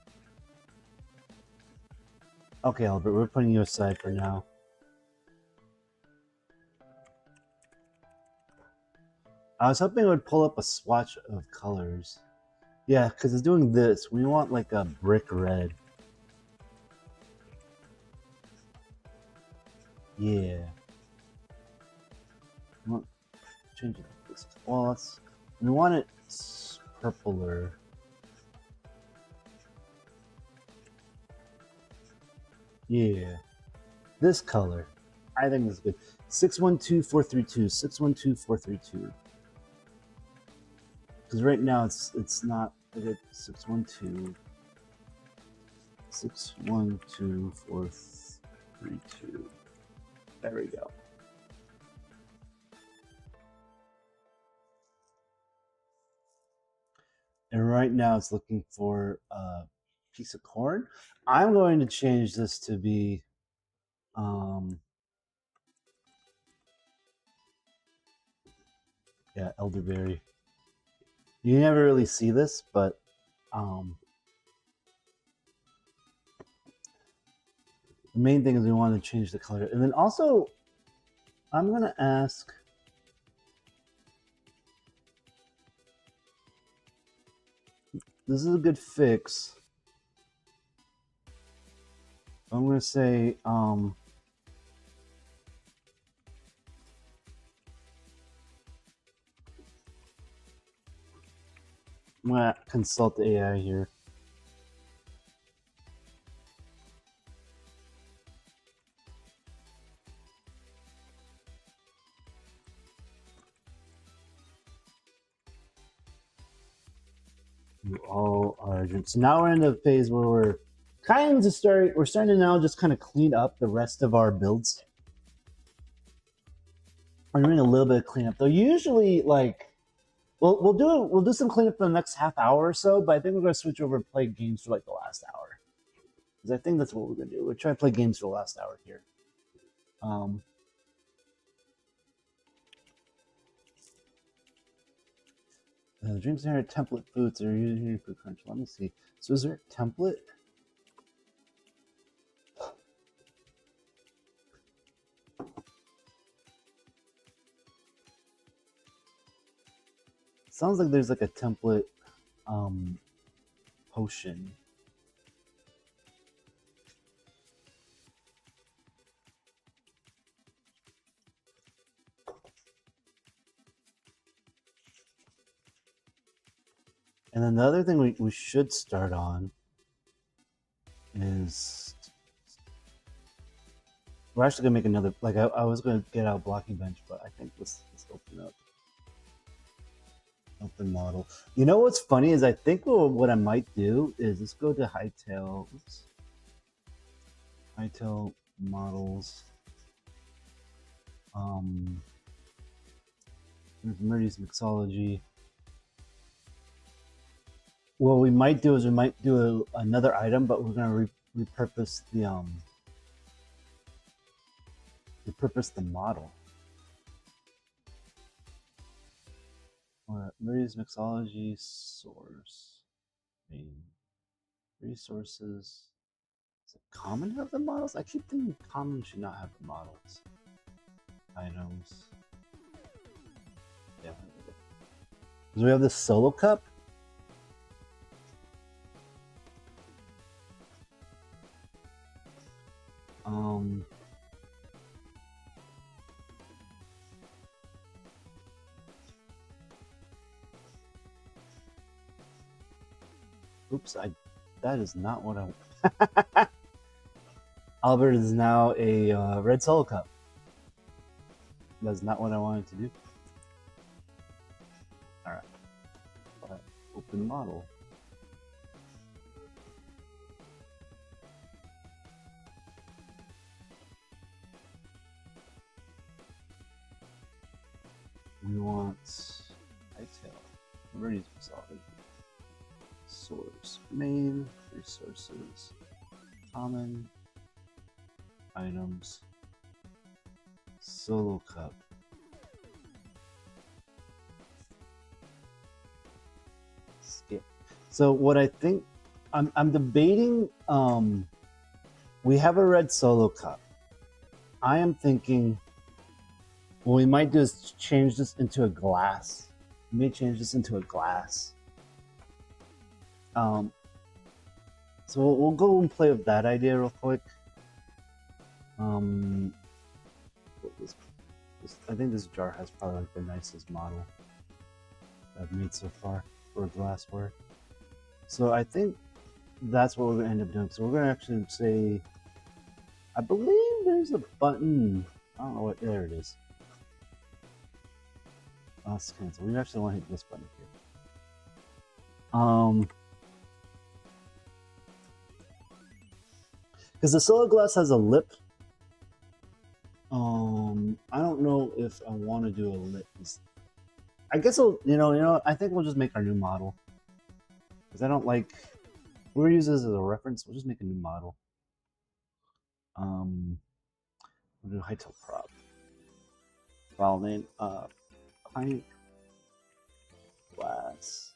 Okay, Albert, we're putting you aside for now. I was hoping it would pull up a swatch of colors. Yeah, because it's doing this. We want like a brick red. Yeah. Change it. Well, we want it purpler. Yeah. This color. I think is good. 612432. 612432. Because right now it's not good. 612. 612432. There we go. And right now it's looking for a piece of corn. I'm going to change this to be yeah, elderberry. You never really see this, but the main thing is we want to change the color. And then also I'm going to ask this is a good fix. I'm going to say I'm going to consult the AI here. You all are. So now we're in the phase where we're starting to now just kind of clean up the rest of our builds. We're doing a little bit of cleanup though. Usually, like, we'll do some cleanup for the next half hour or so, but I think we're gonna switch over and play games for like the last hour. Because I think that's what we're gonna do. We're trying to play games for the last hour here. Drinks are template foods are usually food crunch. Let me see. So is there a template? Sounds like there's like a template potion. And then the other thing we should start on is we're actually gonna make another. Like I was gonna get out blocking bench, but I think let's open up. Open model. You know what's funny is I think what I might do is let's go to hytale. Oops. Hytale models. Murdy's mixology. What we might do is we might do another item, but we're gonna repurpose the model. Murdy's mixology source. Main resources. Does it common have the models? I keep thinking common should not have the models. Items. Yeah. So we have the solo cup. Oops, that is not what I Albert is now a red solo cup. That's not what I wanted to do. Alright. Open model. We want hytale. Already solid. Source. Main. Resources. Common. Items. Solo cup. Skip. So what I think I'm debating, we have a red solo cup. I am thinking what we might do is change this into a glass. We may change this into a glass. So we'll go and play with that idea real quick. I think this jar has probably like the nicest model I've made so far for glassware. So I think that's what we're gonna end up doing. So we're gonna actually say, I believe there's a button. I don't know what, there it is. Let's cancel. We actually want to hit this button here. Because the solo glass has a lip. I don't know if I want to do a lip. I guess I'll, I think we'll just make our new model. Because I don't like, we'll use this as a reference. We'll just make a new model. We'll do hytale prop. File name, pint glass.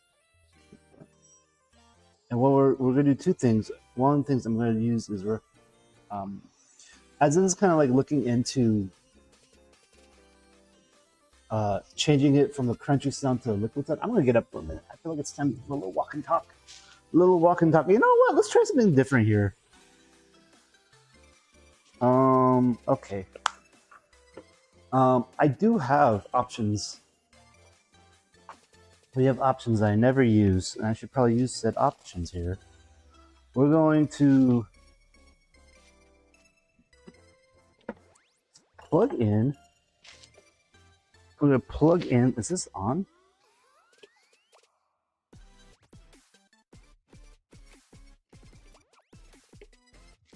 And what we're going to do two things. One of the things I'm going to use is as this is kind of like looking into changing it from the crunchy sound to the liquid sound. I'm going to get up for a minute. I feel like it's time for a little walk and talk. You know what? Let's try something different here. Okay. I do have options. We have options I never use, and I should probably use said options here. We're going to plug in. We're going to plug in. Is this on?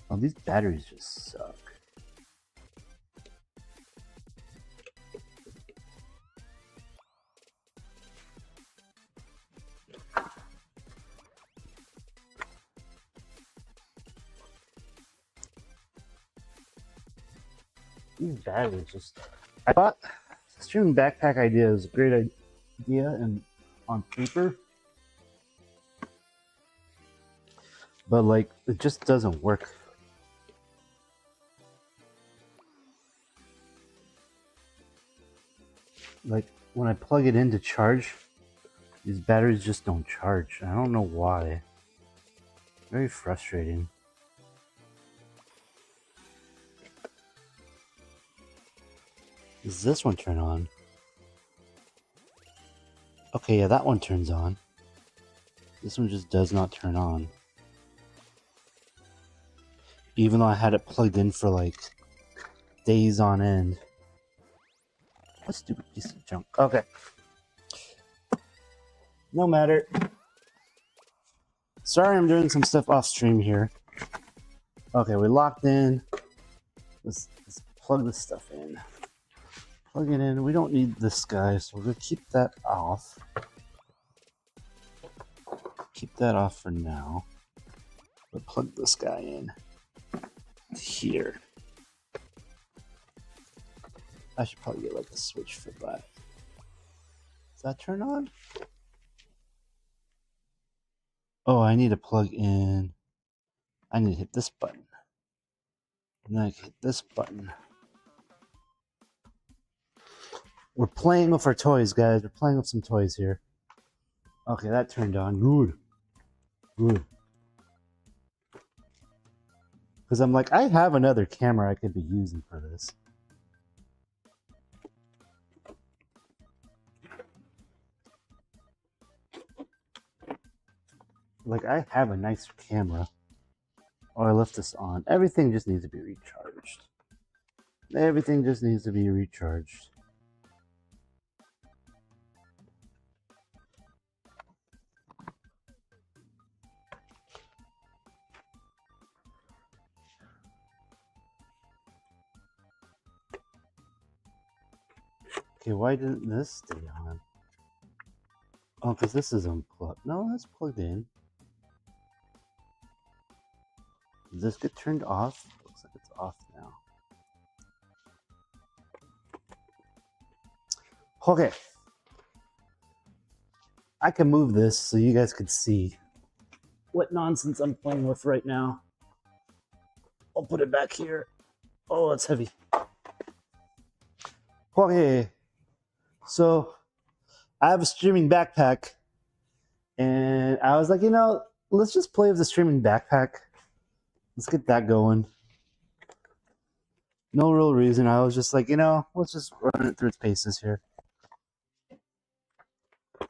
Oh, these batteries just suck. These batteries just... I thought streaming backpack idea is a great idea and on paper, but like it just doesn't work. Like when I plug it in to charge, these batteries just don't charge. I don't know why. Very frustrating. Does this one turn on? Okay, yeah, that one turns on. This one just does not turn on. Even though I had it plugged in for like days on end. What stupid piece of junk. Okay. No matter. Sorry, I'm doing some stuff off stream here. Okay, we locked in. Let's plug this stuff in. Plug it in. We don't need this guy, so we're going to keep that off. Keep that off for now. We'll plug this guy in here. I should probably get like a switch for that. Does that turn on? Oh, I need to plug in I need to hit this button. And then I can hit this button. We're playing with our toys, guys. We're playing with some toys here. Okay, that turned on. Good. Good. Because I'm like, I have another camera I could be using for this. Like, I have a nicer camera. Oh, I left this on. Everything just needs to be recharged. Everything just needs to be recharged. Okay, why didn't this stay on? Oh, because this is unplugged. No, that's plugged in. Does this get turned off? Looks like it's off now. Okay. I can move this so you guys can see what nonsense I'm playing with right now. I'll put it back here. Oh, it's heavy. Okay. So, I have a streaming backpack. And I was like, you know, let's just play with the streaming backpack. Let's get that going. No real reason. I was just like, you know, let's just run it through its paces here.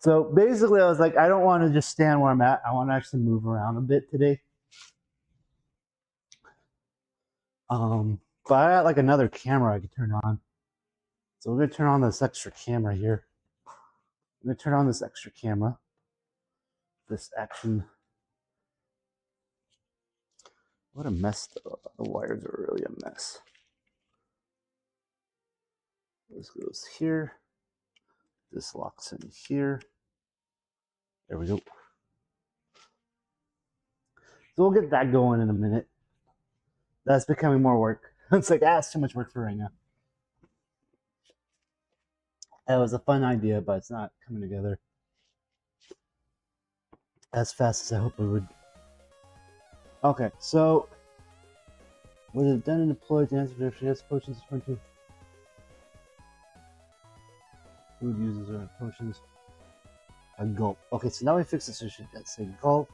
So basically, I was like, I don't want to just stand where I'm at. I want to actually move around a bit today. But I got like another camera I could turn on. So we're going to turn on this extra camera here. I'm going to turn on this extra camera. This action. What a mess, though. The wires are really a mess. This goes here. This locks in here. There we go. So we'll get that going in a minute. That's becoming more work. It's like, it's too much work for right now. That was a fun idea, but it's not coming together as fast as I hope it would. Okay, so was it done and deployed to answer yes, potions referring to food uses or potions? A gulp. Okay, so now we fix this issue. Let's say gulp.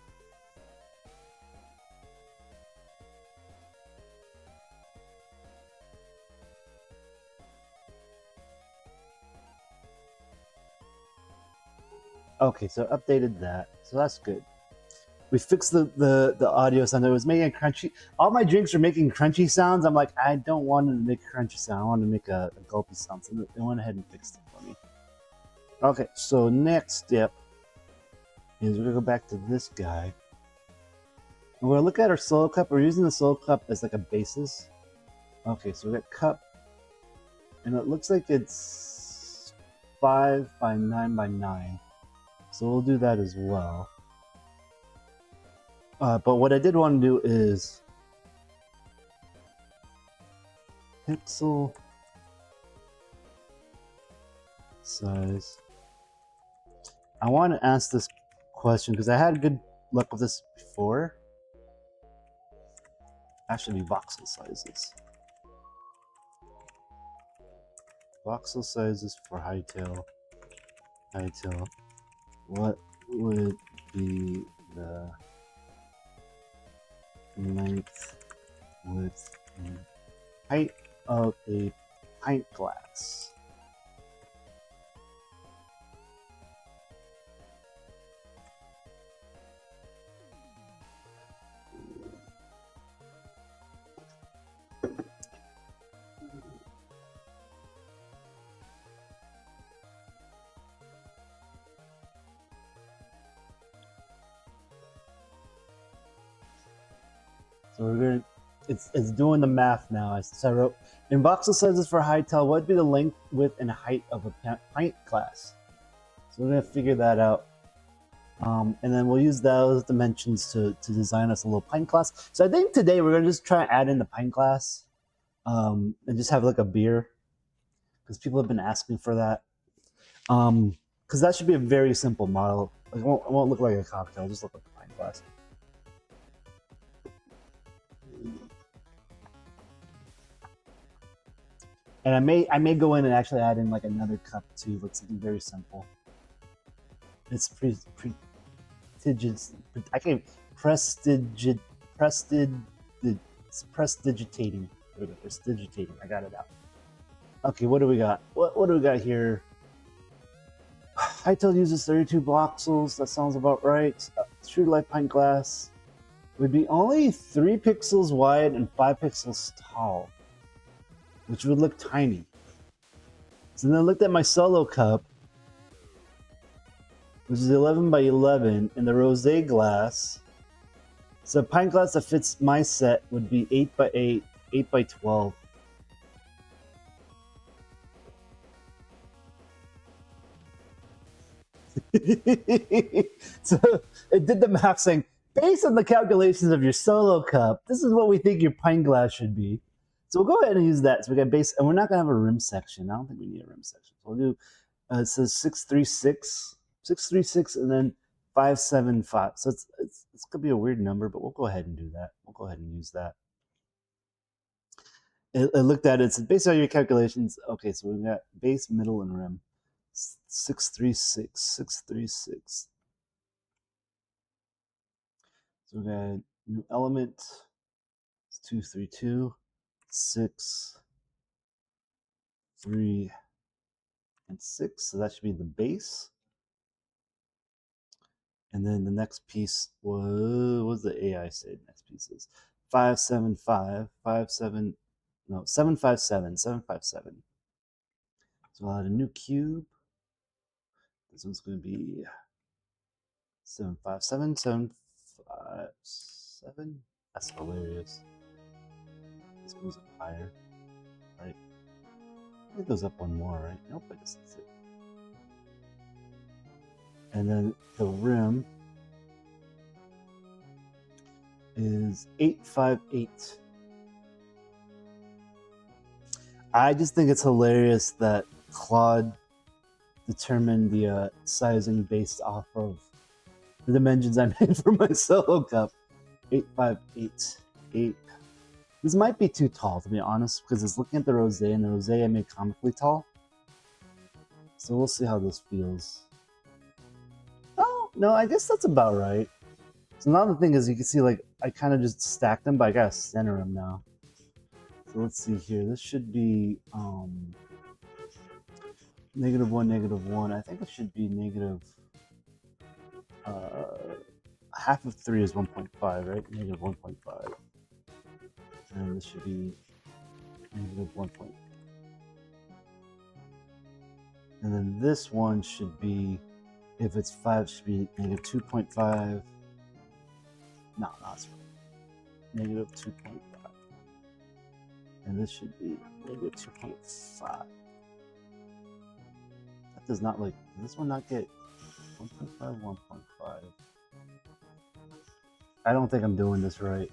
Okay, so updated that. So that's good. We fixed the audio sound. It was making a crunchy. All my drinks are making crunchy sounds. I'm like, I don't want to make a crunchy sound. I want to make a gulpy sound. So they went ahead and fixed it for me. Okay, so next step is we're gonna go back to this guy. And we're gonna look at our solo cup. We're using the solo cup as like a basis. Okay, so we got cup, and it looks like it's 5 by 9 by 9. So we'll do that as well. But what I did want to do is pixel size. I want to ask this question because I had good luck with this before. Actually, voxel sizes. Voxel sizes for hytale. Hytale. What would be the length, width, and height of a pint glass? So we're gonna, it's doing the math now. So I wrote, in voxel sizes for hytale, what would be the length, width, and height of a pint glass? So we're gonna figure that out. And then we'll use those dimensions to design us a little pint glass. So I think today we're gonna just try and add in the pint glass, and just have like a beer, because people have been asking for that. Because that should be a very simple model. It won't look like a cocktail, just look like a pint glass. And I may go in and actually add in like another cup too, like something very simple. It's prestigious. I can't prestigit prestid it's prestidigitating. Prestidigitating. I got it out. Okay, what do we got? What do we got here? Hytale uses 32 voxels. That sounds about right. True life pint glass would be only 3 pixels wide and 5 pixels tall, which would look tiny. So then I looked at my solo cup, which is 11 by 11 in the rosé glass. So a pint glass that fits my set would be 8 by 8, 8 by 12. So it did the math saying, based on the calculations of your solo cup, this is what we think your pint glass should be. So we'll go ahead and use that. So we got base, and we're not gonna have a rim section. I don't think we need a rim section. So we'll do. It says 636, 636, and then 575. So it's gonna be a weird number, but we'll go ahead and do that. We'll go ahead and use that. I looked at it. It's based on your calculations. Okay, so we've got base, middle, and rim. 636, 636. So we got new element. It's 232, 6, 3, and 6. So that should be the base. And then the next piece was, what does the AI say? The next piece is 575, 57, no, 757, 757. So I'll add a new cube. This one's going to be 757, 757. That's hilarious. This goes up higher, right? It goes up one more, right? Nope, I guess that's it. And then the rim is 858. I just think it's hilarious that Claude determined the sizing based off of the dimensions I made for my solo cup. 858. 8. This might be too tall, to be honest, because it's looking at the rosé, and the rosé I made comically tall. So we'll see how this feels. Oh, no, I guess that's about right. So now the thing is, you can see, like, I kind of just stacked them, but I gotta center them now. So let's see here. This should be -1, -1. I think it should be negative. Half of 3 is 1.5, right? Negative 1.5. And this should be negative 1. And then this one should be, if it's 5, should be negative 2.5. No, that's right. Negative 2.5. And this should be negative 2.5. That does not does this one not get 1.5, 1.5? I don't think I'm doing this right.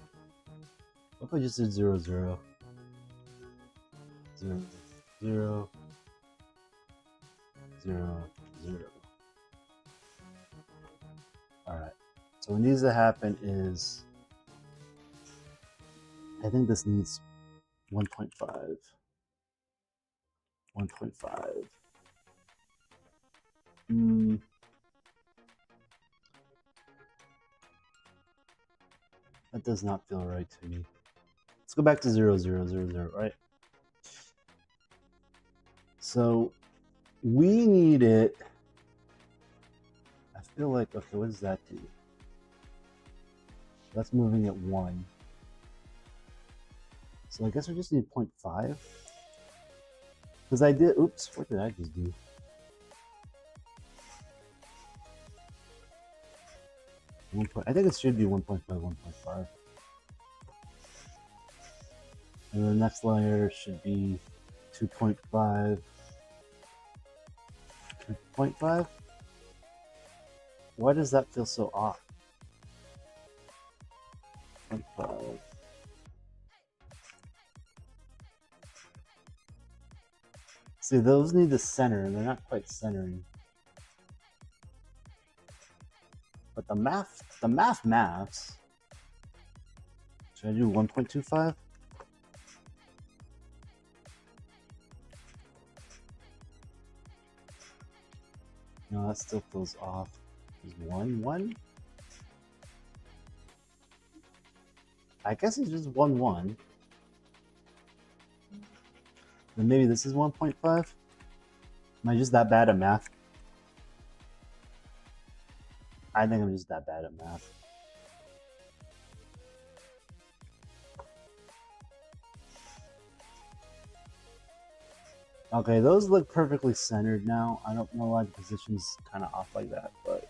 What if I just did 0, 0? 0, 0, 0, 0. Alright. So what needs to happen is, I think this needs 1.5. 1.5. That does not feel right to me. Let's go back to 0, 0, 0, 0, right? So we need it. I feel like, okay, what does that do? That's moving at 1. So I guess we just need 0.5. Because I did, oops, what did I just do? I think it should be 1.5, 1.5. And the next layer should be 2.5. 2.5? Why does that feel so off? 0.5. See, those need to center, and they're not quite centering. But the maths. Should I do 1.25? No, that still feels off. Is 1-1? I guess it's just 1-1. Then maybe this is 1.5? Am I just that bad at math? I think I'm just that bad at math. Okay, those look perfectly centered now. I don't know why the position's kind of off like that, but...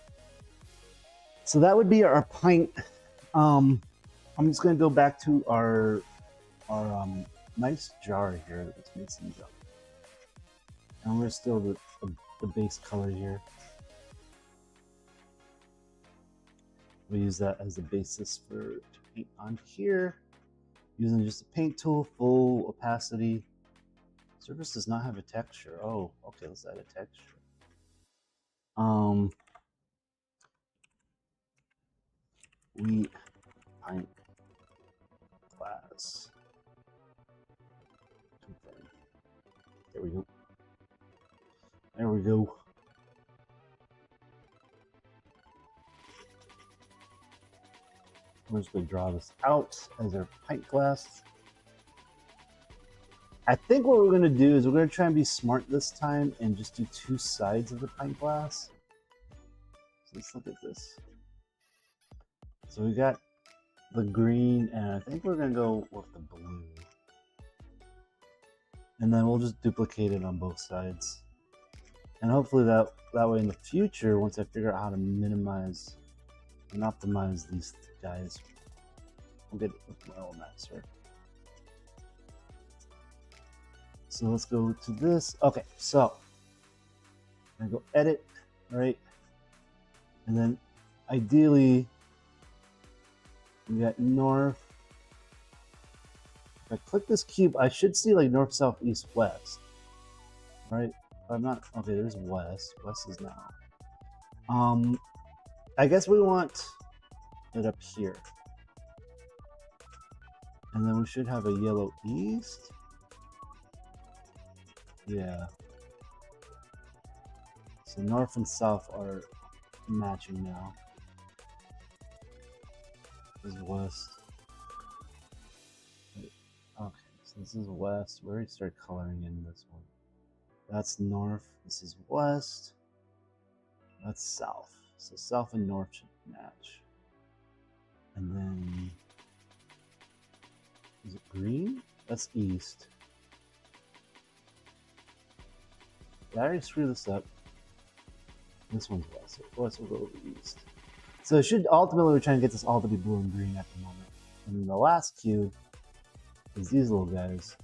So that would be our pint. I'm just gonna go back to our nice jar here that this mason's up. And we're still the base color here. We use that as the basis to paint on here. Using just a paint tool, full opacity. Surface does not have a texture. Oh, okay, let's add a texture. Wheat pint glass. There we go. There we go. We're just going to draw this out as our pint glass. I think what we're going to do is we're going to try and be smart this time and just do two sides of the pint glass. So let's look at this. So we got the green, and I think we're going to go with the blue. And then we'll just duplicate it on both sides. And hopefully that way in the future, once I figure out how to minimize and optimize these guys, we'll get it with my old master. So let's go to this. Okay, so I'm gonna go edit, right? And then ideally we got north. If I click this cube, I should see like north, south, east, west, right? But I'm not. Okay, there's west. West is now. I guess we want it up here, and then we should have a yellow east. Yeah. So north and south are matching now. This is west. Okay, so this is west. We already started coloring in this one. That's north. This is west. That's south. So south and north should match. And then is it green? That's east. Did I already screw this up? This one's west. So west will go over east. So it should ultimately we're trying to get this all to be blue and green at the moment. And then the last cube is these little guys.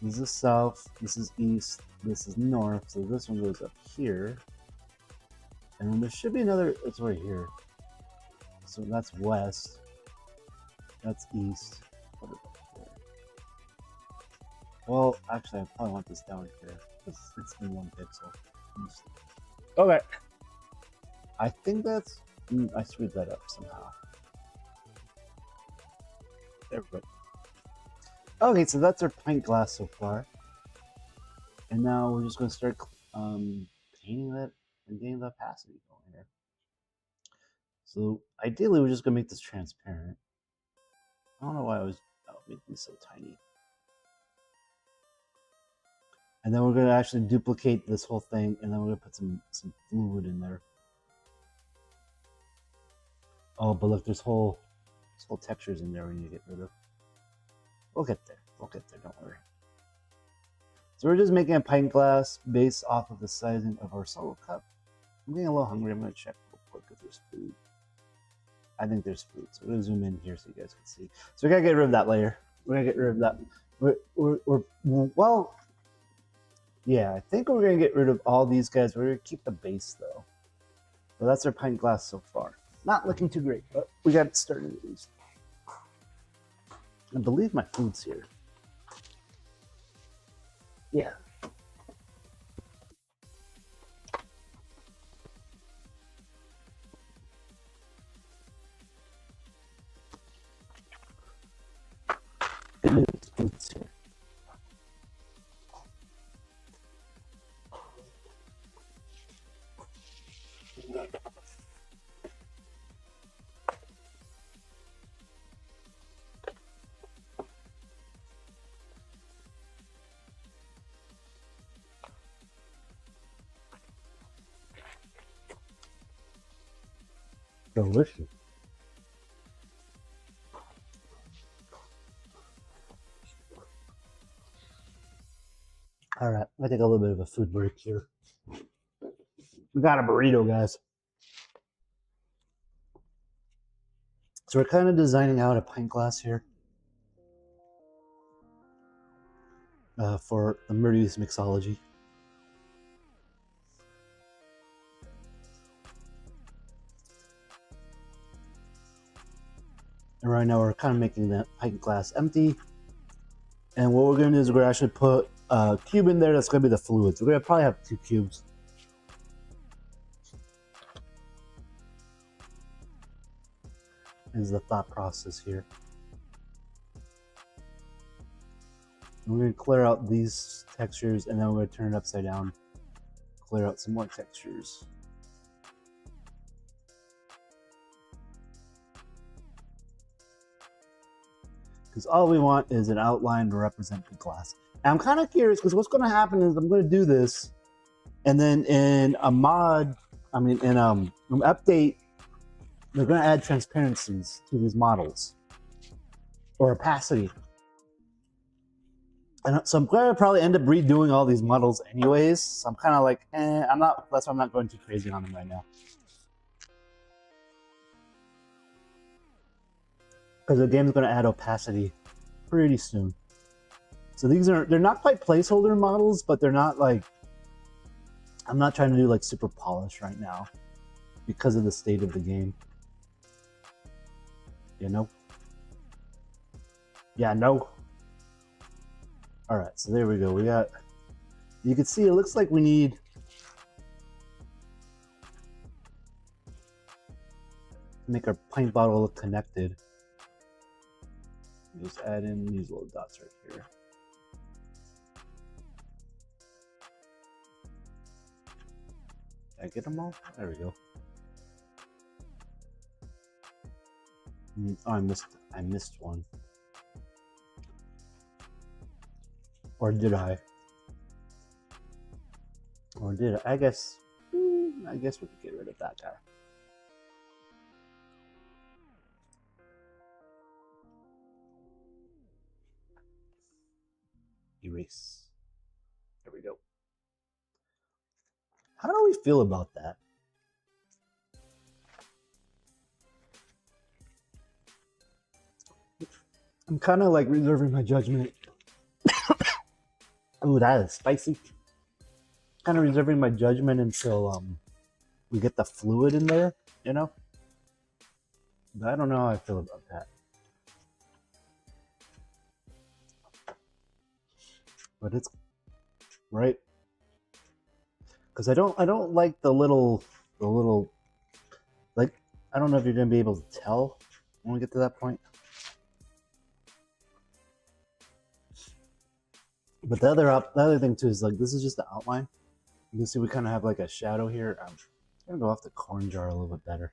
This is south, this is east, this is north, so this one goes up here. And then there should be another, it's right here. So that's west, that's east. Put it up here. Well, actually I probably want this down here, because it's in 1 pixel. Okay. I think that's, I screwed that up somehow. There we go. Okay, so that's our pint glass so far. And now we're just going to start painting that and getting the opacity going here. So ideally, we're just going to make this transparent. I don't know why I was making these so tiny. And then we're going to actually duplicate this whole thing, and then we're going to put some fluid in there. Oh, but look, there's whole textures in there we need to get rid of. We'll get there. We'll get there. Don't worry. So we're just making a pint glass based off of the sizing of our solo cup. I'm getting a little hungry. I'm going to check real quick if there's food. I think there's food. So we're going to zoom in here so you guys can see. So we got to get rid of that layer. We're going to get rid of that. Well, yeah, I think we're going to get rid of all these guys. We're going to keep the base, though. So that's our pint glass so far. Not looking too great, but we got it started at least. I believe my food's here. Yeah. Food's here. delicious. All right, I take a little bit of a food break here. We got a burrito, guys. So we're kind of designing out a pint glass here for the Murdy's mixology. And right now we're kind of making that pint glass empty. And what we're going to do is we're going to actually put a cube in there that's going to be the fluids. We're going to probably have 2 cubes. Is the thought process here. And we're going to clear out these textures, and then we're going to turn it upside down, clear out some more textures. Because all we want is an outline to represent the glass. And I'm kind of curious, because what's going to happen is I'm going to do this, and then in a mod, in an update, they're going to add transparencies to these models, or opacity. And so I'm going to probably end up redoing all these models anyways. So I'm kind of like, that's why I'm not going too crazy on them right now. Because the game's going to add opacity pretty soon. So they're not quite placeholder models, but they're not like, I'm not trying to do like super polished right now because of the state of the game. You know? Yeah, no. All right, so there we go. You can see it looks like we need to make our pint bottle look connected. Just add in these little dots right here. Did I get them all? There we go. Oh, I missed one. Or did I? Or did I? I guess we could get rid of that guy. Erase. There we go. How do we feel about that? I'm kind of like reserving my judgment. Ooh, that is spicy. Kind of reserving my judgment until we get the fluid in there, you know? But I don't know how I feel about that. But it's right, because I don't like the little like, I don't know if you're gonna be able to tell when we get to that point. But the other thing too is like, this is just the outline. You can see we kind of have like a shadow here. I'm gonna go off the corn jar a little bit better.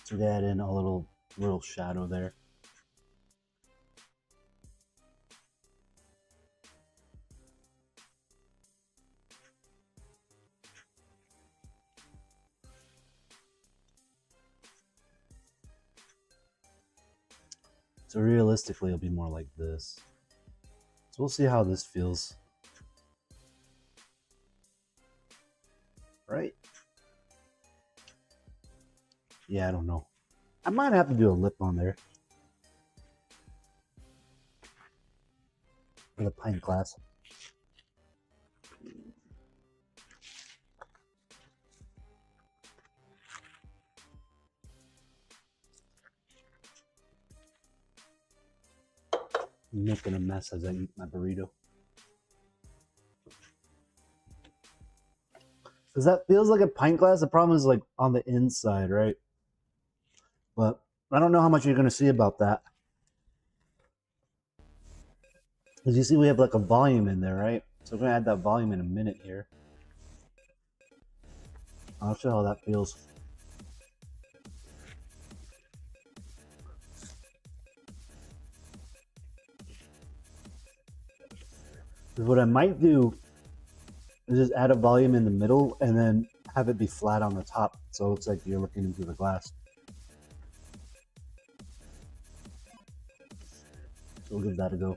To add in a little shadow there. So realistically, it'll be more like this. So we'll see how this feels. Right? Yeah, I don't know. I might have to do a lip on there. For the pint glass. I'm making a mess as I eat my burrito. Because that feels like a pint glass. The problem is like on the inside, right? But I don't know how much you're going to see about that. As you see, we have like a volume in there, right? So we're going to add that volume in a minute here. I'll show how that feels. What I might do Just add a volume in the middle and then have it be flat on the top, so it looks like you're looking into the glass. So we'll give that a go.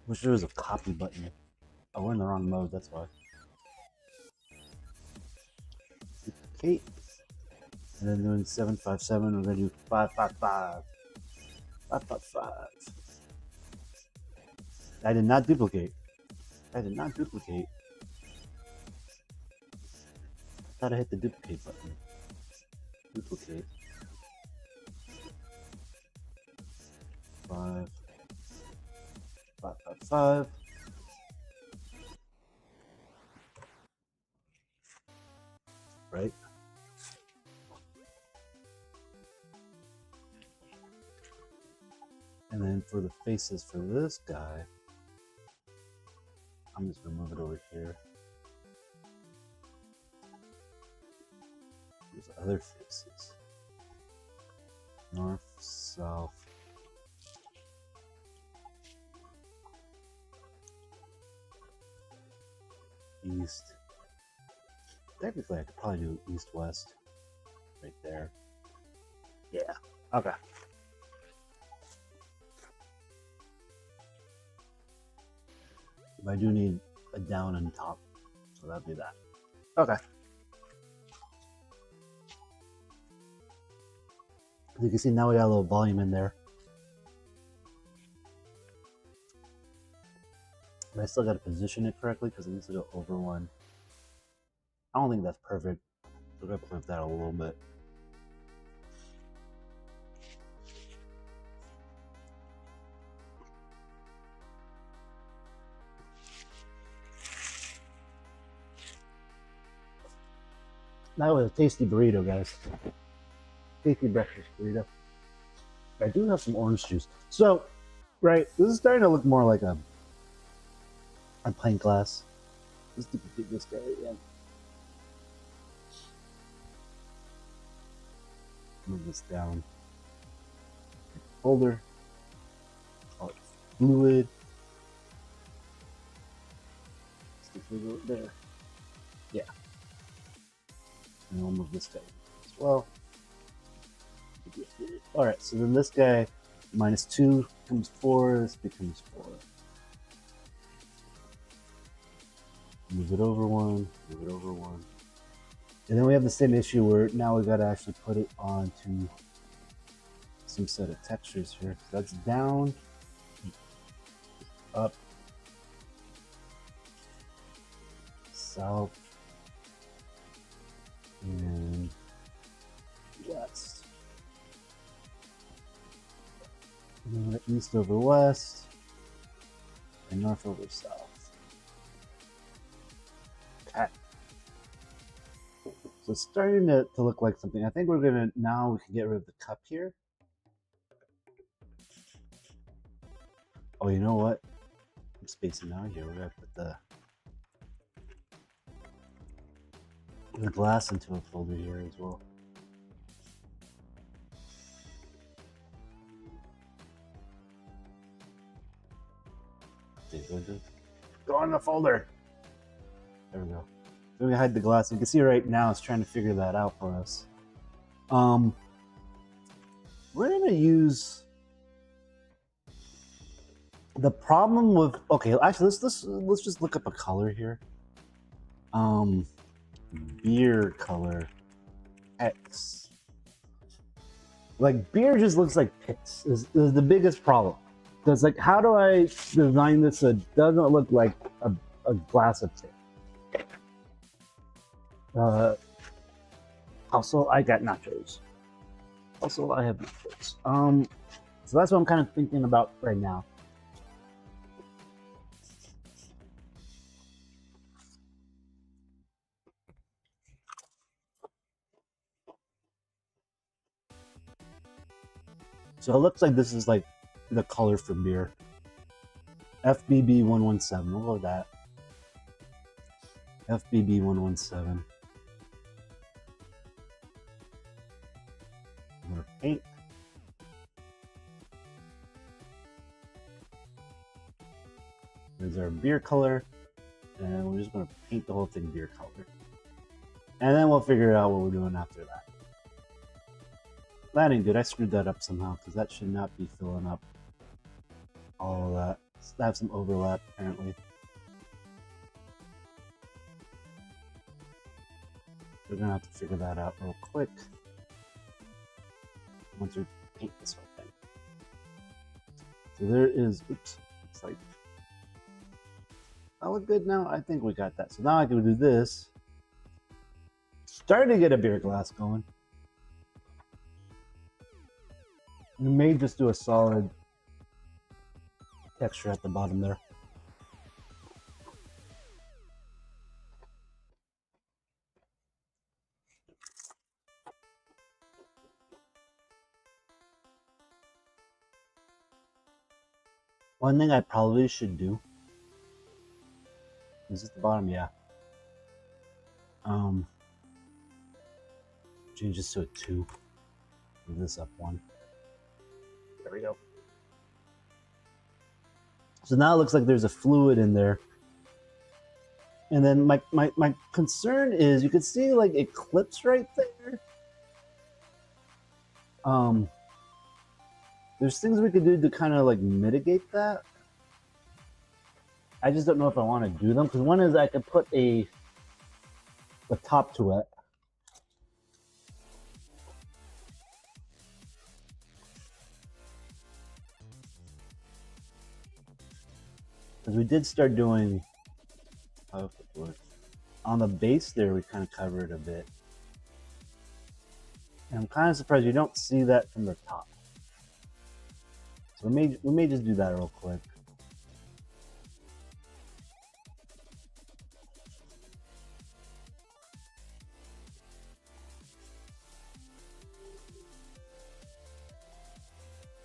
Wish there was a copy button. Oh, we're in the wrong mode, that's why. Duplicate. And then doing 757, we're gonna do 555. 555. I did not duplicate. I did not duplicate. I thought I hit the duplicate button. Duplicate. 5. 555. Right? And then for the faces for this guy, I'm just gonna move it over here. There's other faces. North, south. East. Technically, I could probably do east-west right there. Yeah. Okay. But I do need a down and top, so that'll be that. Okay. As you can see, now we got a little volume in there. But I still got to position it correctly because it needs to go over one. I don't think that's perfect. We're going to play with that a little bit. That was a tasty burrito, guys. Tasty breakfast burrito. I do have some orange juice. So, right, this is starting to look more like a pint glass. Let's duplicate this guy again. Move this down. Folder. Call it fluid. Stick it there. Yeah. And we'll move this guy as well. Alright, so then this guy, -2 becomes 4, this becomes 4. Move it over one, move it over one. And then we have the same issue where now we gotta actually put it onto some set of textures here. So that's down, up, south, and west. And then east over west, and north over south. Okay. So it's starting to look like something. I think we're gonna, now we can get rid of the cup here. Oh, you know what? I'm spacing out here. We're gonna put the glass into a folder here as well. Go in the folder. There we go. So we hide the glass. You can see right now it's trying to figure that out for us. We're gonna use the problem with, okay, actually let's just look up a color here. Beer color X. Like beer just looks like piss is the biggest problem. Because like, how do I design this so it doesn't look like a glass of tea? Also, I got nachos. Also, I have nachos. So that's what I'm kind of thinking about right now. So it looks like this is like the color for beer. FBB 117. We'll go with that. FBB 117. Paint. is our beer color, and we're just going to paint the whole thing beer color. And then we'll figure out what we're doing after that. That ain't good. I screwed that up somehow because that should not be filling up all of that. I have some overlap apparently. We're gonna have to figure that out real quick once we paint this whole thing. So there is, oops, it's like, that look good now? I think we got that. So now I can do this. Starting to get a beer glass going. We may just do a solid texture at the bottom there. One thing I probably should do, is this the bottom? Yeah. Change this to a 2. Move this up 1. There we go. So now it looks like there's a fluid in there. And then my concern is you can see like it clips right there. There's things we could do to kind of like mitigate that. I just don't know if I want to do them because one is I could put a top to it. Because we did start doing on the base there, we kind of cover it a bit. And I'm kind of surprised you don't see that from the top. So we may just do that real quick.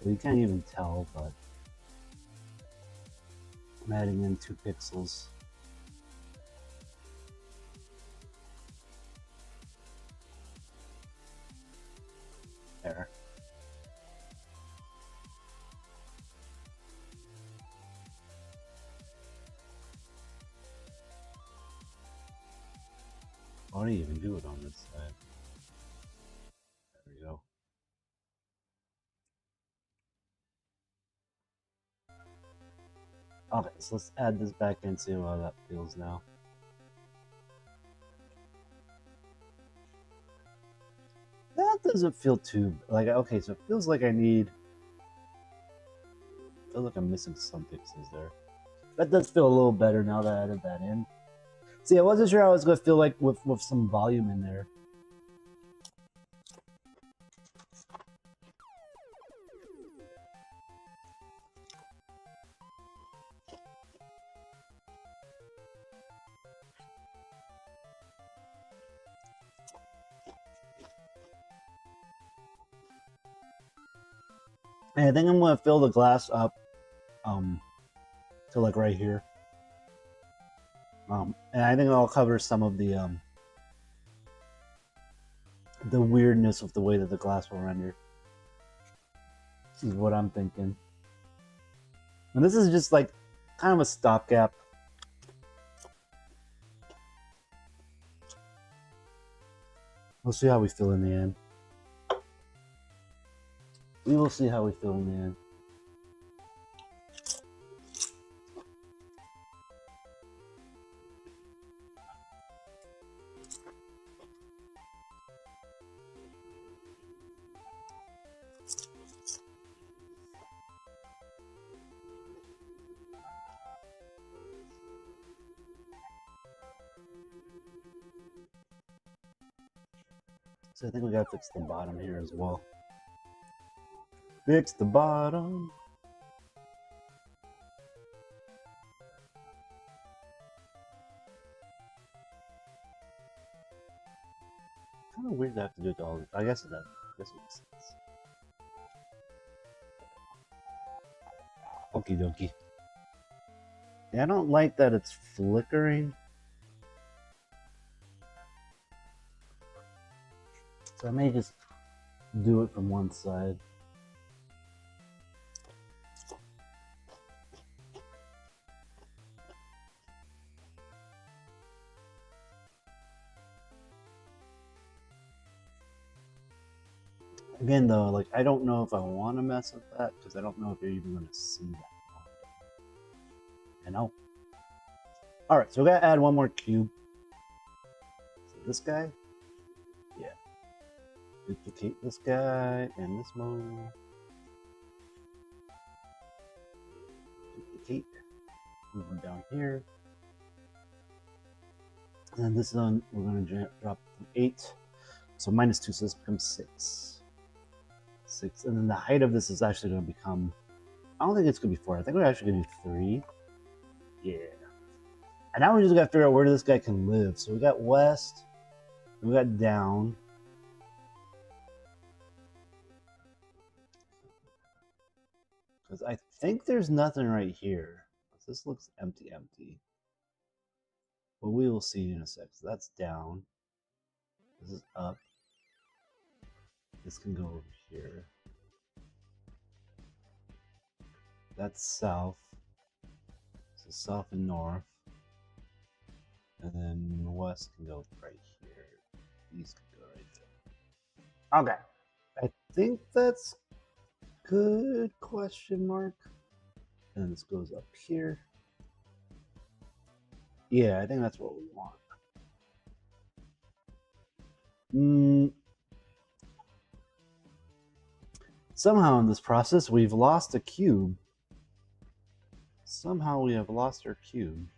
Well, you can't even tell, but I'm adding in 2 pixels. There. Why do you even do it on this side? There we go. Okay, so let's add this back in and see how that feels now. That doesn't feel too like okay, so it feels like I'm missing some pixels there. That does feel a little better now that I added that in. See, I wasn't sure how it was gonna feel like with some volume in there. And I think I'm gonna fill the glass up to like right here. And I think I'll cover some of the weirdness of the way that the glass will render. This is what I'm thinking. And this is just like kind of a stopgap. We'll see how we feel in the end. We will see how we feel in the end. So I think we gotta fix the bottom here as well. Fix the bottom. Kind of weird to have to do it to all this. I guess it does. I guess it makes sense. Okie dokie. Yeah, I don't like that it's flickering. So I may just do it from one side. Again, though, like, I don't know if I want to mess with that, because I don't know if you're even going to see that. You know? Alright, so we gotta add one more cube. So this guy? Yeah. Duplicate this guy and this one. Duplicate. Move them down here. And this one, we're going to drop from 8. So -2, so this becomes 6. 6. And then the height of this is actually going to become... I don't think it's going to be 4. I think we're actually going to do 3. Yeah. And now we just got to figure out where this guy can live. So we got west. We got down. Because I think there's nothing right here. This looks empty. But we will see in a sec. So that's down. This is up. This can go over here. That's south. So south and north. And then west can go right here. East can go right there. Okay. I think that's good, question mark. And this goes up here. Yeah, I think that's what we want. Somehow in this process, we've lost a cube. Somehow we have lost our cube.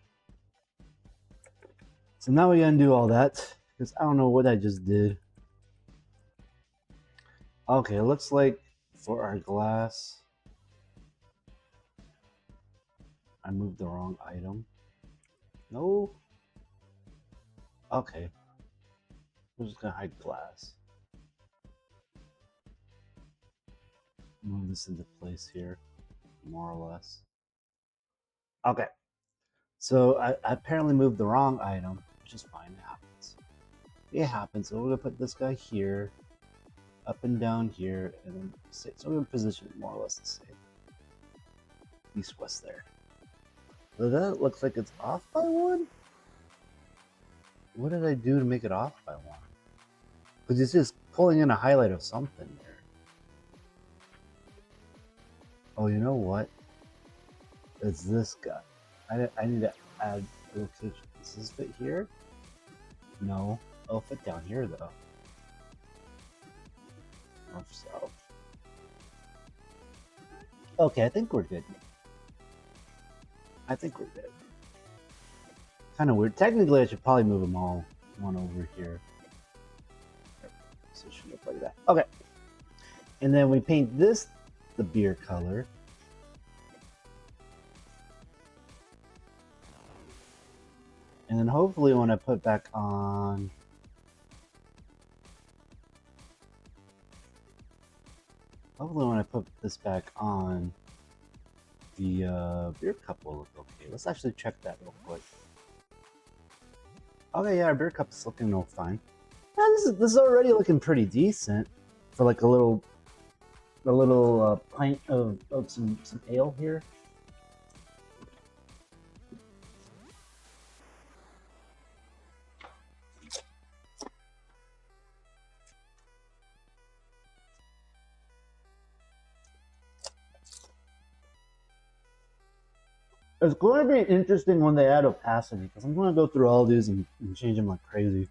So now we gotta do all that, because I don't know what I just did. Okay, it looks like for our glass, I moved the wrong item. No. Okay. We're just gonna hide glass. Move this into place here, more or less. Okay. So I apparently moved the wrong item, which is fine. It happens. It happens. So we're gonna put this guy here, up and down here, and then so we're gonna position it more or less the same. East, west there. So that looks like it's off by 1. What did I do to make it off by 1? Because it's just pulling in a highlight of something there. Oh, you know what? It's this guy. I need to add a location. Does this fit here? No. It'll fit down here though. North, south. Okay, I think we're good. I think we're good. Kind of weird. Technically, I should probably move them all one over here. So it should look like that. Okay. And then we paint this the beer color. And then hopefully when I put back on... Hopefully when I put this back on, the beer cup will look okay. Let's actually check that real quick. Okay, yeah, our beer cup is looking all fine. Yeah, this is already looking pretty decent for like a little pint of some ale here. It's going to be interesting when they add opacity, because I'm going to go through all these and change them like crazy.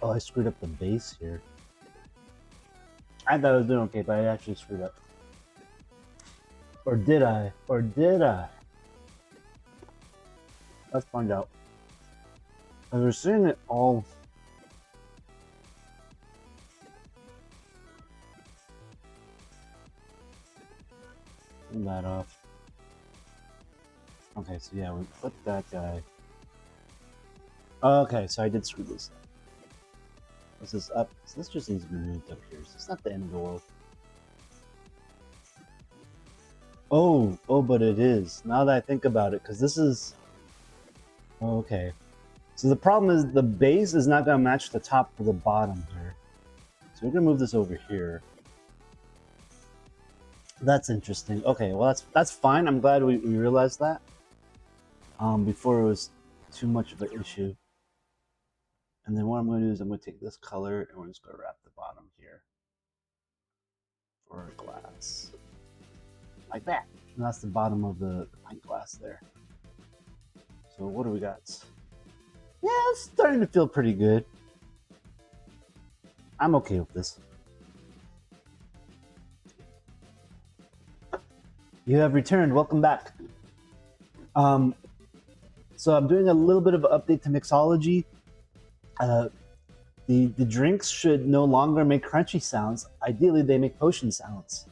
Oh, I screwed up the base here. I thought I was doing okay, but I actually screwed up. Or did I? Or did I? Let's find out. Because we're seeing it all. Turn that off. Okay, so yeah, we put that guy. Okay, so I did screw this up. This is up. So this just needs to be moved up here. So it's not the end of the world. Oh, but it is. Now that I think about it, because this is... Okay. So the problem is the base is not going to match the top or the bottom here. So we're gonna move this over here. That's interesting. Okay, well that's fine. I'm glad we realized that. Before it was too much of an issue. And then what I'm gonna do is I'm gonna take this color and we're just gonna wrap the bottom here for glass. Like that. And that's the bottom of the pint glass there. So what do we got? Yeah, it's starting to feel pretty good. I'm okay with this. You have returned. Welcome back. So I'm doing a little bit of an update to mixology. The drinks should no longer make crunchy sounds. Ideally, they make potion sounds.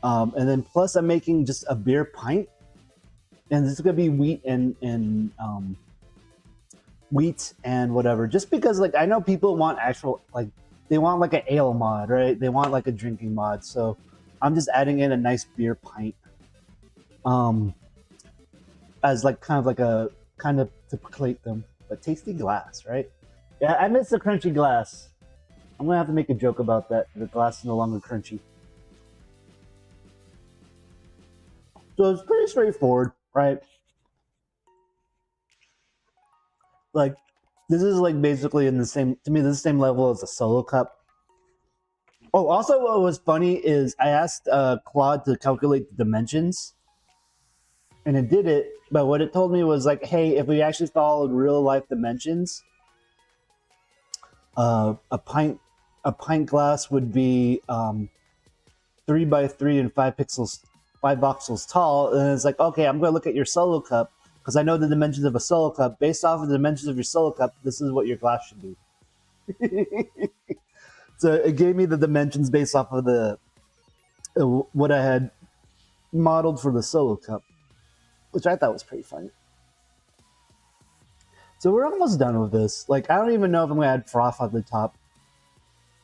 And then plus, I'm making just a beer pint, and this is gonna be wheat and whatever. Just because, like, I know people want actual, like, they want like an ale mod, right? They want like a drinking mod. So I'm just adding in a nice beer pint. As like kind of to plate them, but tasty glass, right? Yeah, I miss the crunchy glass. I'm gonna have to make a joke about that. The glass is no longer crunchy. So it's pretty straightforward, right? Like this is like basically in the same, to me, this is the same level as a solo cup. Oh, also what was funny is I asked Claude to calculate the dimensions, and it did it, but what it told me was like, hey, if we actually followed real life dimensions, a pint glass would be 3 by 3 and 5 voxels tall. And it's like, okay, I'm going to look at your solo cup because I know the dimensions of a solo cup. Based off of the dimensions of your solo cup, this is what your glass should be. So it gave me the dimensions based off of the what I had modeled for the solo cup, which I thought was pretty funny. So we're almost done with this. Like, I don't even know if I'm going to add froth at the top.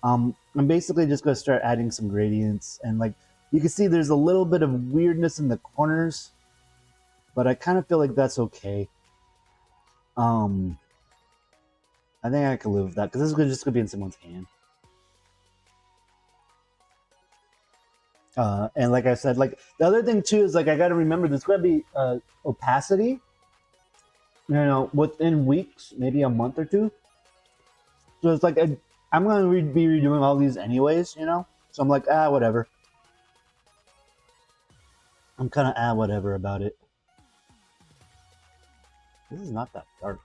I'm basically just going to start adding some gradients. And, like, you can see there's a little bit of weirdness in the corners. But I kind of feel like that's okay. I think I can live with that. Because this is just going to be in someone's hand. And like I said, like, the other thing, too, is, like, I got to remember there's going to be opacity. You know, within weeks, maybe a month or two. So it's like, I'm going to be redoing all these anyways, you know? So I'm like, whatever. I'm kind of whatever about it. This is not that dark.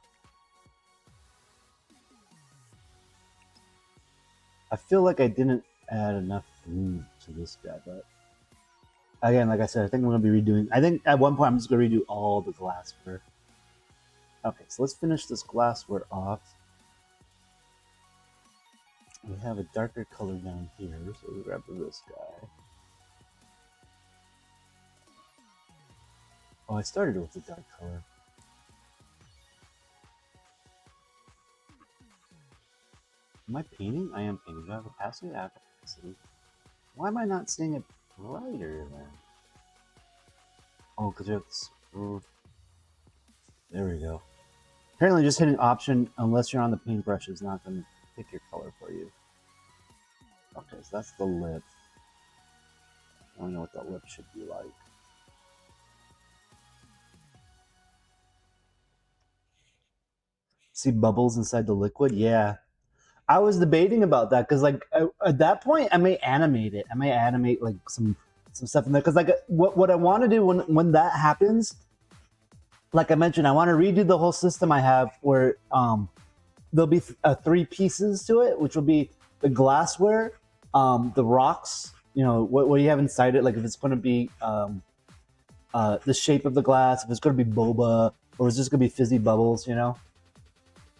I feel like I didn't add enough blue to this guy, but again, like I said, I think I'm going to be redoing. I think at one point I'm just going to redo all the glassware. Okay, so let's finish this glassware off. We have a darker color down here, so we'll grab this guy. Oh, I started with the dark color. Am I painting? I am painting. Do I have opacity? I have opacity. Why am I not seeing it brighter then? Oh, because you have this. There we go. Apparently just hitting option, unless you're on the paintbrush, is not going to pick your color for you. Okay, so that's the lip. I don't know what that lip should be like. See bubbles inside the liquid? Yeah. I was debating about that because, like, at that point, I may animate it. I may animate, like, some stuff in there. Because, like, what I want to do when that happens, like I mentioned, I want to redo the whole system I have where there'll be 3 pieces to it, which will be the glassware, the rocks, you know, what you have inside it, like if it's going to be the shape of the glass, if it's going to be boba, or is this going to be fizzy bubbles, you know?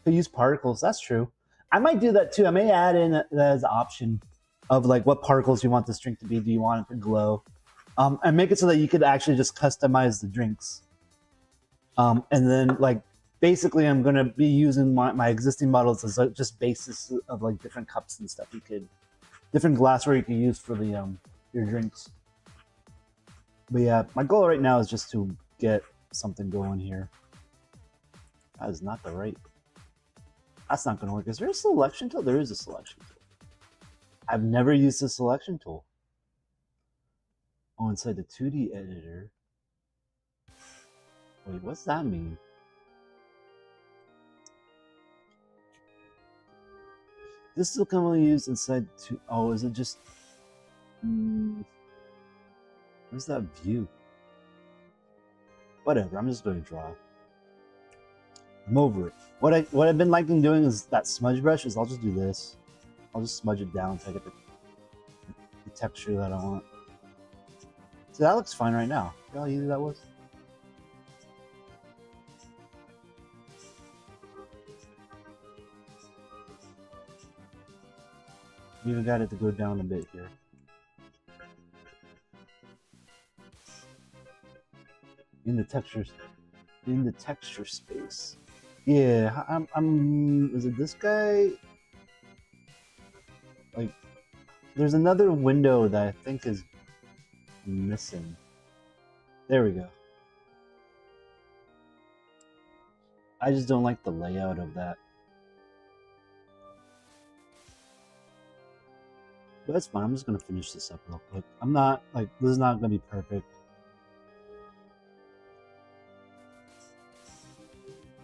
Could use particles, that's true. I might do that too. I may add in that as an option of like what particles you want this drink to be. Do you want it to glow? And make it so that you could actually just customize the drinks. And then, like, basically I'm going to be using my existing models as just basis of like different cups and stuff you could, different glassware you can use for the your drinks. But yeah, my goal right now is just to get something going here. That is not the right. That's not going to work. Is there a selection tool? There is a selection tool. I've never used the selection tool. Oh, inside the 2D editor. Wait, what's that mean? This still commonly used inside two. Oh, is it just? Where's that view? Whatever. I'm just going to draw. I'm over it. What I've been liking doing is that smudge brush. Is I'll just do this. I'll just smudge it down until I get the texture that I want. So that looks fine right now. See how easy that was? We even got it to go down a bit here. In the texture space. Yeah, I'm is it this guy? Like, there's another window that I think is missing. There we go. I just don't like the layout of that. But that's fine. I'm just gonna finish this up real quick. I'm not like this is not gonna be perfect.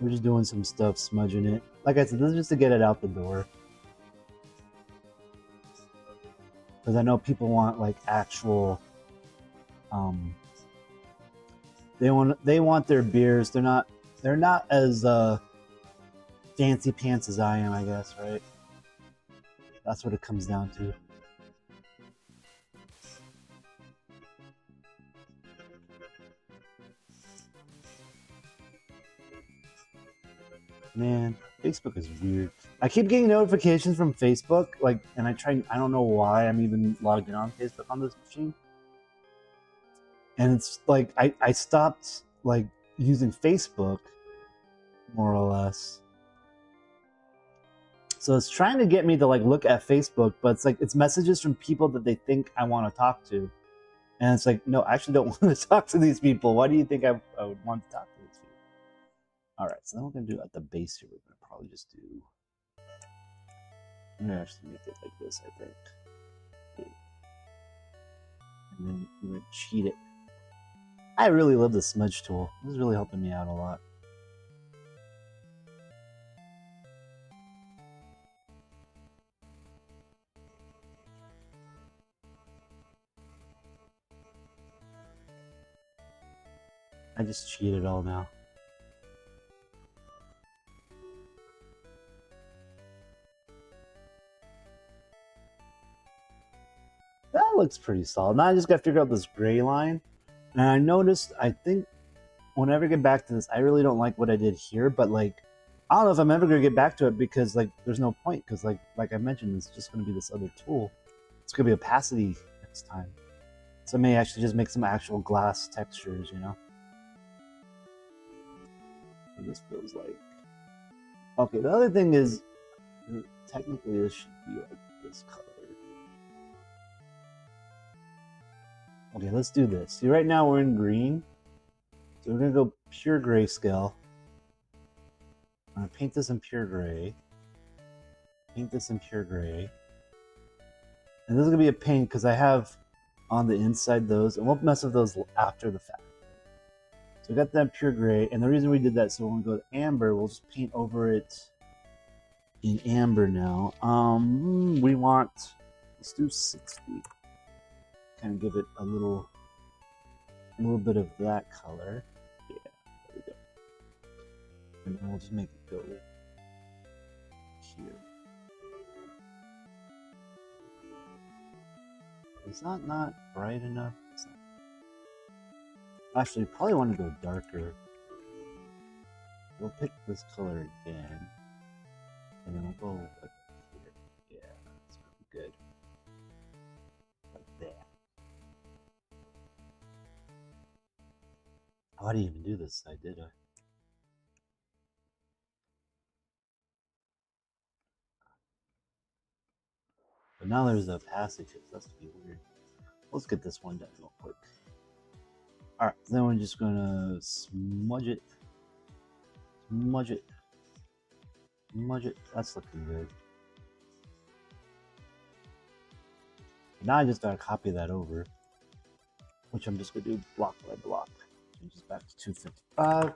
We're just doing some stuff, smudging it. Like I said, this is just to get it out the door. Because I know people want like actual they want their beers. They're not as fancy pants as I am, I guess, right? That's what it comes down to. Man, Facebook is weird. I keep getting notifications from Facebook, like, and I don't know why I'm even logged in on Facebook on this machine. And it's like, I stopped, like, using Facebook, more or less. So it's trying to get me to, like, look at Facebook, but it's like, it's messages from people that they think I want to talk to. And it's like, no, I actually don't want to talk to these people. Why do you think I would want to talk to these people? All right, so then we're going to do at the base here, we're going to probably just do, I'm going to actually make it like this, I think. Okay. And then we're going to cheat it. I really love the smudge tool. This is really helping me out a lot. I just cheat it all now. That looks pretty solid. Now I just got to figure out this gray line. And I noticed, I think, whenever I get back to this, I really don't like what I did here, but like, I don't know if I'm ever going to get back to it because like, there's no point, because like I mentioned, it's just going to be this other tool. It's going to be opacity next time. So I may actually just make some actual glass textures, you know? And this feels like... Okay, the other thing is, technically this should be like this color. Okay, let's do this. See, right now we're in green. So we're going to go pure grayscale. I'm going to paint this in pure gray. Paint this in pure gray. And this is going to be a pain because I have on the inside those, and we'll mess with those after the fact. So we got that pure gray, and the reason we did that, so when we go to amber, we'll just paint over it in amber now. We want, let's do 60. Kind of give it a little bit of that color. Yeah, there we go. And then we'll just make it go here. Is that not bright enough? It's not. Actually, probably want to go darker. We'll pick this color again, and then we'll go like here. Yeah, that's pretty good. Like that. Oh, I didn't even do this side, did I? But now there's a passage. That's to be weird. Let's get this one done real quick. Alright, then we're just gonna smudge it. Smudge it. Smudge it. That's looking good. Now I just gotta copy that over, which I'm just gonna do block by block. Change this back to 255.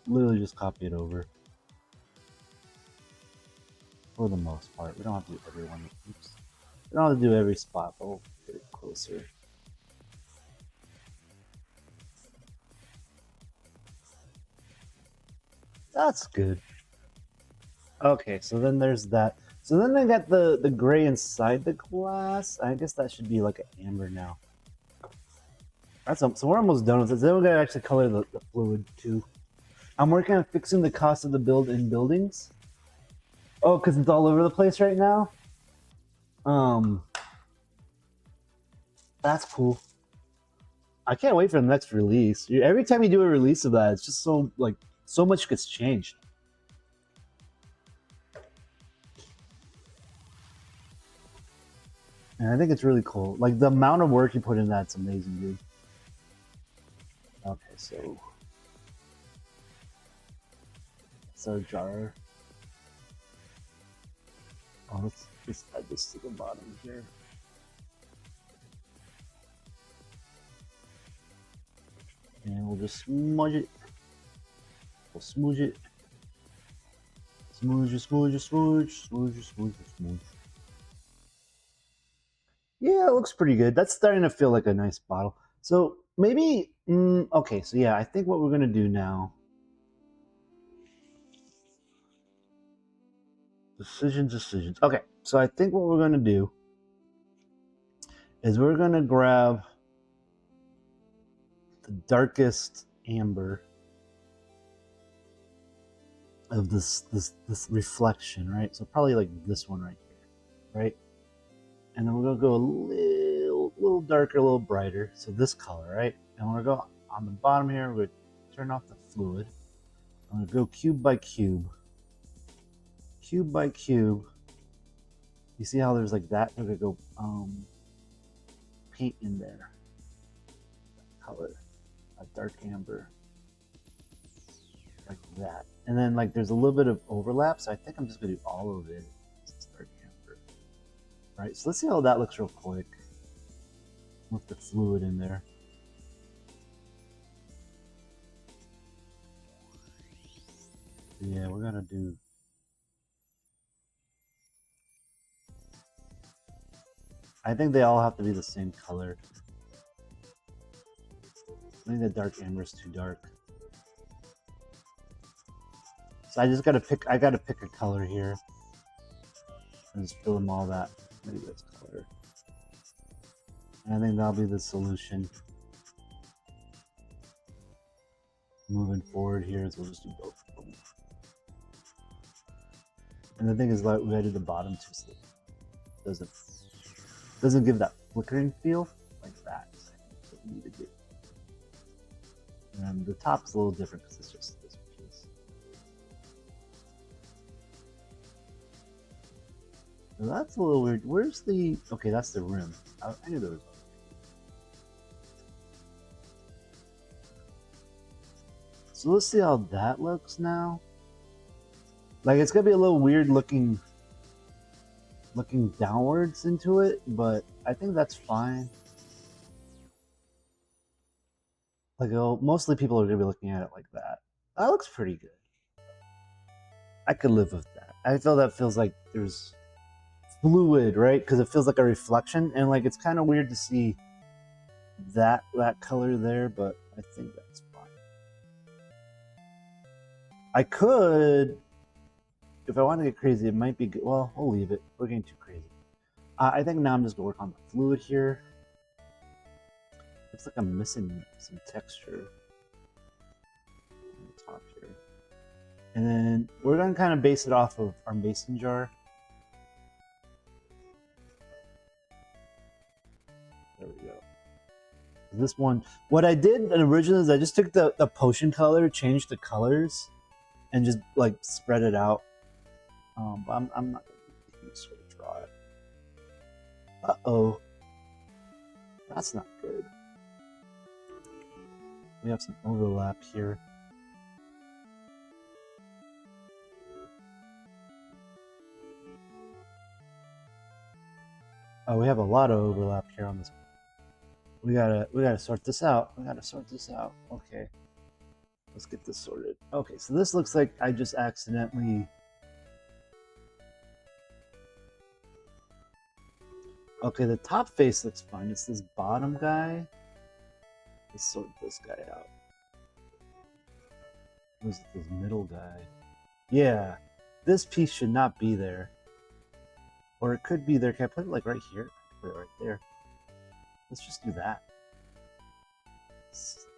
Literally just copy it over. For the most part, we don't have to do every one. Oops. We don't have to do every spot, but we'll get it closer. That's good. Okay, so then there's that. So then I got the gray inside the glass. I guess that should be like an amber now. So we're almost done with this. Then we're gonna actually color the fluid too. I'm working on fixing the cost of the build in buildings. Oh, because it's all over the place right now? That's cool. I can't wait for the next release. Every time you do a release of that, it's just so, like, so much gets changed. And I think it's really cool. Like, the amount of work you put in that's amazing, dude. Okay, so... It's our jar. Oh, let's just add this to the bottom here. And we'll just smudge it. We'll smooch it. Smooch it, smooch it, smooch, smooch it, smooch it, smooch. Yeah, it looks pretty good. That's starting to feel like a nice bottle. So maybe, okay, so yeah, I think what we're gonna do now. Decisions. Okay, so I think what we're gonna do is we're gonna grab the darkest amber of this reflection, right? So probably like this one right here, right? And then we're gonna go a little darker, a little brighter. So this color, right? And we're gonna go on the bottom here. We're gonna turn off the fluid. I'm gonna go cube by cube. Cube by cube. You see how there's like that? We're gonna go paint in there. Color, a dark amber, like that. And then like there's a little bit of overlap, so I think I'm just gonna do all of it. It's dark amber. Right, so let's see how that looks real quick with the fluid in there. Yeah, we're gonna do. I think they all have to be the same color. I think the dark amber is too dark. So I just gotta pick. I gotta pick a color here, and just fill them all that. Maybe this color. And I think that'll be the solution. Moving forward here, so we'll just do both of them. And the thing is, like, we gotta do the bottom too, so it doesn't give that flickering feel like that. So we need to do. And the top is a little different because it's just this piece. So that's a little weird. Where's the? Okay, that's the rim. I knew there was. So let's see how that looks now. Like it's gonna be a little weird looking downwards into it, but I think that's fine. Like mostly people are gonna be looking at it like that. That looks pretty good. I could live with that. I feel that feels like there's fluid, right? Because it feels like a reflection, and like it's kind of weird to see that color there, but I think that's fine. I could, if I want to get crazy, it might be good. Well, we'll leave it. We're getting too crazy. I think now I'm just gonna work on the fluid here. Looks like I'm missing some texture on the top here. And then we're gonna kind of base it off of our mason jar. There we go. This one, what I did originally is I just took the potion color, changed the colors, and just like spread it out. But I'm not gonna sort of draw it. Uh-oh. That's not good. We have some overlap here. Oh, we have a lot of overlap here on this. We gotta sort this out. Okay, let's get this sorted. Okay, so this looks like I just accidentally. Okay, the top face looks fine. It's this bottom guy. Let's sort this guy out. Who's this middle guy? Yeah, this piece should not be there. Or it could be there. Can I put it like right here? Put it right there. Let's just do that.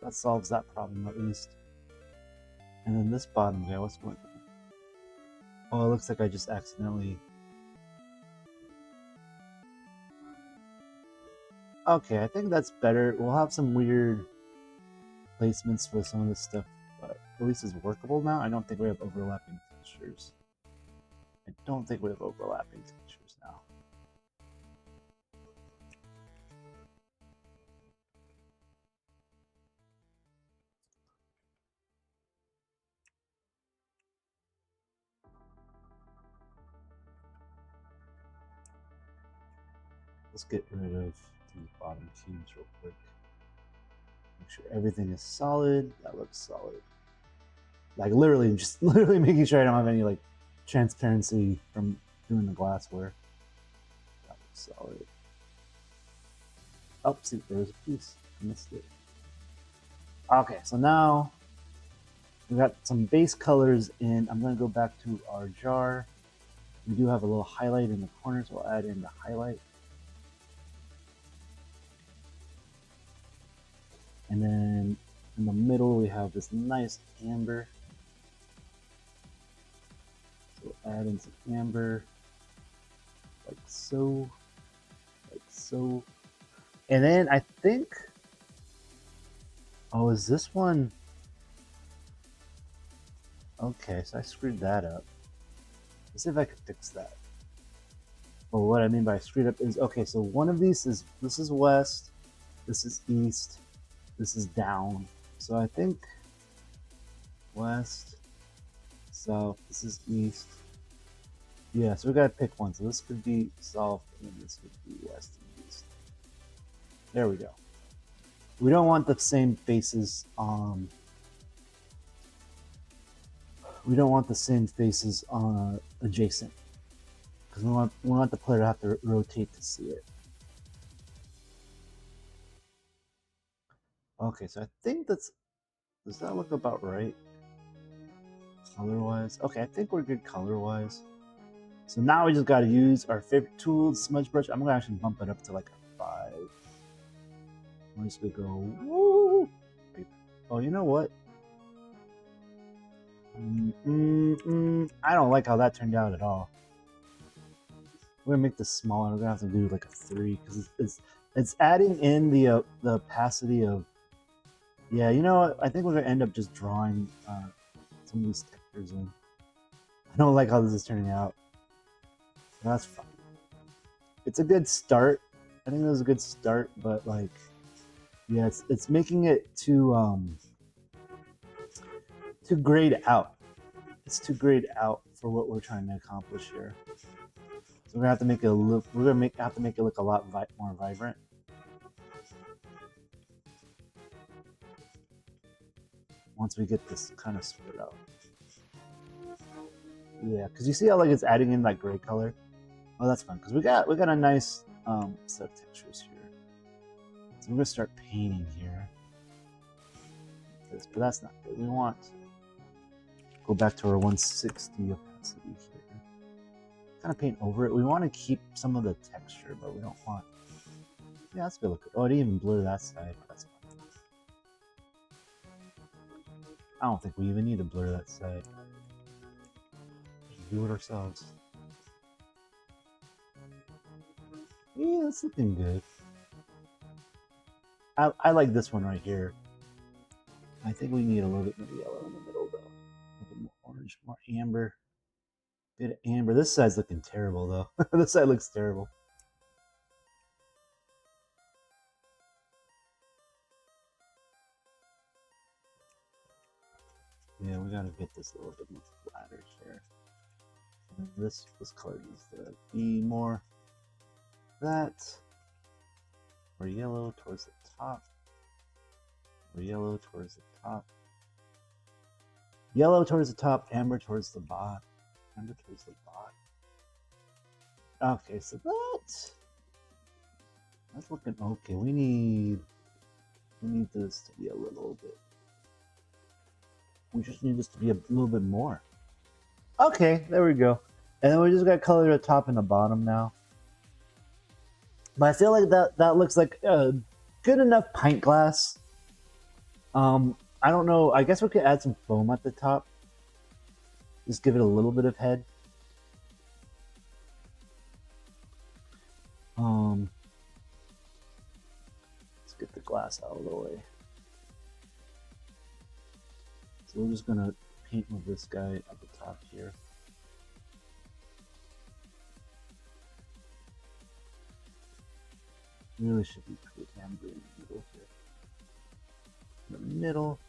That solves that problem at least. And then this bottom guy, what's going on? Oh, it looks like I just accidentally... Okay, I think that's better. We'll have some weird placements for some of this stuff, but at least it's workable now. I don't think we have overlapping textures. now. Let's get rid of these bottom cubes real quick. Make sure everything is solid. That looks solid. Like literally making sure I don't have any like transparency from doing the glassware. That looks solid. Oh, see, there was a piece. I missed it. Okay, so now we got some base colors in. I'm going to go back to our jar. We do have a little highlight in the corner, so we'll add in the highlight. And then in the middle, we have this nice amber. So we'll add in some amber, like so, like so. And then I think, oh, is this one? Okay, so I screwed that up. Let's see if I can fix that. Well, what I mean by screwed up is, okay, so one of these is, this is west, this is east, this is down. So I think west, south, this is east. Yeah, so we gotta pick one. So this could be south and this could be west and east. There we go. We don't want the same faces. We don't want the same faces adjacent, because we want the player to have to rotate to see it. Okay, so I think does that look about right? Color-wise? Okay, I think we're good color-wise. So now we just gotta use our favorite tool, the smudge brush. I'm gonna actually bump it up to like a 5. I'm just gonna go, woo! Oh, you know what? I don't like how that turned out at all. We're gonna make this smaller. We're gonna have to do like a 3 because it's adding in the opacity of. Yeah, you know what? I think we're gonna end up just drawing some of these textures in. I don't like how this is turning out. That's fine. It's a good start. I think that was a good start, but like, yeah, it's making it too grayed out. It's too grayed out for what we're trying to accomplish here. So we're gonna have to make it look. We're gonna have to make it look a lot more vibrant. Once we get this kind of spread out. Yeah, because you see how like it's adding in that gray color. Oh, that's fun because we got a nice set of textures here. So we're gonna start painting here. But that's not good. We want go back to our 160 opacity here. Kind of paint over it. We want to keep some of the texture, but we don't want. Yeah, that's good. Oh, I didn't even blur that side. That's fine. I don't think we even need to blur that side. Just do it ourselves. Yeah, it's looking good. I like this one right here. I think we need a little bit more yellow in the middle though. A little bit more orange, more amber. Bit of amber. This side's looking terrible though. This side looks terrible. Yeah, we gotta get this a little bit more flatter here. And this color needs to be more. that. More yellow towards the top. More yellow towards the top. Yellow towards the top, amber towards the bottom. Amber towards the bottom. Okay, so that's looking okay. We need this to be a little bit. We just need this to be a little bit more. Okay, there we go. And then we just got color the top and the bottom now. But I feel like that looks like a good enough pint glass. I don't know. I guess we could add some foam at the top. Just give it a little bit of head. Let's get the glass out of the way. So we're just gonna paint with this guy at the top here. Really should be pretty amber in the middle here. In the middle.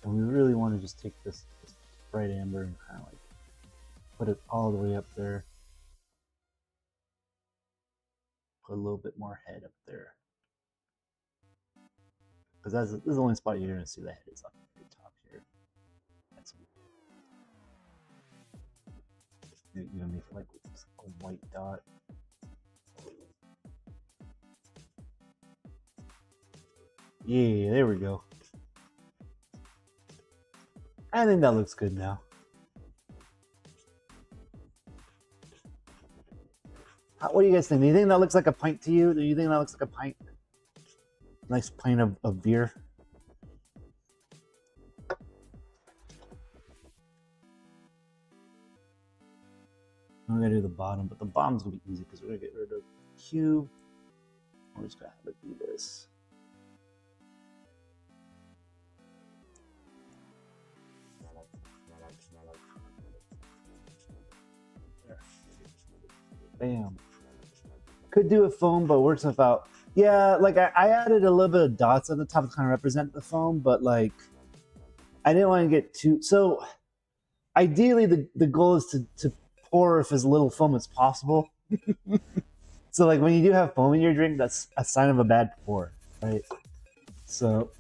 And we really want to just take this bright amber and kind of like put it all the way up there. Put a little bit more head up there. Because this is the only spot you're going to see the head is up at the top here. That's you're going to make like a white dot. Yeah, there we go. I think that looks good now. What do you guys think? Do you think that looks like a pint to you? Do you think that looks like a pint? Nice pint of beer. I'm gonna do the bottom, but the bottom's gonna be easy because we're gonna get rid of the cube. We're just gonna have it be this. There. Bam. Could do a foam, but works without. Yeah, like I added a little bit of dots at the top to kind of represent the foam, but like I didn't want to get too. So ideally, the goal is to pour with as little foam as possible. So like when you do have foam in your drink, that's a sign of a bad pour, right? So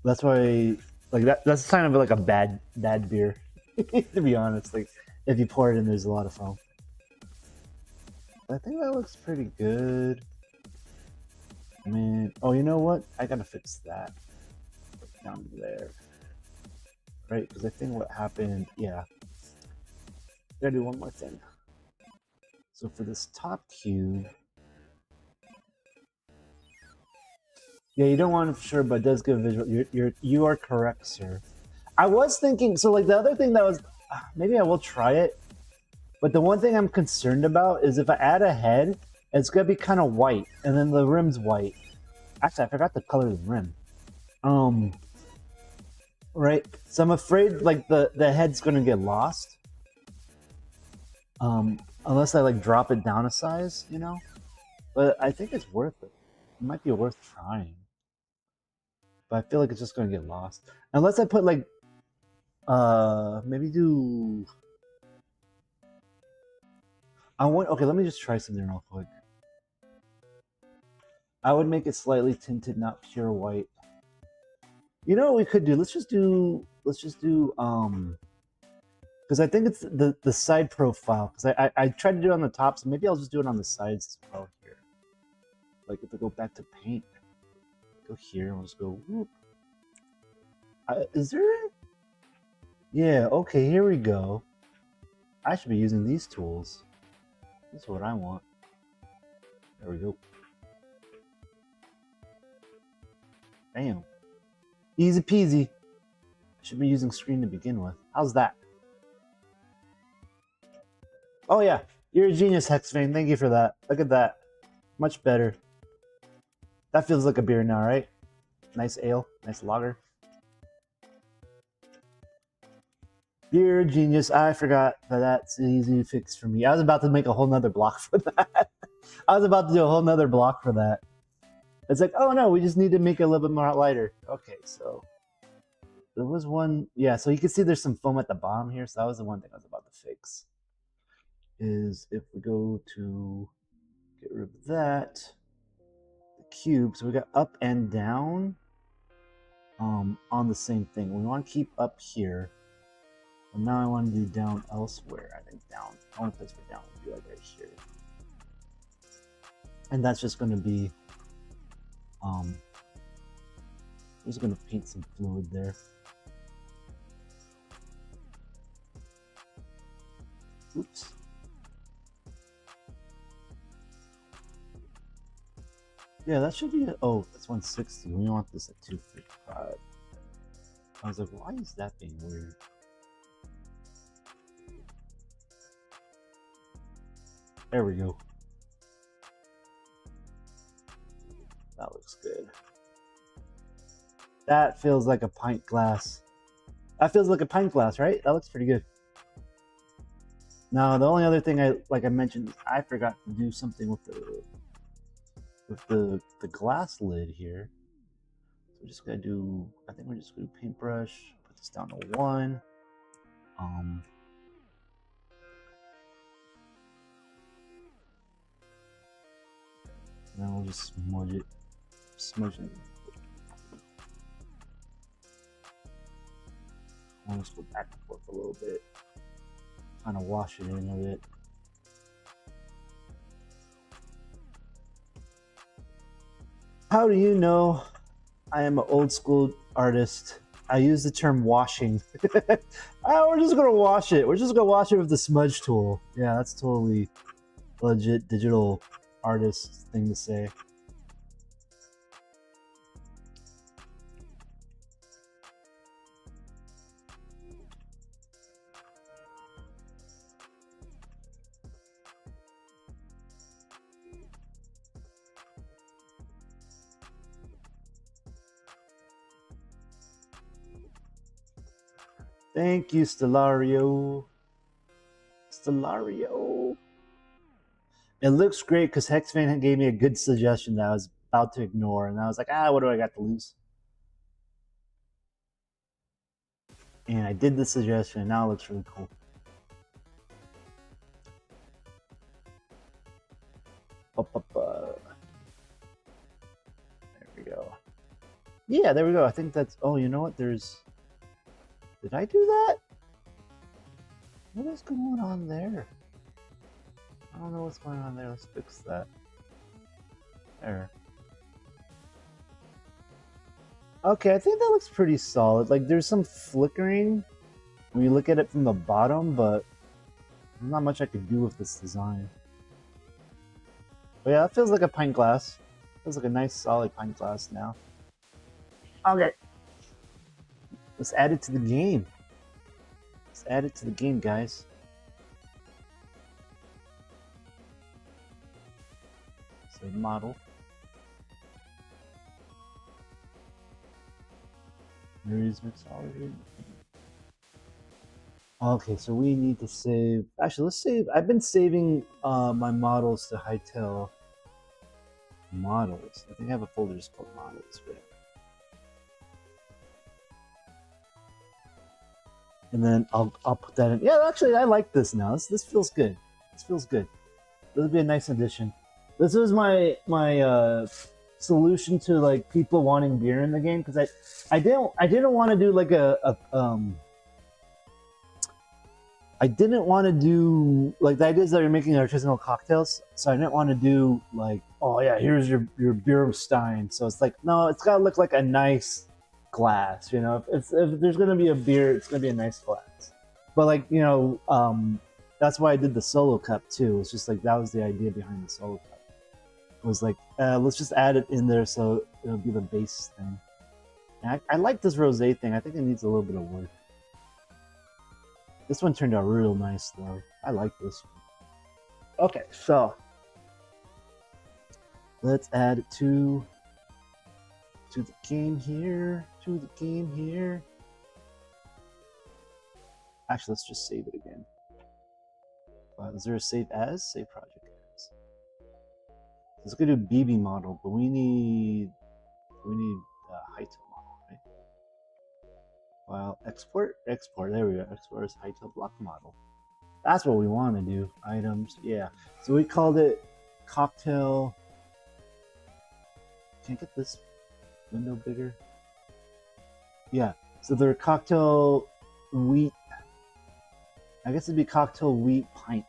that's why like that's a sign of like a bad beer. To be honest, like if you pour it in, there's a lot of foam. I think that looks pretty good. I mean, oh, you know what? I gotta fix that down there, right? Because I think what happened, yeah. Gotta do one more thing. So for this top cube, yeah, you don't want to sure, but it does give a visual. You are correct, sir. I was thinking, so like the other thing that was, maybe I will try it. But the one thing I'm concerned about is if I add a head, it's gonna be kind of white, and then the rim's white. Actually, I forgot to color the rim. Right. So I'm afraid like the head's gonna get lost. Unless I like drop it down a size, you know. But I think it's worth it. It might be worth trying. But I feel like it's just gonna get lost unless I put like, maybe do. Okay, let me just try something real quick. I would make it slightly tinted, not pure white. You know what we could do? Let's just do because I think it's the side profile. Because I tried to do it on the top, so maybe I'll just do it on the sides as well here. Like if I go back to paint, go here, and we'll just go whoop. Is there? Yeah, okay, here we go. I should be using these tools. That's what I want. There we go. Bam. Easy peasy. Should be using screen to begin with. How's that? Oh yeah, you're a genius, Hexvane. Thank you for that. Look at that. Much better. That feels like a beer now, right? Nice ale, nice lager. You're a genius. I forgot that that's an easy fix for me. I was about to make a whole nother block for that. I was about to do a whole nother block for that. It's like, oh no, we just need to make it a little bit more lighter. Okay, so there was one, yeah, so you can see there's some foam at the bottom here, so that was the one thing I was about to fix. Is if we go to get rid of that, the cube, so we got up and down on the same thing. We want to keep up here, but now I want to do down elsewhere. I think down, the only place for down would be like right here. And that's just going to be, I'm just going to paint some fluid there. Oops. Yeah, that should be it. Oh, that's 160. We want this at 255. I was like, why is that being weird? There we go. That looks good. That feels like a pint glass. That feels like a pint glass, right? That looks pretty good. Now, the only other thing I mentioned, I forgot to do something with the glass lid here. So we're just gonna do, I think we're just gonna do paintbrush, put this down to 1. And then we'll just smudge it. I'll just go back and forth a little bit. Kind of wash it in a bit. How do you know I am an old school artist? I use the term washing. We're just gonna wash it. We're just gonna wash it with the smudge tool. Yeah, that's totally legit digital artist thing to say. Thank you, Stellario. Stellario. It looks great because Hexfan gave me a good suggestion that I was about to ignore, and I was like, what do I got to lose? And I did the suggestion, and now it looks really cool. There we go. Yeah, there we go. I think that's, oh, you know what? There's, did I do that? What is going on there? I don't know what's going on there. Let's fix that. There. Okay, I think that looks pretty solid. Like, there's some flickering when you look at it from the bottom, but there's not much I could do with this design. But yeah, it feels like a pint glass. Feels like a nice, solid pint glass now. Okay. Let's add it to the game. Let's add it to the game, guys. So model. Areas mixology. Okay, so we need to save. Actually, let's save. I've been saving my models to hytale models. I think I have a folder just called models, but. And then I'll put that in. Yeah, actually, I like this now. This feels good. This feels good. This would be a nice addition. This was my solution to like people wanting beer in the game, because I didn't want to do like I didn't want to do like the ideas that you're making artisanal cocktails. So I didn't want to do like, oh yeah, here's your beer stein. So it's like, no, it's gotta look like a nice glass, you know. If there's gonna be a beer, it's gonna be a nice glass. But like, you know, that's why I did the solo cup too. It's just like that was the idea behind the solo cup. It was like, let's just add it in there so it'll be the base thing. And I like this rosé thing. I think it needs a little bit of work. This one turned out real nice though. I like this one. Okay, so let's add it to the game here. To the game here. Actually, let's just save it again. Is there a save as? Save project as. Let's go to BB model, but we need hytale model, right? Well, export. There we go. Export as hytale block model. That's what we want to do. Items. Yeah. So we called it cocktail. Can I get this window bigger? Yeah. So they're cocktail wheat. I guess it'd be cocktail wheat pint.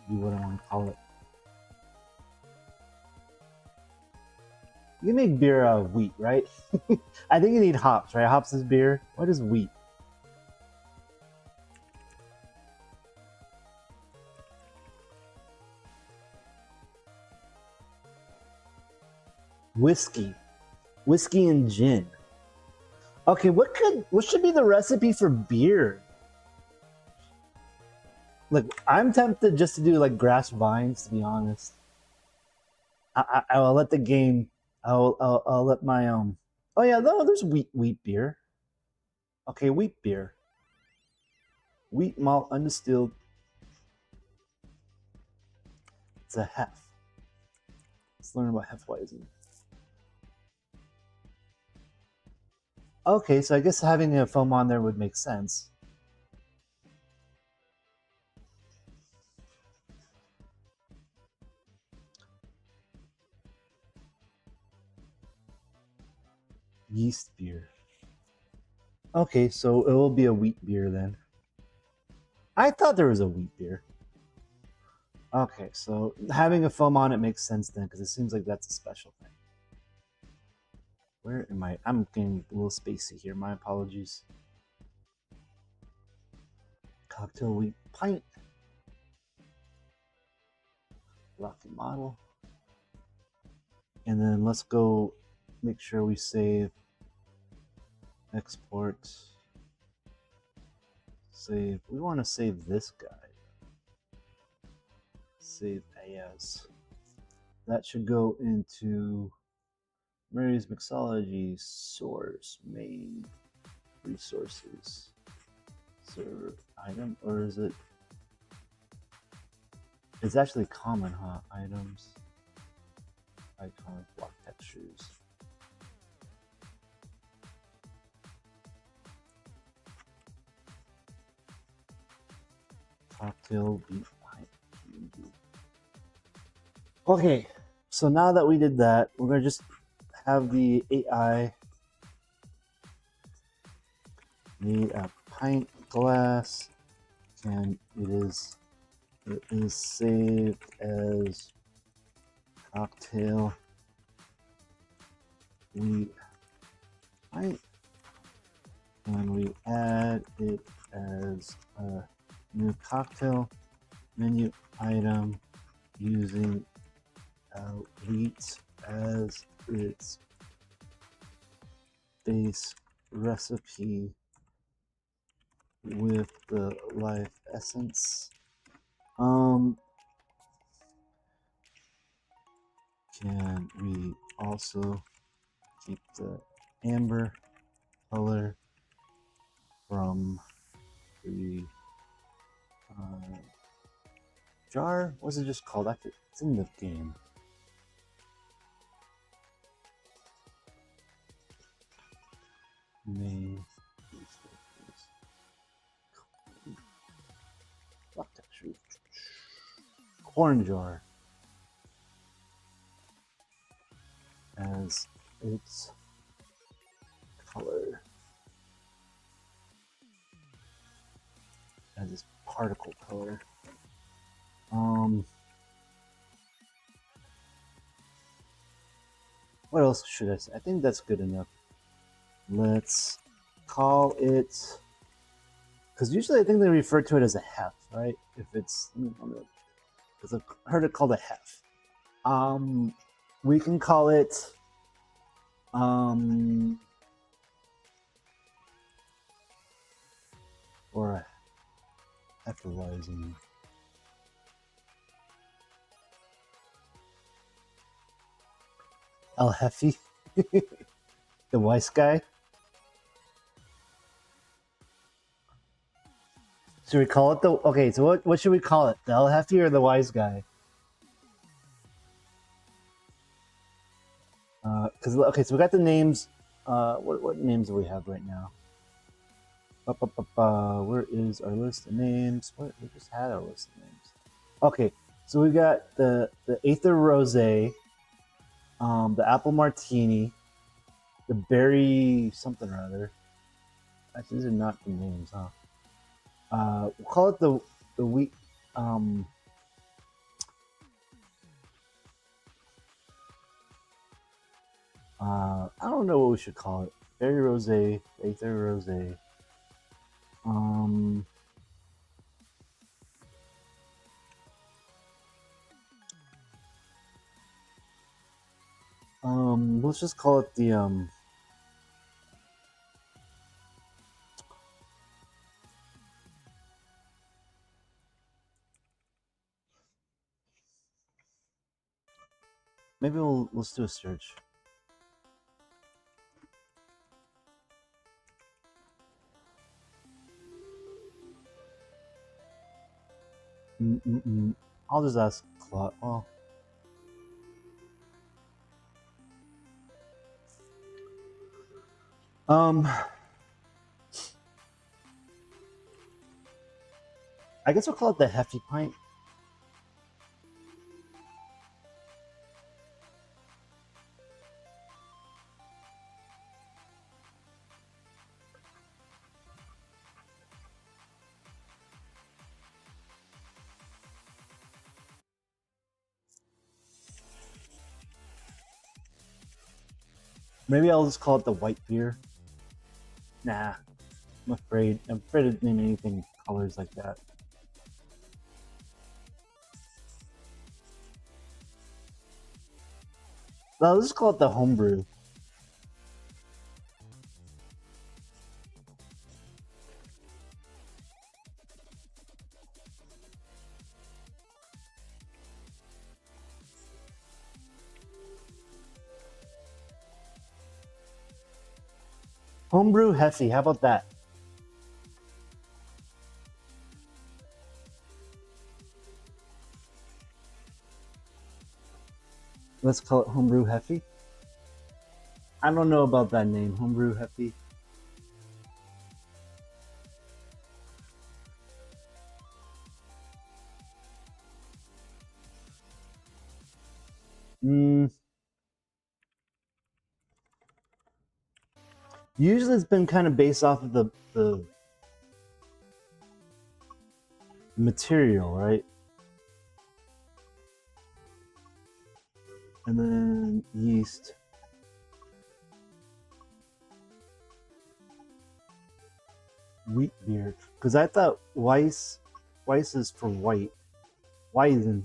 Be what I want to call it. You can make beer out of wheat, right? I think you need hops, right? Hops is beer. What is wheat? Whiskey. Whiskey and gin. Okay, what should be the recipe for beer? Like, I'm tempted just to do like grass vines, to be honest. I will let the game. I'll let my Oh yeah, no, there's wheat beer. Okay, wheat beer. Wheat malt undistilled. It's a hef. Let's learn about Hefeweizen. Okay, so I guess having a foam on there would make sense. Yeast beer. Okay, so it will be a wheat beer then. I thought there was a wheat beer. Okay, so having a foam on it makes sense then, because it seems like that's a special thing. Where am I? I'm getting a little spacey here. My apologies. Cocktail wheat pint. Rocky model. And then let's go make sure we save. Export. Save. We want to save this guy. Save as. That should go into Mary's mixology source main resources. Serve item, or is it? It's actually common, huh? Items. Icon block textures. Cocktail beat pint. Okay, so now that we did that, we're gonna just have the AI need a pint glass, and it is saved as cocktail wheat pint, and we add it as a new cocktail menu item using wheat as its base recipe with the life essence. Can we also keep the amber color from the jar? What's it just called? It's in the game. Main corn jar as its color, as its particle color. What else should I say? I think that's good enough. Let's call it, because usually I think they refer to it as a hef, right? If it's, because I've heard it called a hef. We can call it or Hefeweizen. El Hefe, the wise guy. Should we call it the? Okay, so what should we call it? The El Hefe or the wise guy? Because okay, so we got the names What names do we have right now? Where is our list of names? What we just had our list of names. Okay, so we got the Aether Rose, the Apple Martini, the Berry something or other. Actually, these are not the names, huh? We'll call it the wheat. I don't know what we should call it. Berry Rose, Aether Rose. Um, let's just call it the maybe let's do a search. I'll just ask Claude. Well, I guess we'll call it the Hefty Pint. Maybe I'll just call it the white beer. Nah, I'm afraid of naming anything colors like that. No, let's just call it the homebrew. Homebrew Hefty, how about that? Let's call it Homebrew Hefty. I don't know about that name, Homebrew Hefty. Usually it's been kind of based off of the material, right? And then yeast. Wheat beer. Because I thought Weiss is for white. Weizen.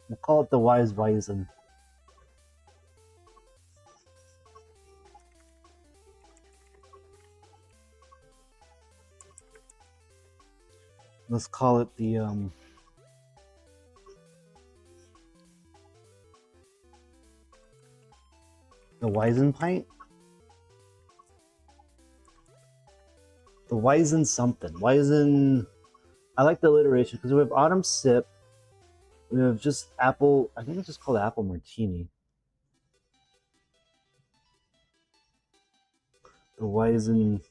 We'll call it the Weizen. Let's call it the Weizen pint. The Weizen something. Weizen. I like the alliteration because we have autumn sip. We have just apple. I think it's just called apple martini. The Weizen.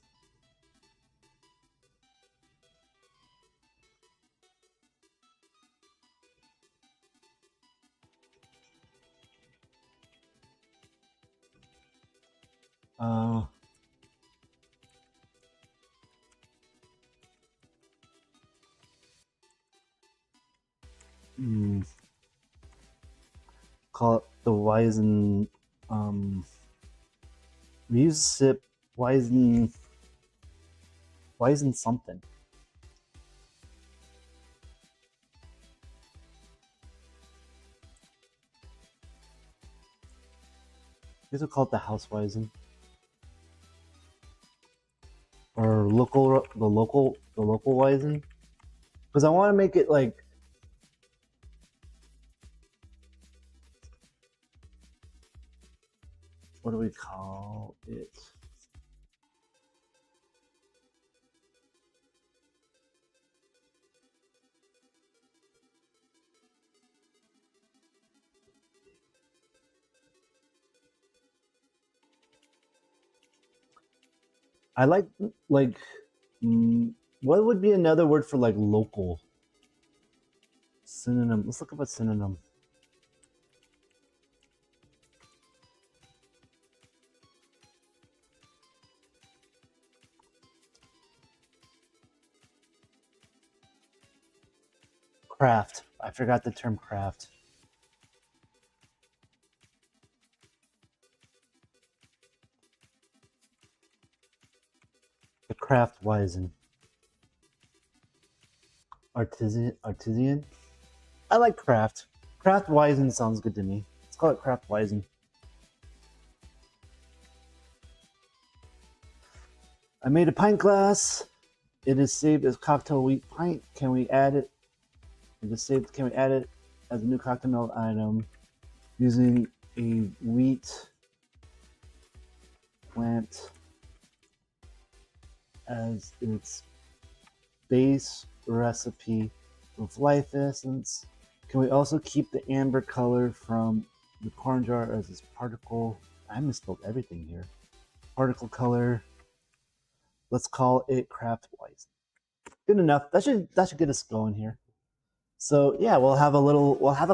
Call it the Weizen. We use sip Weizen something. I guess we'll call it the House Weizen. Or the local Weizen. Because I want to make it like what do we call it? I like what would be another word for like local? Synonym. Let's look up a synonym. Craft. I forgot the term craft. The craft Weizen. Artisan. I like craft. Craft Weizen sounds good to me. Let's call it craft Weizen. I made a pint glass. It is saved as cocktail wheat pint. Can we add it? It is saved. Can we add it as a new cocktail melt item using a wheat plant as its base recipe with life essence? Can we also keep the amber color from the corn jar as its particle? I misspelled everything here. Particle color. Let's call it craft Weizen. Good enough. That should get us going here. So yeah, we'll have a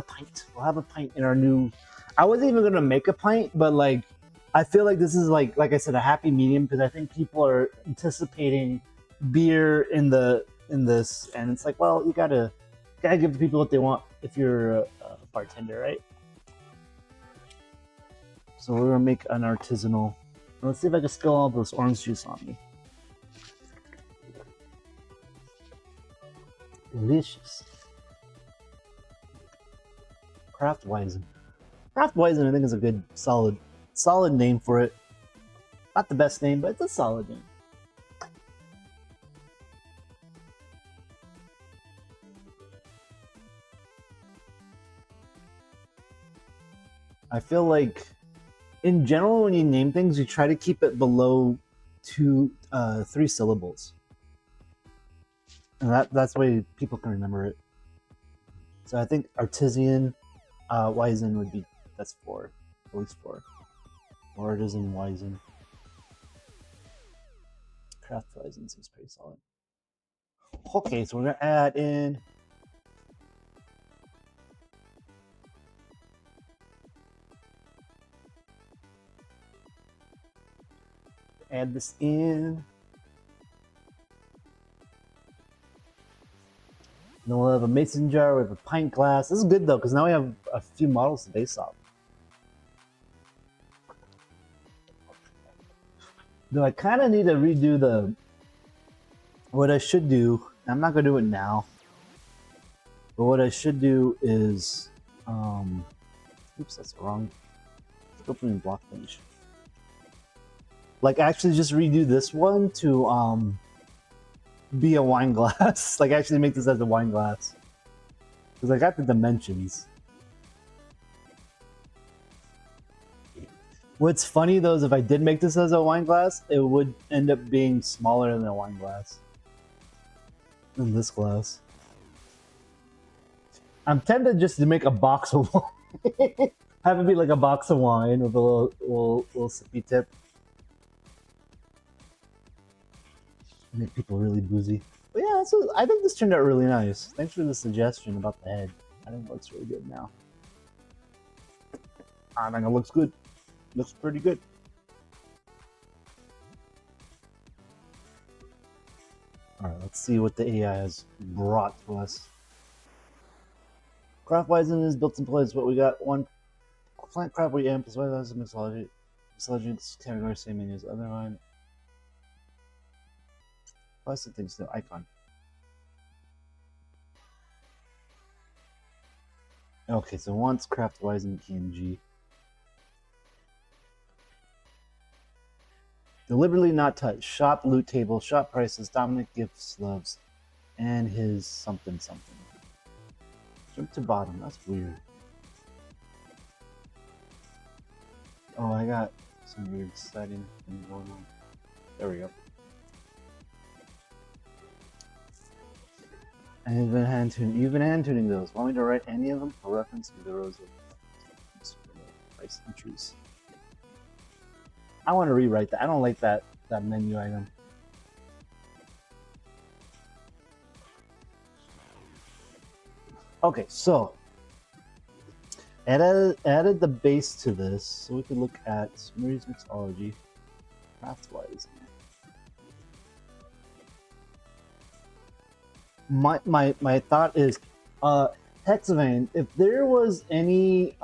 pint. We'll have a pint in our new. I wasn't even gonna make a pint, but like, I feel like this is like I said, a happy medium because I think people are anticipating beer in this, and it's like, well, you gotta give the people what they want if you're a bartender, right? So we're gonna make an artisanal. Let's see if I can spill all this orange juice on me. Delicious. Craft Weizen. Craft Weizen, I think, is a good, solid name for it. Not the best name, but it's a solid name. I feel like, in general, when you name things, you try to keep it below 3 syllables. And that's the way people can remember it. So I think artisan Weizen would be, that's 4, at least 4. Artisan Weizen. Craft Weizen seems pretty solid. Okay, so we're gonna add in this in. Then we'll have a mason jar with a pint glass. This is good though, because now we have a few models to base off. Though I kind of need to redo the. What I should do, I'm not gonna do it now. But what I should do is, oops, that's wrong. Opening block finish. Like actually just redo this one to be a wine glass. Like actually make this as a wine glass. Because I got the dimensions. What's funny though is if I did make this as a wine glass, it would end up being smaller than a wine glass. Than this glass. I'm tempted just to make a box of wine. Have it be like a box of wine with a little sippy tip. Make people really boozy. But yeah, I think this turned out really nice. Thanks for the suggestion about the head. I think it looks really good now. I think it looks good. Looks pretty good. Alright, let's see what the AI has brought to us. Craft Weizen is built in place, but we got one plant craft we amp as well as mixology. Mixology category, same menus. Other line. Plastic things, the icon. Okay, so once Craft Weizen PNG. Deliberately not touched. Shop loot table. Shop prices. Dominic gifts loves. And his something something. Jump to bottom. That's weird. Oh, I got some weird setting thing going on. There we go. And you've been hand tuning those. Want me to write any of them for reference to the rows of price entries? I want to rewrite that. I don't like that that menu item. Okay, so added the base to this, so we can look at Smurry's Mixology craft-wise. My thought is, Hexavane, if there was any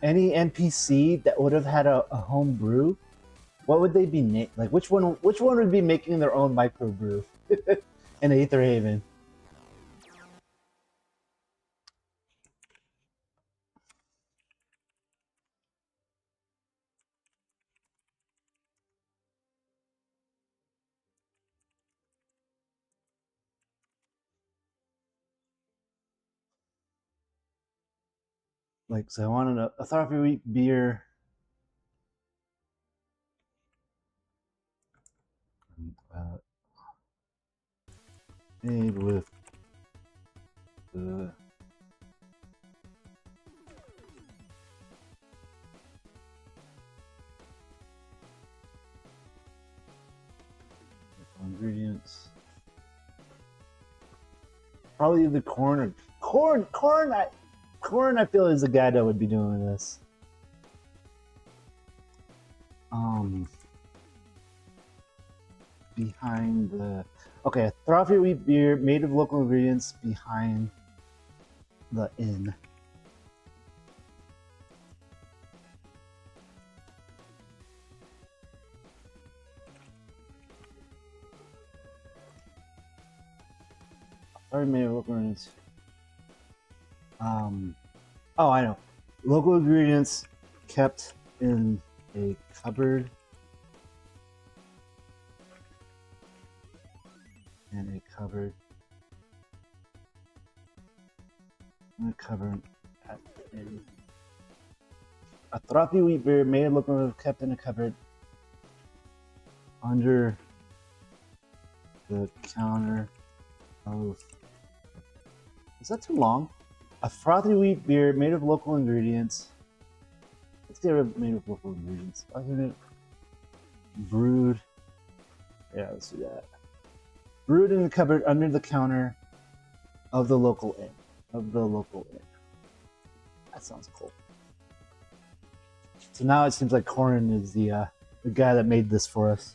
NPC that would have had a home brew, what would they be named? Like which one would be making their own microbrew in Aether Haven? Like, so I wanted a Throfty Wheat beer. Made with the ingredients. Probably the corn. Corn. I feel is the guy that would be doing this. Behind the a Throfty Wheat beer made of local ingredients behind the inn. Already made of local ingredients. Oh, I know. Local ingredients kept in a cupboard. In a cupboard. A Throfty Wheat beer made of local ingredients kept in a cupboard under the counter of. Is that too long? A frothy wheat beer made of local ingredients. Let's get rid of made of local ingredients. Brewed. Yeah, let's do that. Brewed in the cupboard under the counter of the local inn. That sounds cool. So now it seems like Corin is the guy that made this for us.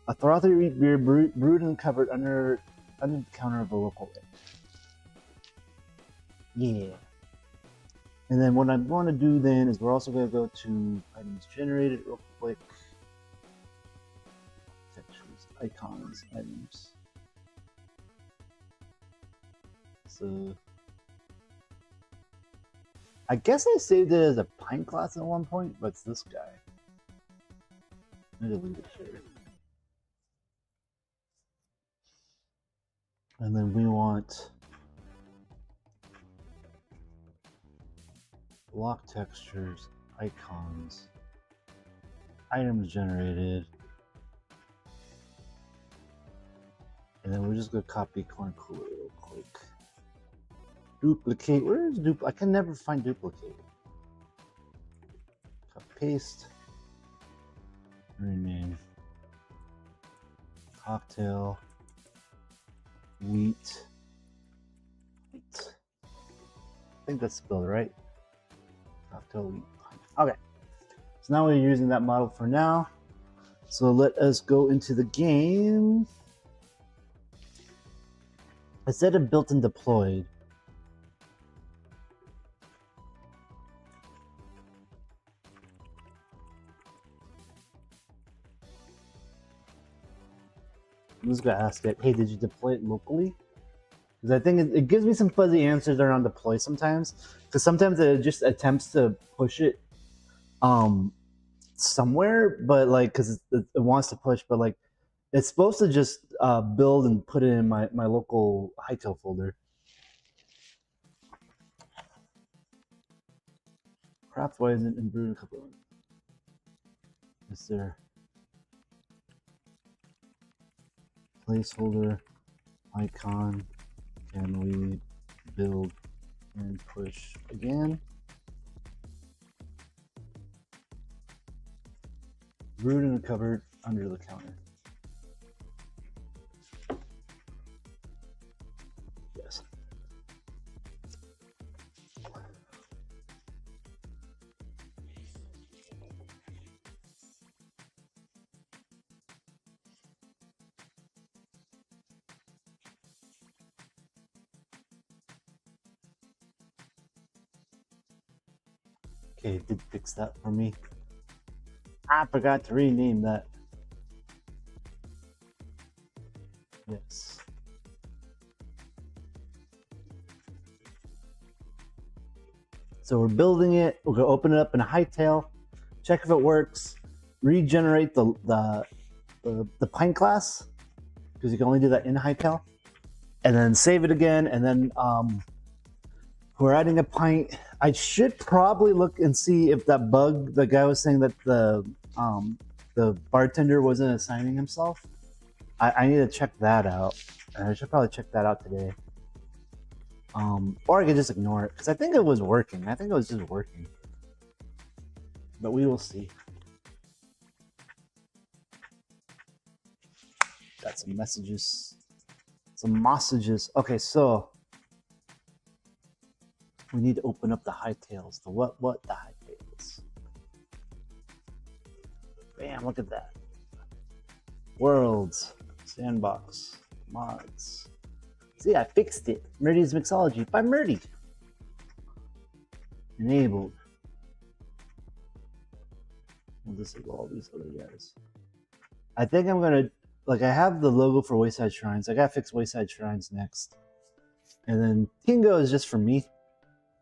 A frothy wheat beer brewed in the cupboard under the counter of the local inn. Yeah. And then what I'm going to do then is we're also going to go to items generated real quick. Textures, icons, items. So I guess I saved it as a pint glass at one point, but it's this guy. I'm going to leave it here. And then we want block textures, icons, items generated, and then we're just gonna copy corn cooler real quick. Duplicate. Where is duplicate? I can never find duplicate. Cut, paste. Rename. Cocktail. Wheat. I think that's spelled right. Okay, so now we're using that model for now. So let us go into the game. Instead of built and deployed, I'm just gonna ask it, hey, did you deploy it locally? Because I think it gives me some fuzzy answers around deploy sometimes. Because sometimes it just attempts to push it somewhere, but like, because it wants to push, but like, it's supposed to just build and put it in my local hytale folder. Craft why isn't in brewed a couple of is there placeholder icon? Can we build and push again? Brewed in a cupboard under the counter. Yes. Okay, it did fix that for me. I forgot to rename that. Yes. So we're building it. We're gonna open it up in a hytale, check if it works, regenerate the pint glass, because you can only do that in a hytale, and then save it again, and then we're adding a pint. I should probably look and see if that bug, the guy was saying that the bartender wasn't assigning himself. I need to check that out. I should probably check that out today. Or I could just ignore it, because I think it was working. I think it was just working. But we will see. Got some messages. Some messages. Okay, so we need to open up the hytales. The what the hytales. Bam, look at that. Worlds. Sandbox. Mods. See, I fixed it. Murdy's Mixology by Murdy. Enabled. We'll disable all these other guys. I think I'm gonna, like, I have the logo for Wayside Shrines. I gotta fix Wayside Shrines next. And then Tingo is just for me.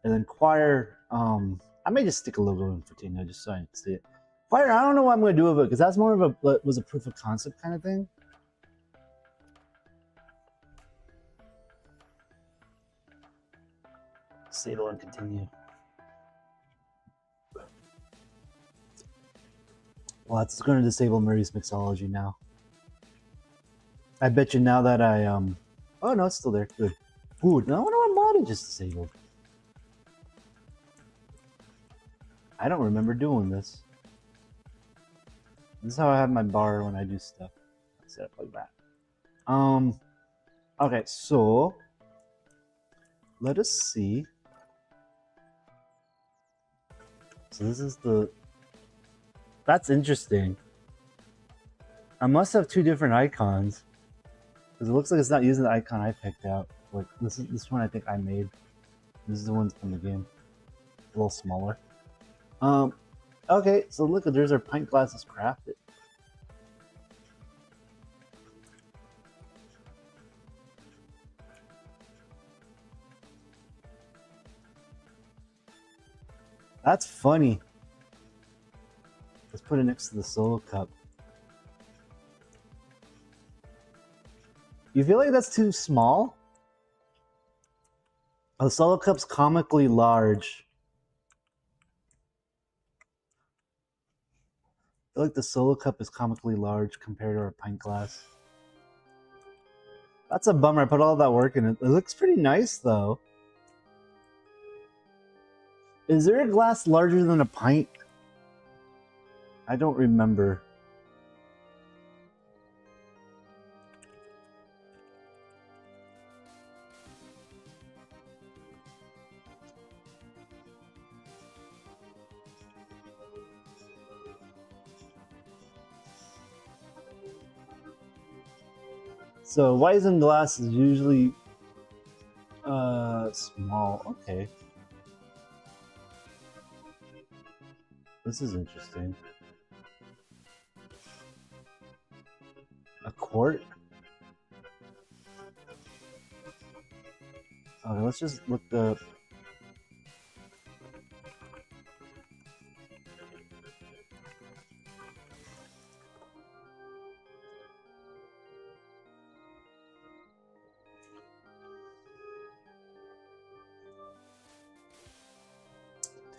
And then Choir, I may just stick a logo in for Tingo just so I can see it. Choir, I don't know what I'm gonna do with it, because that's more of a, was a proof of concept kind of thing. Disable and continue. Well, it's going to disable Murray's Mixology now. I bet you now that I oh no, it's still there. Good. Ooh, no, I wonder what mod I just disabled. I don't remember doing this. This is how I have my bar when I do stuff. Set up like that. Okay, so let us see. So this is the. That's interesting. I must have two different icons, because it looks like it's not using the icon I picked out. Like this one I think I made. This is the one from the game. A little smaller. Okay, so look, there's our pint glasses crafted. That's funny. Let's put it next to the solo cup. You feel like that's too small? The solo cup's comically large. I feel like the solo cup is comically large compared to our pint glass. That's a bummer. I put all that work in it. It looks pretty nice though. Is there a glass larger than a pint? I don't remember. So Weizen glass is usually small. Okay. This is interesting. A quart? Okay, let's just look up.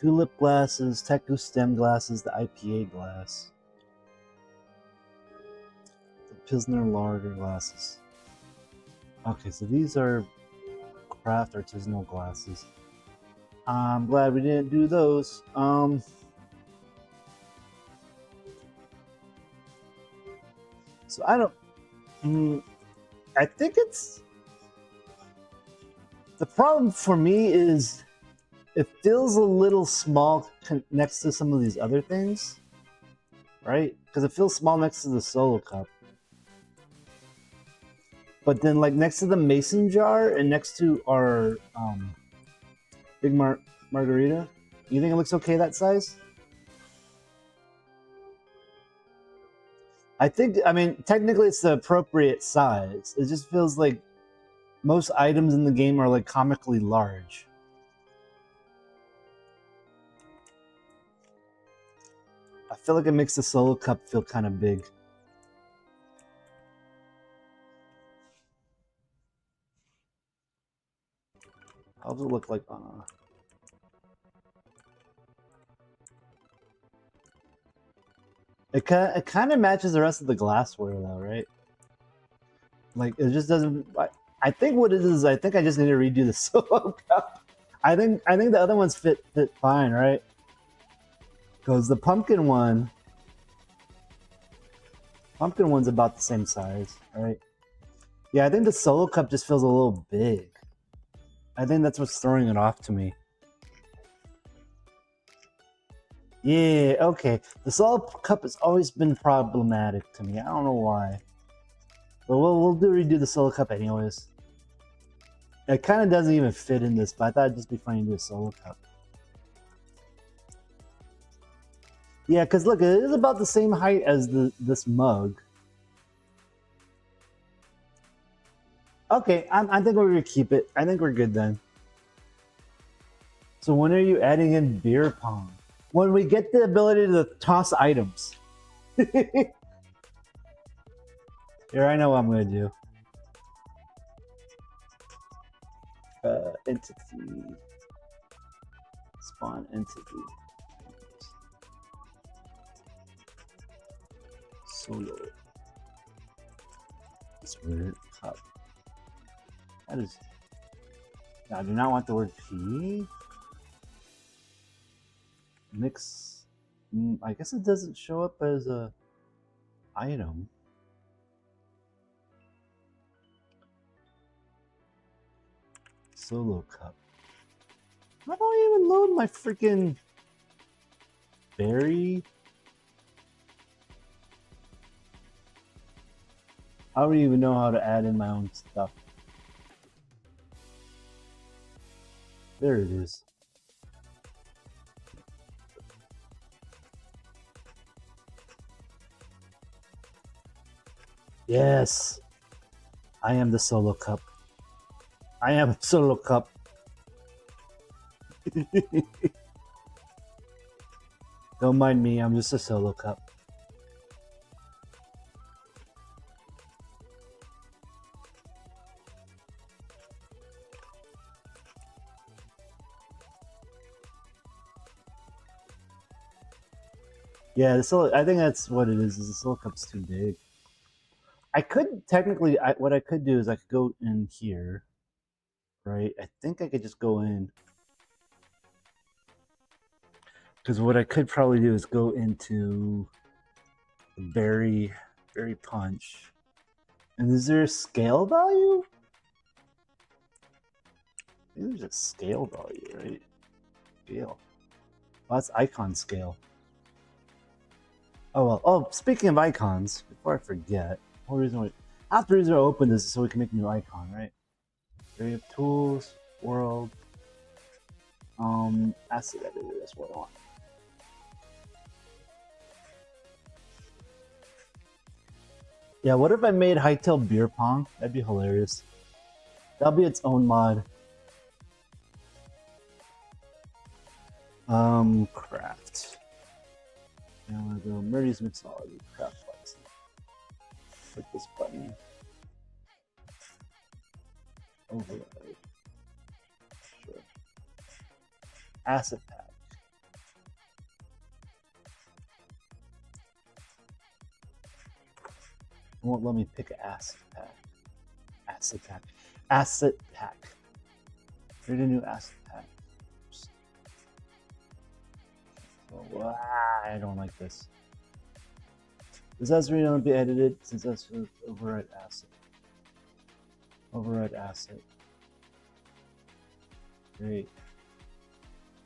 Tulip glasses, Teku stem glasses, the IPA glass. The Pilsner lager glasses. Okay, so these are craft artisanal glasses. I'm glad we didn't do those. So I don't. I think it's the problem for me is it feels a little small next to some of these other things, right? Because it feels small next to the solo cup. But then, like next to the mason jar and next to our big margarita, you think it looks okay that size? I mean, technically it's the appropriate size. It just feels like most items in the game are like comically large. I feel like it makes the solo cup feel kind of big. How does it look like on a... It kind of matches the rest of the glassware though, right? Like it just doesn't. I think what it is, I think I just need to redo the solo cup. I think the other ones fit fine, right? Because the pumpkin one's about the same size, right? Yeah, I think the solo cup just feels a little big. I think that's what's throwing it off to me. Yeah, okay. The solo cup has always been problematic to me. I don't know why. But we'll redo the solo cup anyways. It kind of doesn't even fit in this, but I thought it'd just be funny to do a solo cup. Yeah, because look, it is about the same height as this mug. Okay, I think we're gonna keep it. I think we're good then. So when are you adding in beer pong? When we get the ability to toss items. Here, I know what I'm gonna do. Entity. Spawn entity. Solo. This weird cup. That is. I do not want the word P. Mix. I guess it doesn't show up as a item. Solo cup. How do I even load my freaking berry? I don't even know how to add in my own stuff. There it is. Yes. I am the solo cup. I am a solo cup. Don't mind me, I'm just a solo cup. Yeah, I think that's what it is the solo cup's too big. I could technically, what I could do is I could go in here, right? I think I could just go in. Because what I could probably do is go into the berry punch. And is there a scale value? Maybe there's a scale value, right? Scale. Oh, that's icon scale. Oh well. Oh, speaking of icons, before I forget, half the reason I opened this is so we can make a new icon, right? Area of tools, world, asset editor. That's what I want. Yeah, what if I made Hytale beer pong? That'd be hilarious. That'll be its own mod. Craft. Now I'm gonna go Murray's Mixology, craft license. Click this button. Override. Sure. Asset pack. It won't let me pick an asset pack. Asset pack. Asset pack. Create a new asset pack. Oh, I don't like this. This has to be edited since that's override asset. Override asset. Great.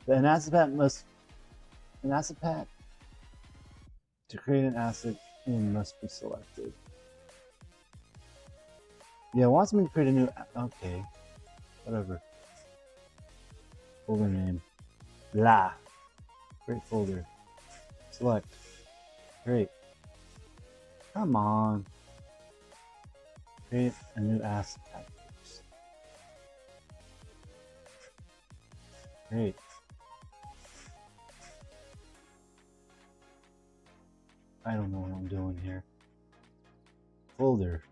An asset pack to create an asset in must be selected. Yeah, it wants me to create a new. Okay, whatever. Folder name. Blah. Great folder. Select. Great. Come on. Create a new asset pack. Great. I don't know what I'm doing here. Folder.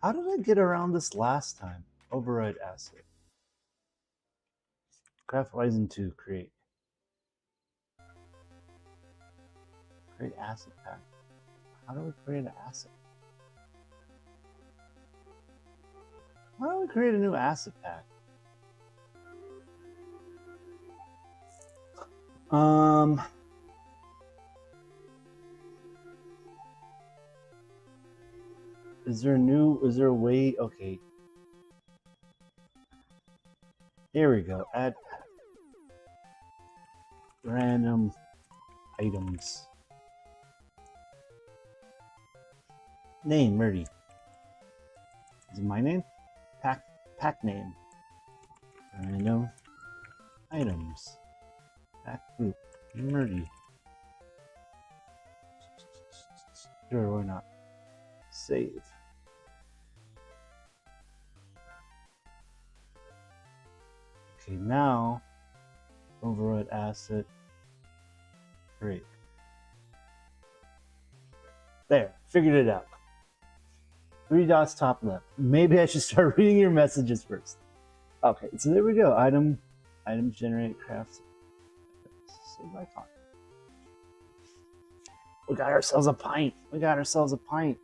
How did I get around this last time? Override asset. Craft Horizon 2, create. Create asset pack. How do we create an asset? How do we create a new asset pack? Is there a way? Okay. Here we go. Add random items. Name, Murdy. Is it my name? Pack name. Random items. Pack group. Murdy. Sure, why not? Save. Okay, now override asset. Great. There, figured it out. 3 dots top left. Maybe I should start reading your messages first. Okay, so there we go. Items generate crafts. Save icon. We got ourselves a pint. We got ourselves a pint.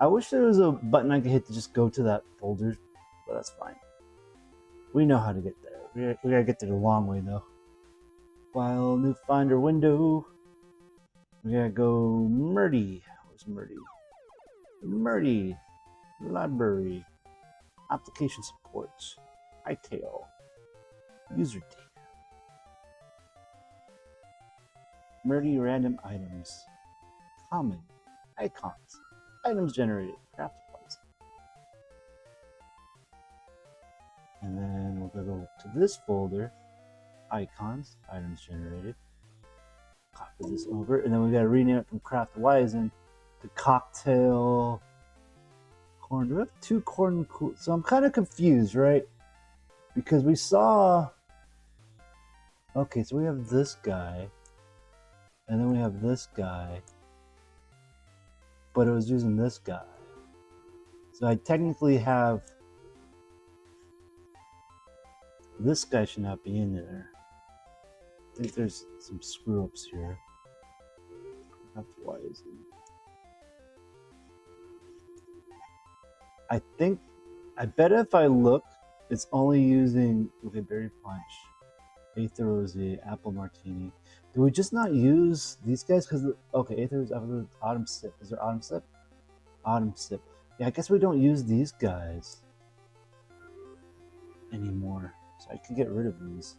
I wish there was a button I could hit to just go to that folder, but that's fine. We know how to get there. We gotta get there the long way though. File, new finder window. We gotta go Murdy. Where's Murdy? Murdy. Library. Application support. Hytale. User data. Murdy random items. Common. Icons. Items generated. Craft points. And then we'll go to this folder. Icons. Items generated. Copy this over. And then we gotta rename it from Craft Wizen to Cocktail Corn. Do we have 2 corn? So I'm kind of confused, right? Because we saw. Okay, so we have this guy. And then we have this guy. But it was using this guy. So I technically have. This guy should not be in there. I think there's some screw ups here. Why is it? I bet if I look, it's only using. Okay, berry punch, Aether Rosé, apple martini. Do we just not use these guys? Because okay, Aether Rosé, autumn sip. Is there autumn sip? Autumn sip. Yeah, I guess we don't use these guys anymore. So I can get rid of these.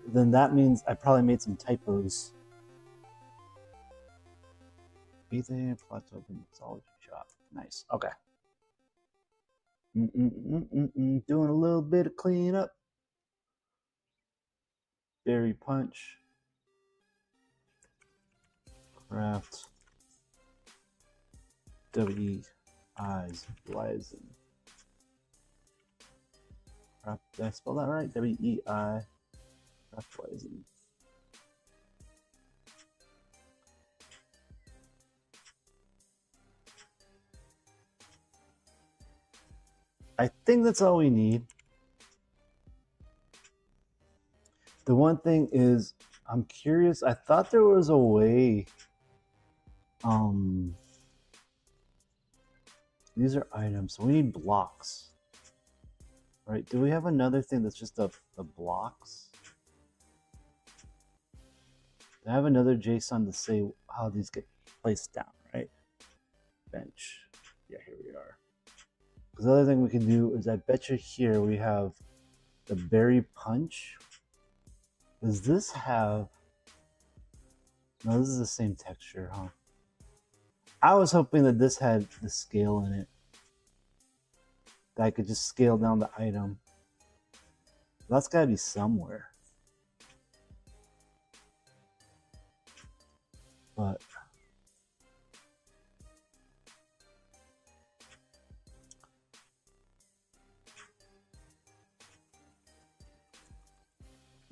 Then that means I probably made some typos. Ethan Plateau Mixology Shop. Nice. Okay. Doing a little bit of cleanup. Berry punch. Craft. W-E-I-Z. Wizen. Did I spell that right? W-E-I. Craft Wizen. I think that's all we need. The one thing is, I'm curious. I thought there was a way. These are items. So we need blocks. Right? Do we have another thing that's just the blocks? Do I have another JSON to say how these get placed down, right? Bench. Yeah, here we are. Because the other thing we can do is I bet you here we have the berry punch. Does this have... No, this is the same texture, huh? I was hoping that this had the scale in it. That I could just scale down the item. That's gotta be somewhere. But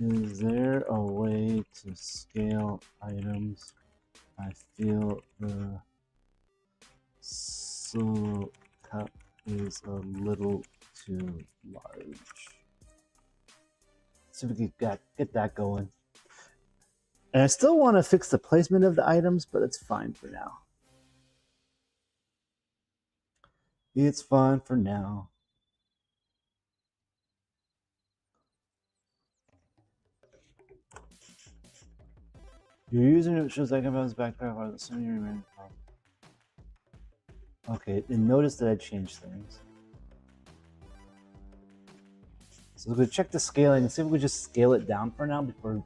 is there a way to scale items? I feel the solo cup is a little too large. See if we can get that going. And I still want to fix the placement of the items, but it's fine for now. It's fine for now. You're using it shows like about his backpack or the same you remember. Okay, and notice that I changed things. So we're gonna check the scaling and see if we just scale it down for now before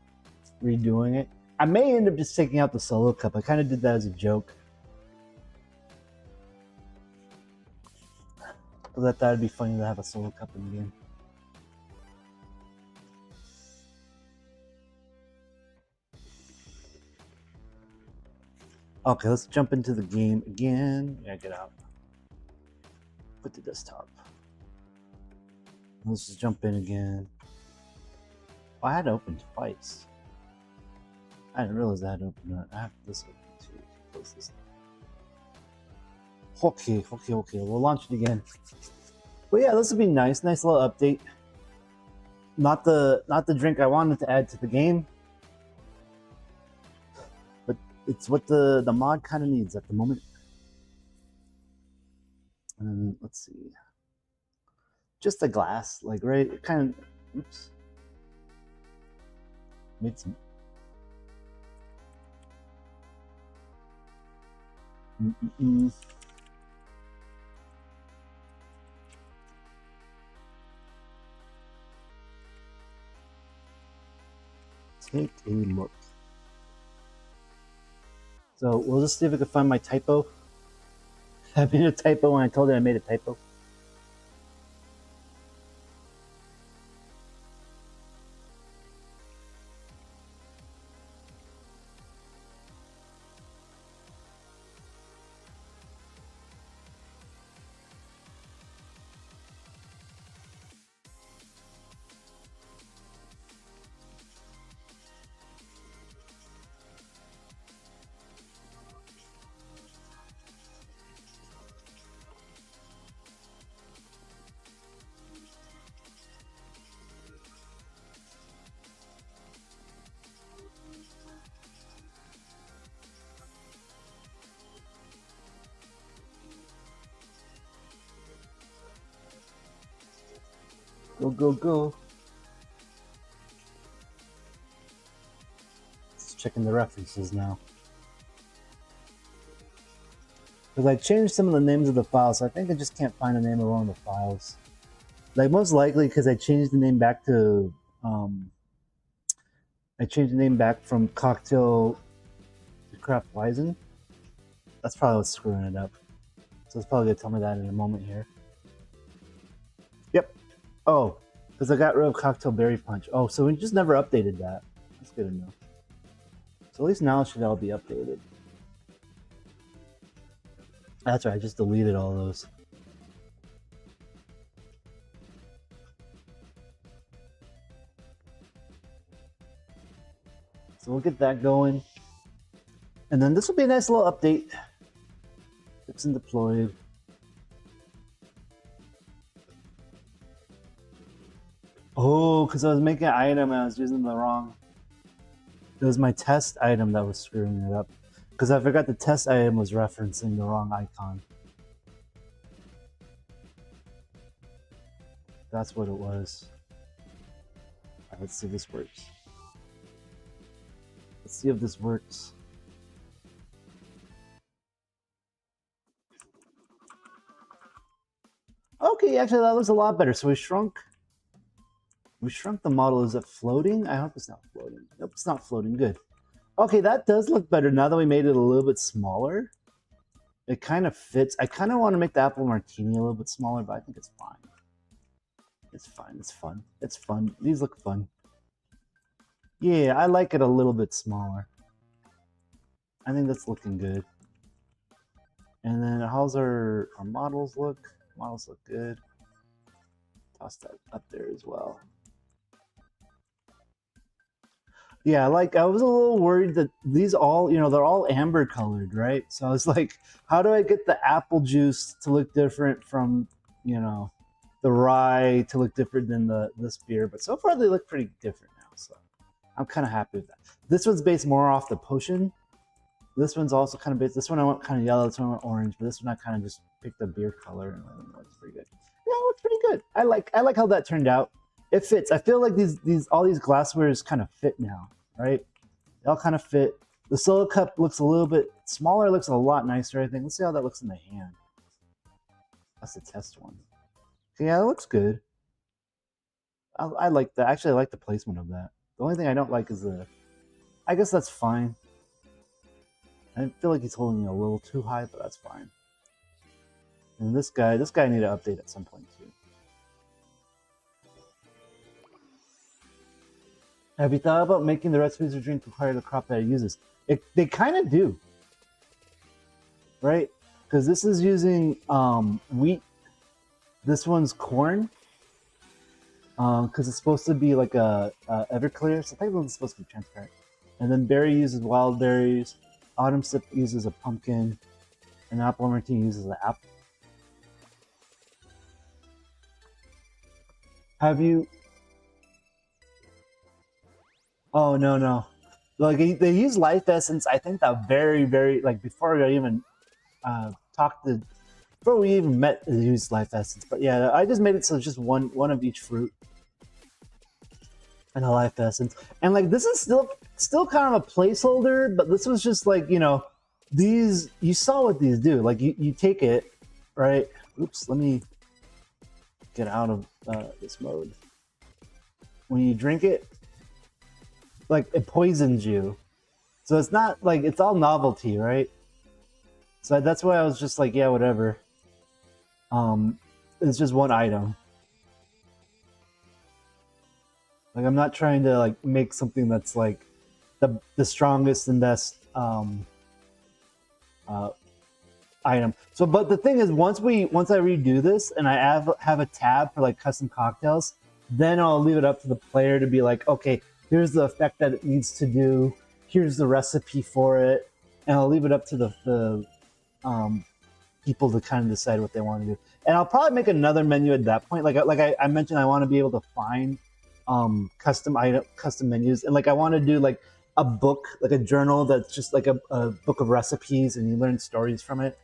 redoing it. I may end up just taking out the solo cup. I kind of did that as a joke. Because I thought it'd be funny to have a solo cup in the game. Okay, let's jump into the game again. Yeah, get out. Put the desktop. Let's just jump in again. Oh, I had to open twice. I didn't realize I had to open that. I have this open too. Close this. Okay. We'll launch it again. But yeah, this would be nice. Nice little update. Not the drink I wanted to add to the game. But it's what the mod kind of needs at the moment. And let's see. Just a glass, like right, it kind of, oops. Made some. Take a look. So we'll just see if we can find my typo. I made a typo when I told you I made a typo. Go. Just checking the references now. Because I changed some of the names of the files, so I think I just can't find the name of one of the files. Like, most likely because I changed the name back to, I changed the name back from Cocktail to Craft Weizen. That's probably what's screwing it up. So it's probably going to tell me that in a moment here. Yep. Oh, because I got rid of Cocktail Berry Punch. Oh, so we just never updated that. That's good enough. So at least now it should all be updated. That's right, I just deleted all those. So we'll get that going. And then this will be a nice little update. Fixed and deployed. Oh, because I was making an item and I was using the wrong... It was my test item that was screwing it up. Because I forgot the test item was referencing the wrong icon. That's what it was. Alright, let's see if this works. Let's see if this works. Okay, actually that looks a lot better. So we shrunk the model. Is it floating? I hope it's not floating. Nope, it's not floating. Good. Okay, that does look better now that we made it a little bit smaller. It kind of fits. I kind of want to make the apple martini a little bit smaller, but I think it's fine. It's fine. It's fun. It's fun. These look fun. Yeah, I like it a little bit smaller. I think that's looking good. And then how's our models look? Models look good. Toss that up there as well. Yeah, I was a little worried that these all, they're all amber colored, right? So I was like, how do I get the apple juice to look different from, the rye to look different than this beer? But so far they look pretty different now, so I'm kind of happy with that. This one's based more off the potion. This one's also kind of based. This one I went kind of yellow. This one I went orange. But this one I kind of just picked a beer color, and it looks pretty good. Yeah, it looks pretty good. I like how that turned out. It fits. I feel like all these glasswares kind of fit now, right? They all kind of fit. The solo cup looks a little bit smaller. It looks a lot nicer, I think. Let's see how that looks in the hand. That's the test one. Yeah, it looks good. I like that. Actually, I like the placement of that. The only thing I don't like is the... I guess that's fine. I feel like he's holding it a little too high, but that's fine. And this guy need to update at some point too. Have you thought about making the recipes or drink require the crop that it uses? They kind of do, right? Because this is using wheat. This one's corn. Because it's supposed to be like a Everclear, so technically it's supposed to be transparent. And then berry uses wild berries. Autumn sip uses a pumpkin, and apple martini uses an apple. Have you? Oh no! Like they use life essence. I think that very like before I even before we even met, they used life essence. But yeah, I just made it so it's just one of each fruit. And a life essence, and like this is still kind of a placeholder, but this was just like these, you saw what these do. Like you take it, right? Oops, let me get out of this mode. When you drink it, like it poisons you, so it's not like it's all novelty, right? So that's why I was just like, yeah, whatever. It's just one item. Like I'm not trying to like make something that's like the strongest and best item. So, but the thing is, once I redo this and I have a tab for like custom cocktails, then I'll leave it up to the player to be like, okay, here's the effect that it needs to do. Here's the recipe for it, and I'll leave it up to the people to kind of decide what they want to do. And I'll probably make another menu at that point. Like I mentioned, I want to be able to find custom menus, and like I want to do like a book, like a journal that's just like a book of recipes, and you learn stories from it.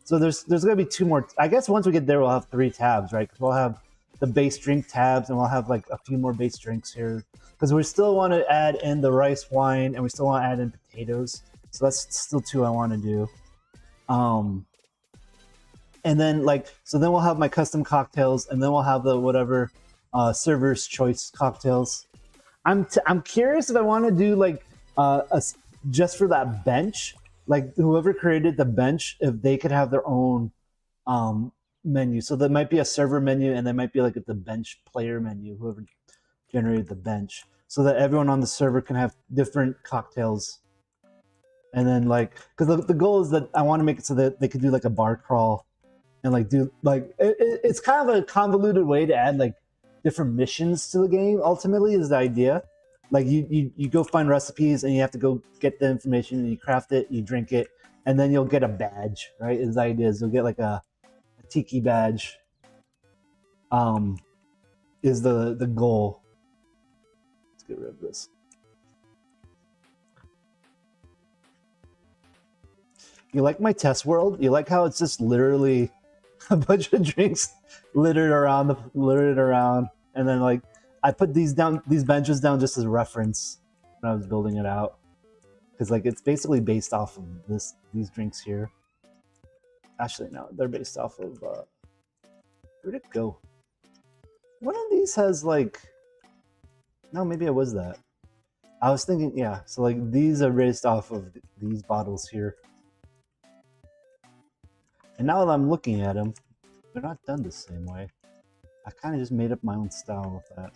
So there's gonna be 2 more. I guess once we get there, we'll have 3 tabs, right? Because we'll have the base drink tabs, and we'll have like a few more base drinks here. Because we still want to add in the rice wine, and we still want to add in potatoes. So that's still 2 I want to do. And then then we'll have my custom cocktails, and then we'll have the whatever server's choice cocktails. I'm curious if I want to do like just for that bench, like whoever created the bench, if they could have their own menu. So there might be a server menu, and there might be like the bench player menu, whoever generated the bench, so that everyone on the server can have different cocktails. And then like, because the goal is that I want to make it so that they could do like a bar crawl, and like do like it's kind of a convoluted way to add like different missions to the game. Ultimately is the idea. Like you go find recipes, and you have to go get the information, and you craft it, you drink it, and then you'll get a badge, right? Is the idea is you'll get like a tiki badge. Is the goal. Let's get rid of this. You like my test world? You like how it's just literally a bunch of drinks littered around, and then like I put these benches down just as a reference when I was building it out, because like it's basically based off of these drinks here. Actually, no, they're based off of where'd it go? One of these has like, no, maybe it was that. I was thinking, yeah. So like these are based off of these bottles here. And now that I'm looking at them, they're not done the same way. I kind of just made up my own style with that.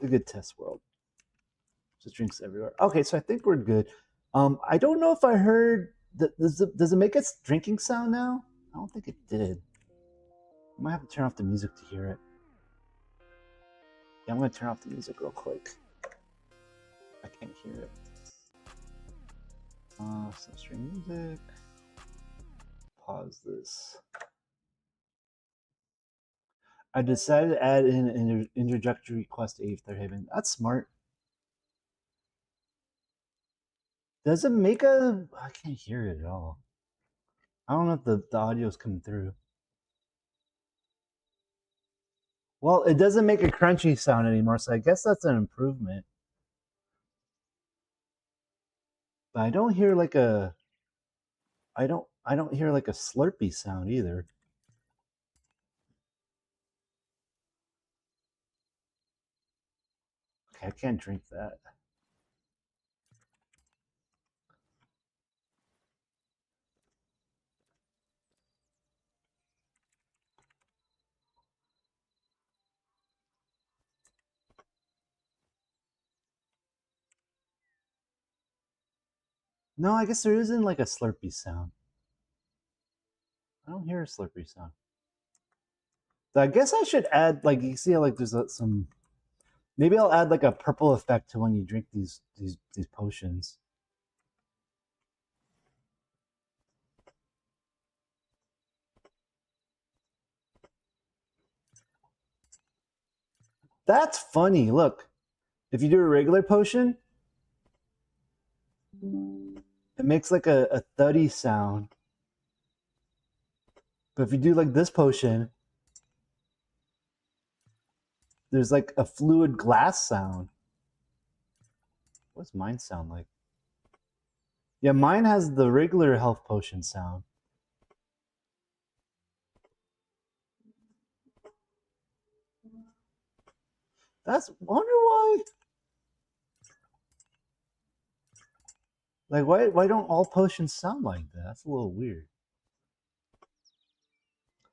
A good test world. Just drinks everywhere. Okay, so I think we're good. I don't know if I heard that. Does it make a drinking sound now? I don't think it did. I might have to turn off the music to hear it. Yeah, I'm gonna turn off the music real quick. I can't hear it. Stop stream music. Pause this. I decided to add in an introductory quest to Eighth Haven. That's smart. Does it make a... I can't hear it at all. I don't know if the audio's coming through. Well, it doesn't make a crunchy sound anymore, so I guess that's an improvement. But I don't hear like a... I don't hear like a slurpy sound either. Okay, I can't drink that. No, I guess there isn't like a slurpy sound. I don't hear a slurpy sound. So I guess I should add, like, you see how like there's some... Maybe I'll add like a purple effect to when you drink these potions. That's funny. Look, if you do a regular potion, it makes like a thuddy sound. But if you do like this potion, there's like a fluid glass sound. What's mine sound like? Yeah, mine has the regular health potion sound. Wonder why. Like why don't all potions sound like that? That's a little weird.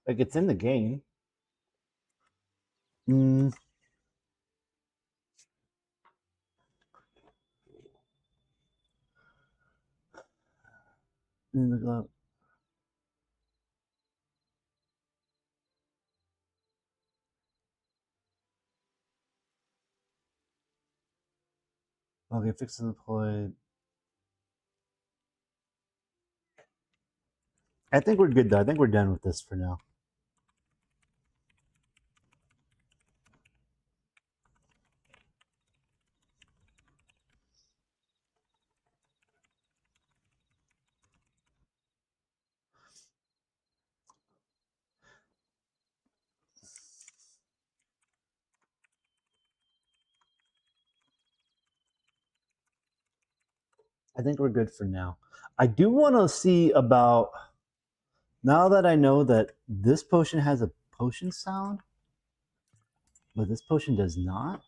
Like it's in the game. In the glove. Okay, fix and deploy. I think we're good though. I think we're done with this for now. I think we're good for now. I do want to see about, now that I know that this potion has a potion sound, but this potion does not.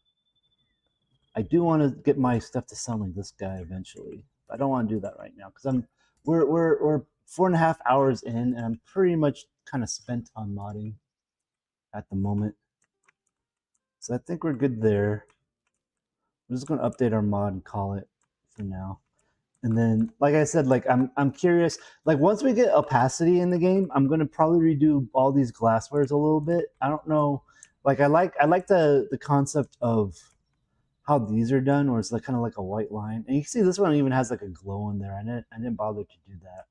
I do want to get my stuff to sound like this guy eventually. I don't want to do that right now because we're 4.5 hours in, and I'm pretty much kind of spent on modding at the moment. So I think we're good there. I'm just going to update our mod and call it for now. And then, like I said, like I'm curious. Like once we get opacity in the game, I'm gonna probably redo all these glasswares a little bit. I don't know. Like I like the concept of how these are done, where it's like kind of like a white line. And you can see this one even has like a glow in there. I didn't bother to do that.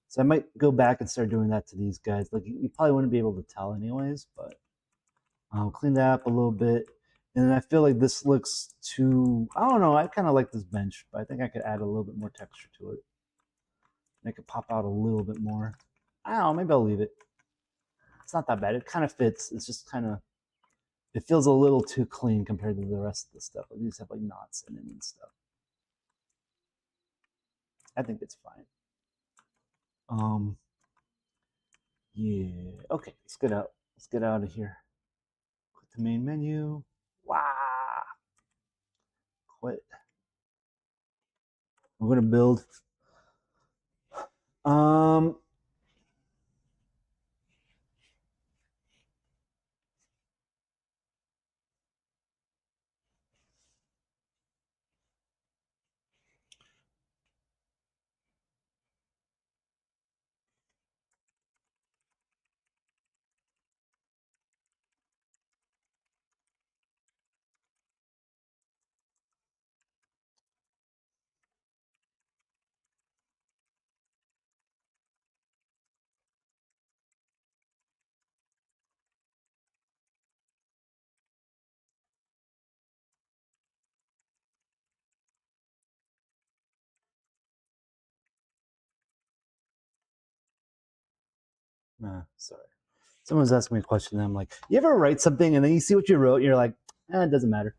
So I might go back and start doing that to these guys. Like you probably wouldn't be able to tell anyways, but I'll clean that up a little bit. And then I feel like this looks too, I don't know, I kind of like this bench, but I think I could add a little bit more texture to it. Make it pop out a little bit more. I don't know, maybe I'll leave it. It's not that bad. It kind of fits. It's just kind of, it feels a little too clean compared to the rest of the stuff. These have like knots in it and stuff. I think it's fine. Yeah. Okay, let's get out. Let's get out of here. Quit the main menu. Wow. Quit. We're gonna build. Um. Sorry. Someone's asking me a question. And I'm like, you ever write something and then you see what you wrote, and you're like, it doesn't matter.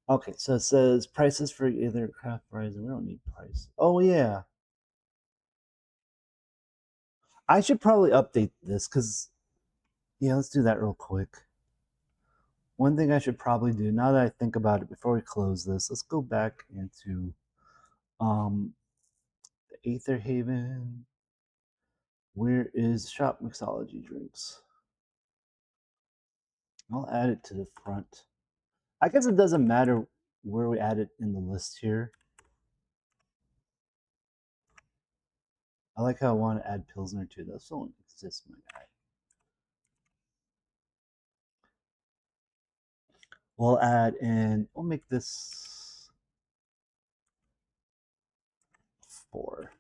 Okay, so it says prices for either craft fries. We don't need price. Oh yeah, I should probably update this because yeah, let's do that real quick. One thing I should probably do now that I think about it before we close this, let's go back into the Aether Haven. Where is shop mixology drinks? I'll add it to the front. I guess it doesn't matter where we add it in the list here. I like how I want to add Pilsner too. Those don't exist, my guy. We'll add in, we'll make this 4.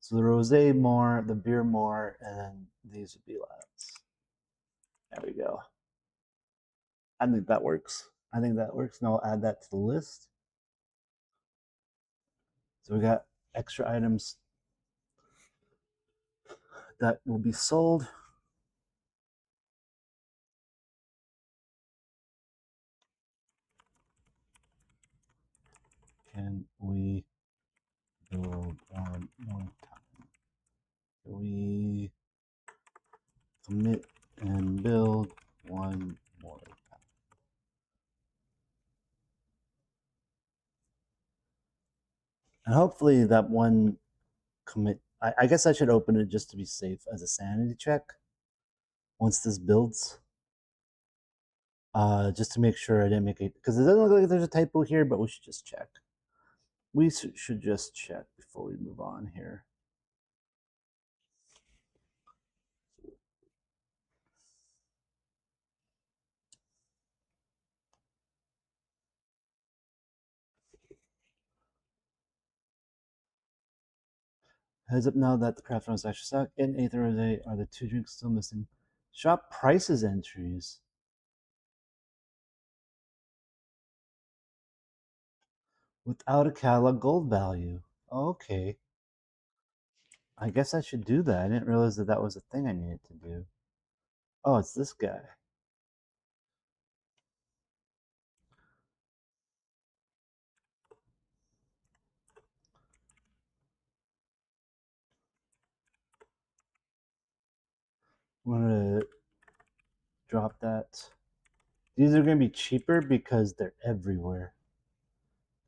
So the rosé more, the beer more, and then these would be less. There we go. I think that works. I think that works. And I'll add that to the list. So we got extra items that will be sold. Can we build one more time? Can we commit and build one more time? And hopefully that one commit, I guess I should open it just to be safe as a sanity check once this builds. Just to make sure I didn't make it, because it doesn't look like there's a typo here, but we should just check. We should just check before we move on here. Heads up now that the craft round is actually stock and Aether Rosé are the 2 drinks still missing. Shop prices entries. Without a catalog gold value. Okay. I guess I should do that. I didn't realize that that was a thing I needed to do. Oh, it's this guy. I'm gonna drop that. These are gonna be cheaper because they're everywhere.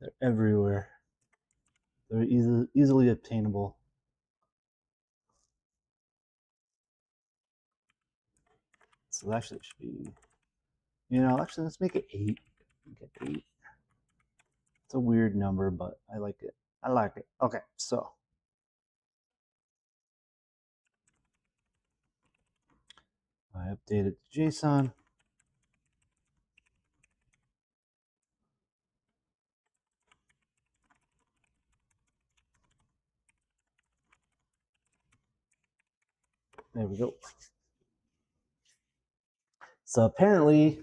They're everywhere. They're easily obtainable. So actually, it should be, actually, let's make it 8. Make it 8. It's a weird number, but I like it. I like it. Okay, so I updated to JSON. There we go. So apparently,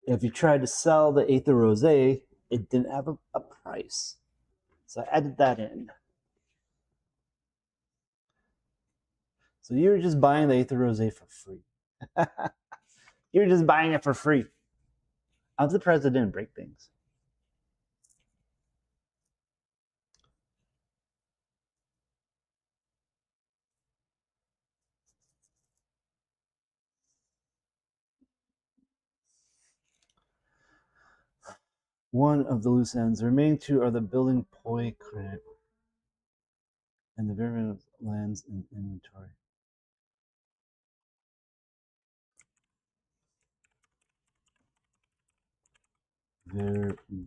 if you tried to sell the Aether Rosé, it didn't have a price. So I added that in. So you're just buying the Aether Rosé for free. You're just buying it for free. I'm surprised I didn't break things. One of the loose ends. The remaining two are the building poi credit and the variant of lands in inventory.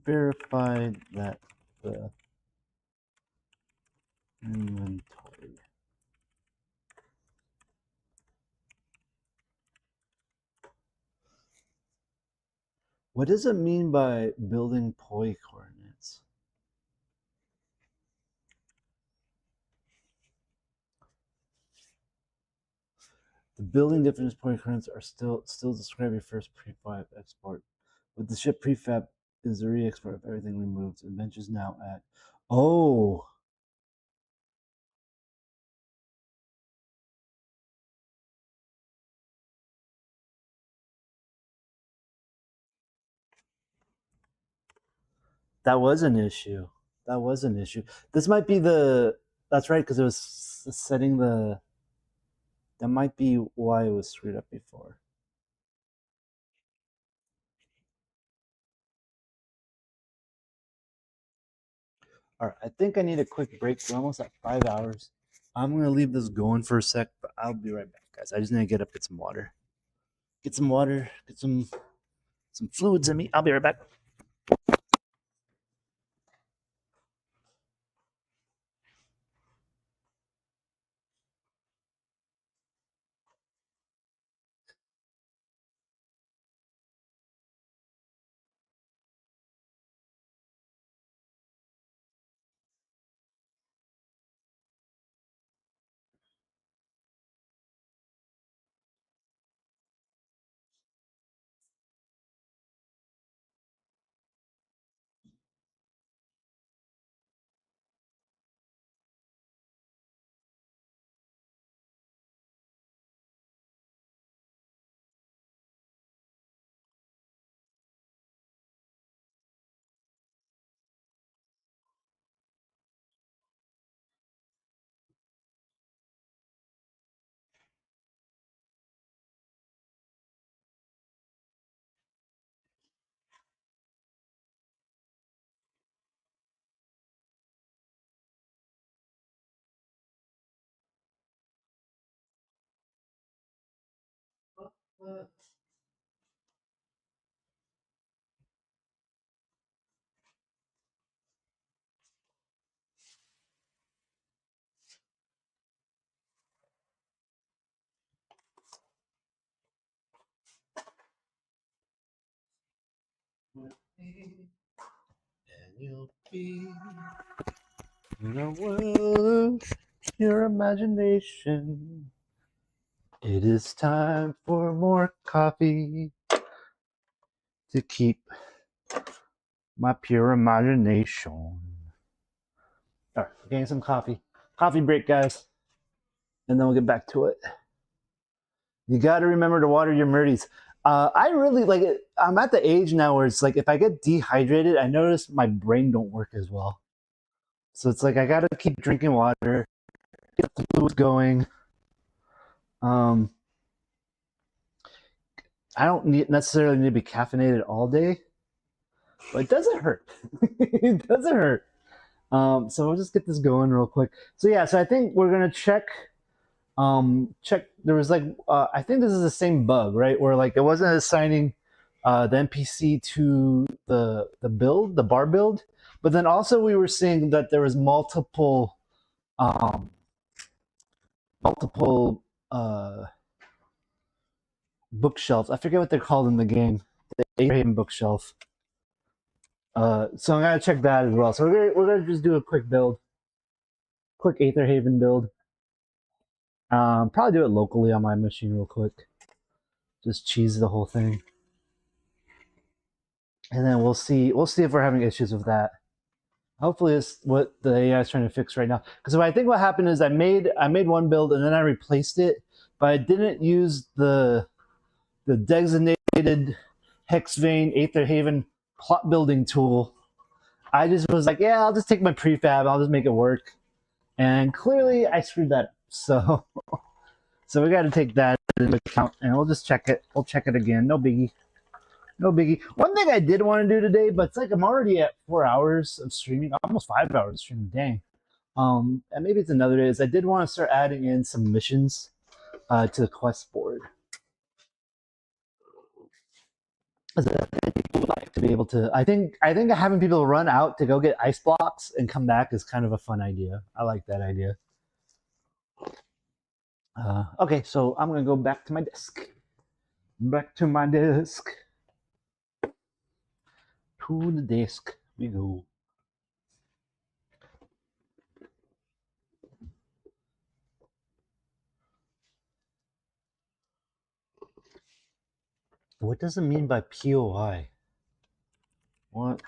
Verified that the inventory. What does it mean by building poi coordinates? The building definitions poi coordinates are still describe your first prefab export. With the ship prefab is the re-export of everything removed. Adventures now at oh. That was an issue. That was an issue. This might be the. That's right, because it was setting the. That might be why it was screwed up before. All right, I think I need a quick break. We're almost at 5 hours. I'm gonna leave this going for a sec, but I'll be right back, guys. I just need to get up, get some water, get some fluids in me. I'll be right back. And you'll be in a world of your imagination. It is time for more coffee to keep my pure imagination. All right, getting some coffee. Coffee break, guys. And then we'll get back to it. You got to remember to water your Murdies. I really like it. I'm at the age now where it's like if I get dehydrated, I notice my brain don't work as well. So it's like I got to keep drinking water, get the fluids going. Um, I don't necessarily need to be caffeinated all day, but it doesn't hurt. It doesn't hurt. So we'll just get this going real quick. So yeah, so I think we're gonna check. There was like I think this is the same bug, right? Where like it wasn't assigning the NPC to the build, the bar build, but then also we were seeing that there was um, multiple bookshelves. I forget what they're called in the game. The Abraham bookshelf. So I'm gonna check that as well. So we're gonna just do a quick build, quick Aether Haven build. Probably do it locally on my machine real quick. Just cheese the whole thing, and then we'll see if we're having issues with that. Hopefully, it's what the AI is trying to fix right now. Because I think what happened is I made one build and then I replaced it, but I didn't use the designated Hexvane Aether Haven plot building tool. I just was like, yeah, I'll just take my prefab, I'll just make it work. And clearly I screwed that up. So we got to take that into account and we'll just check it. We'll check it again. No biggie. No biggie. One thing I did want to do today, but it's like I'm already at 4 hours of streaming, almost 5 hours of streaming. Dang. And maybe it's another day. Is I did want to start adding in some missions to the quest board. People like to be able to. I think having people run out to go get ice blocks and come back is kind of a fun idea. I like that idea. Okay, so I'm gonna go back to my desk. Back to my desk. To the desk we go. What does it mean by POI? What?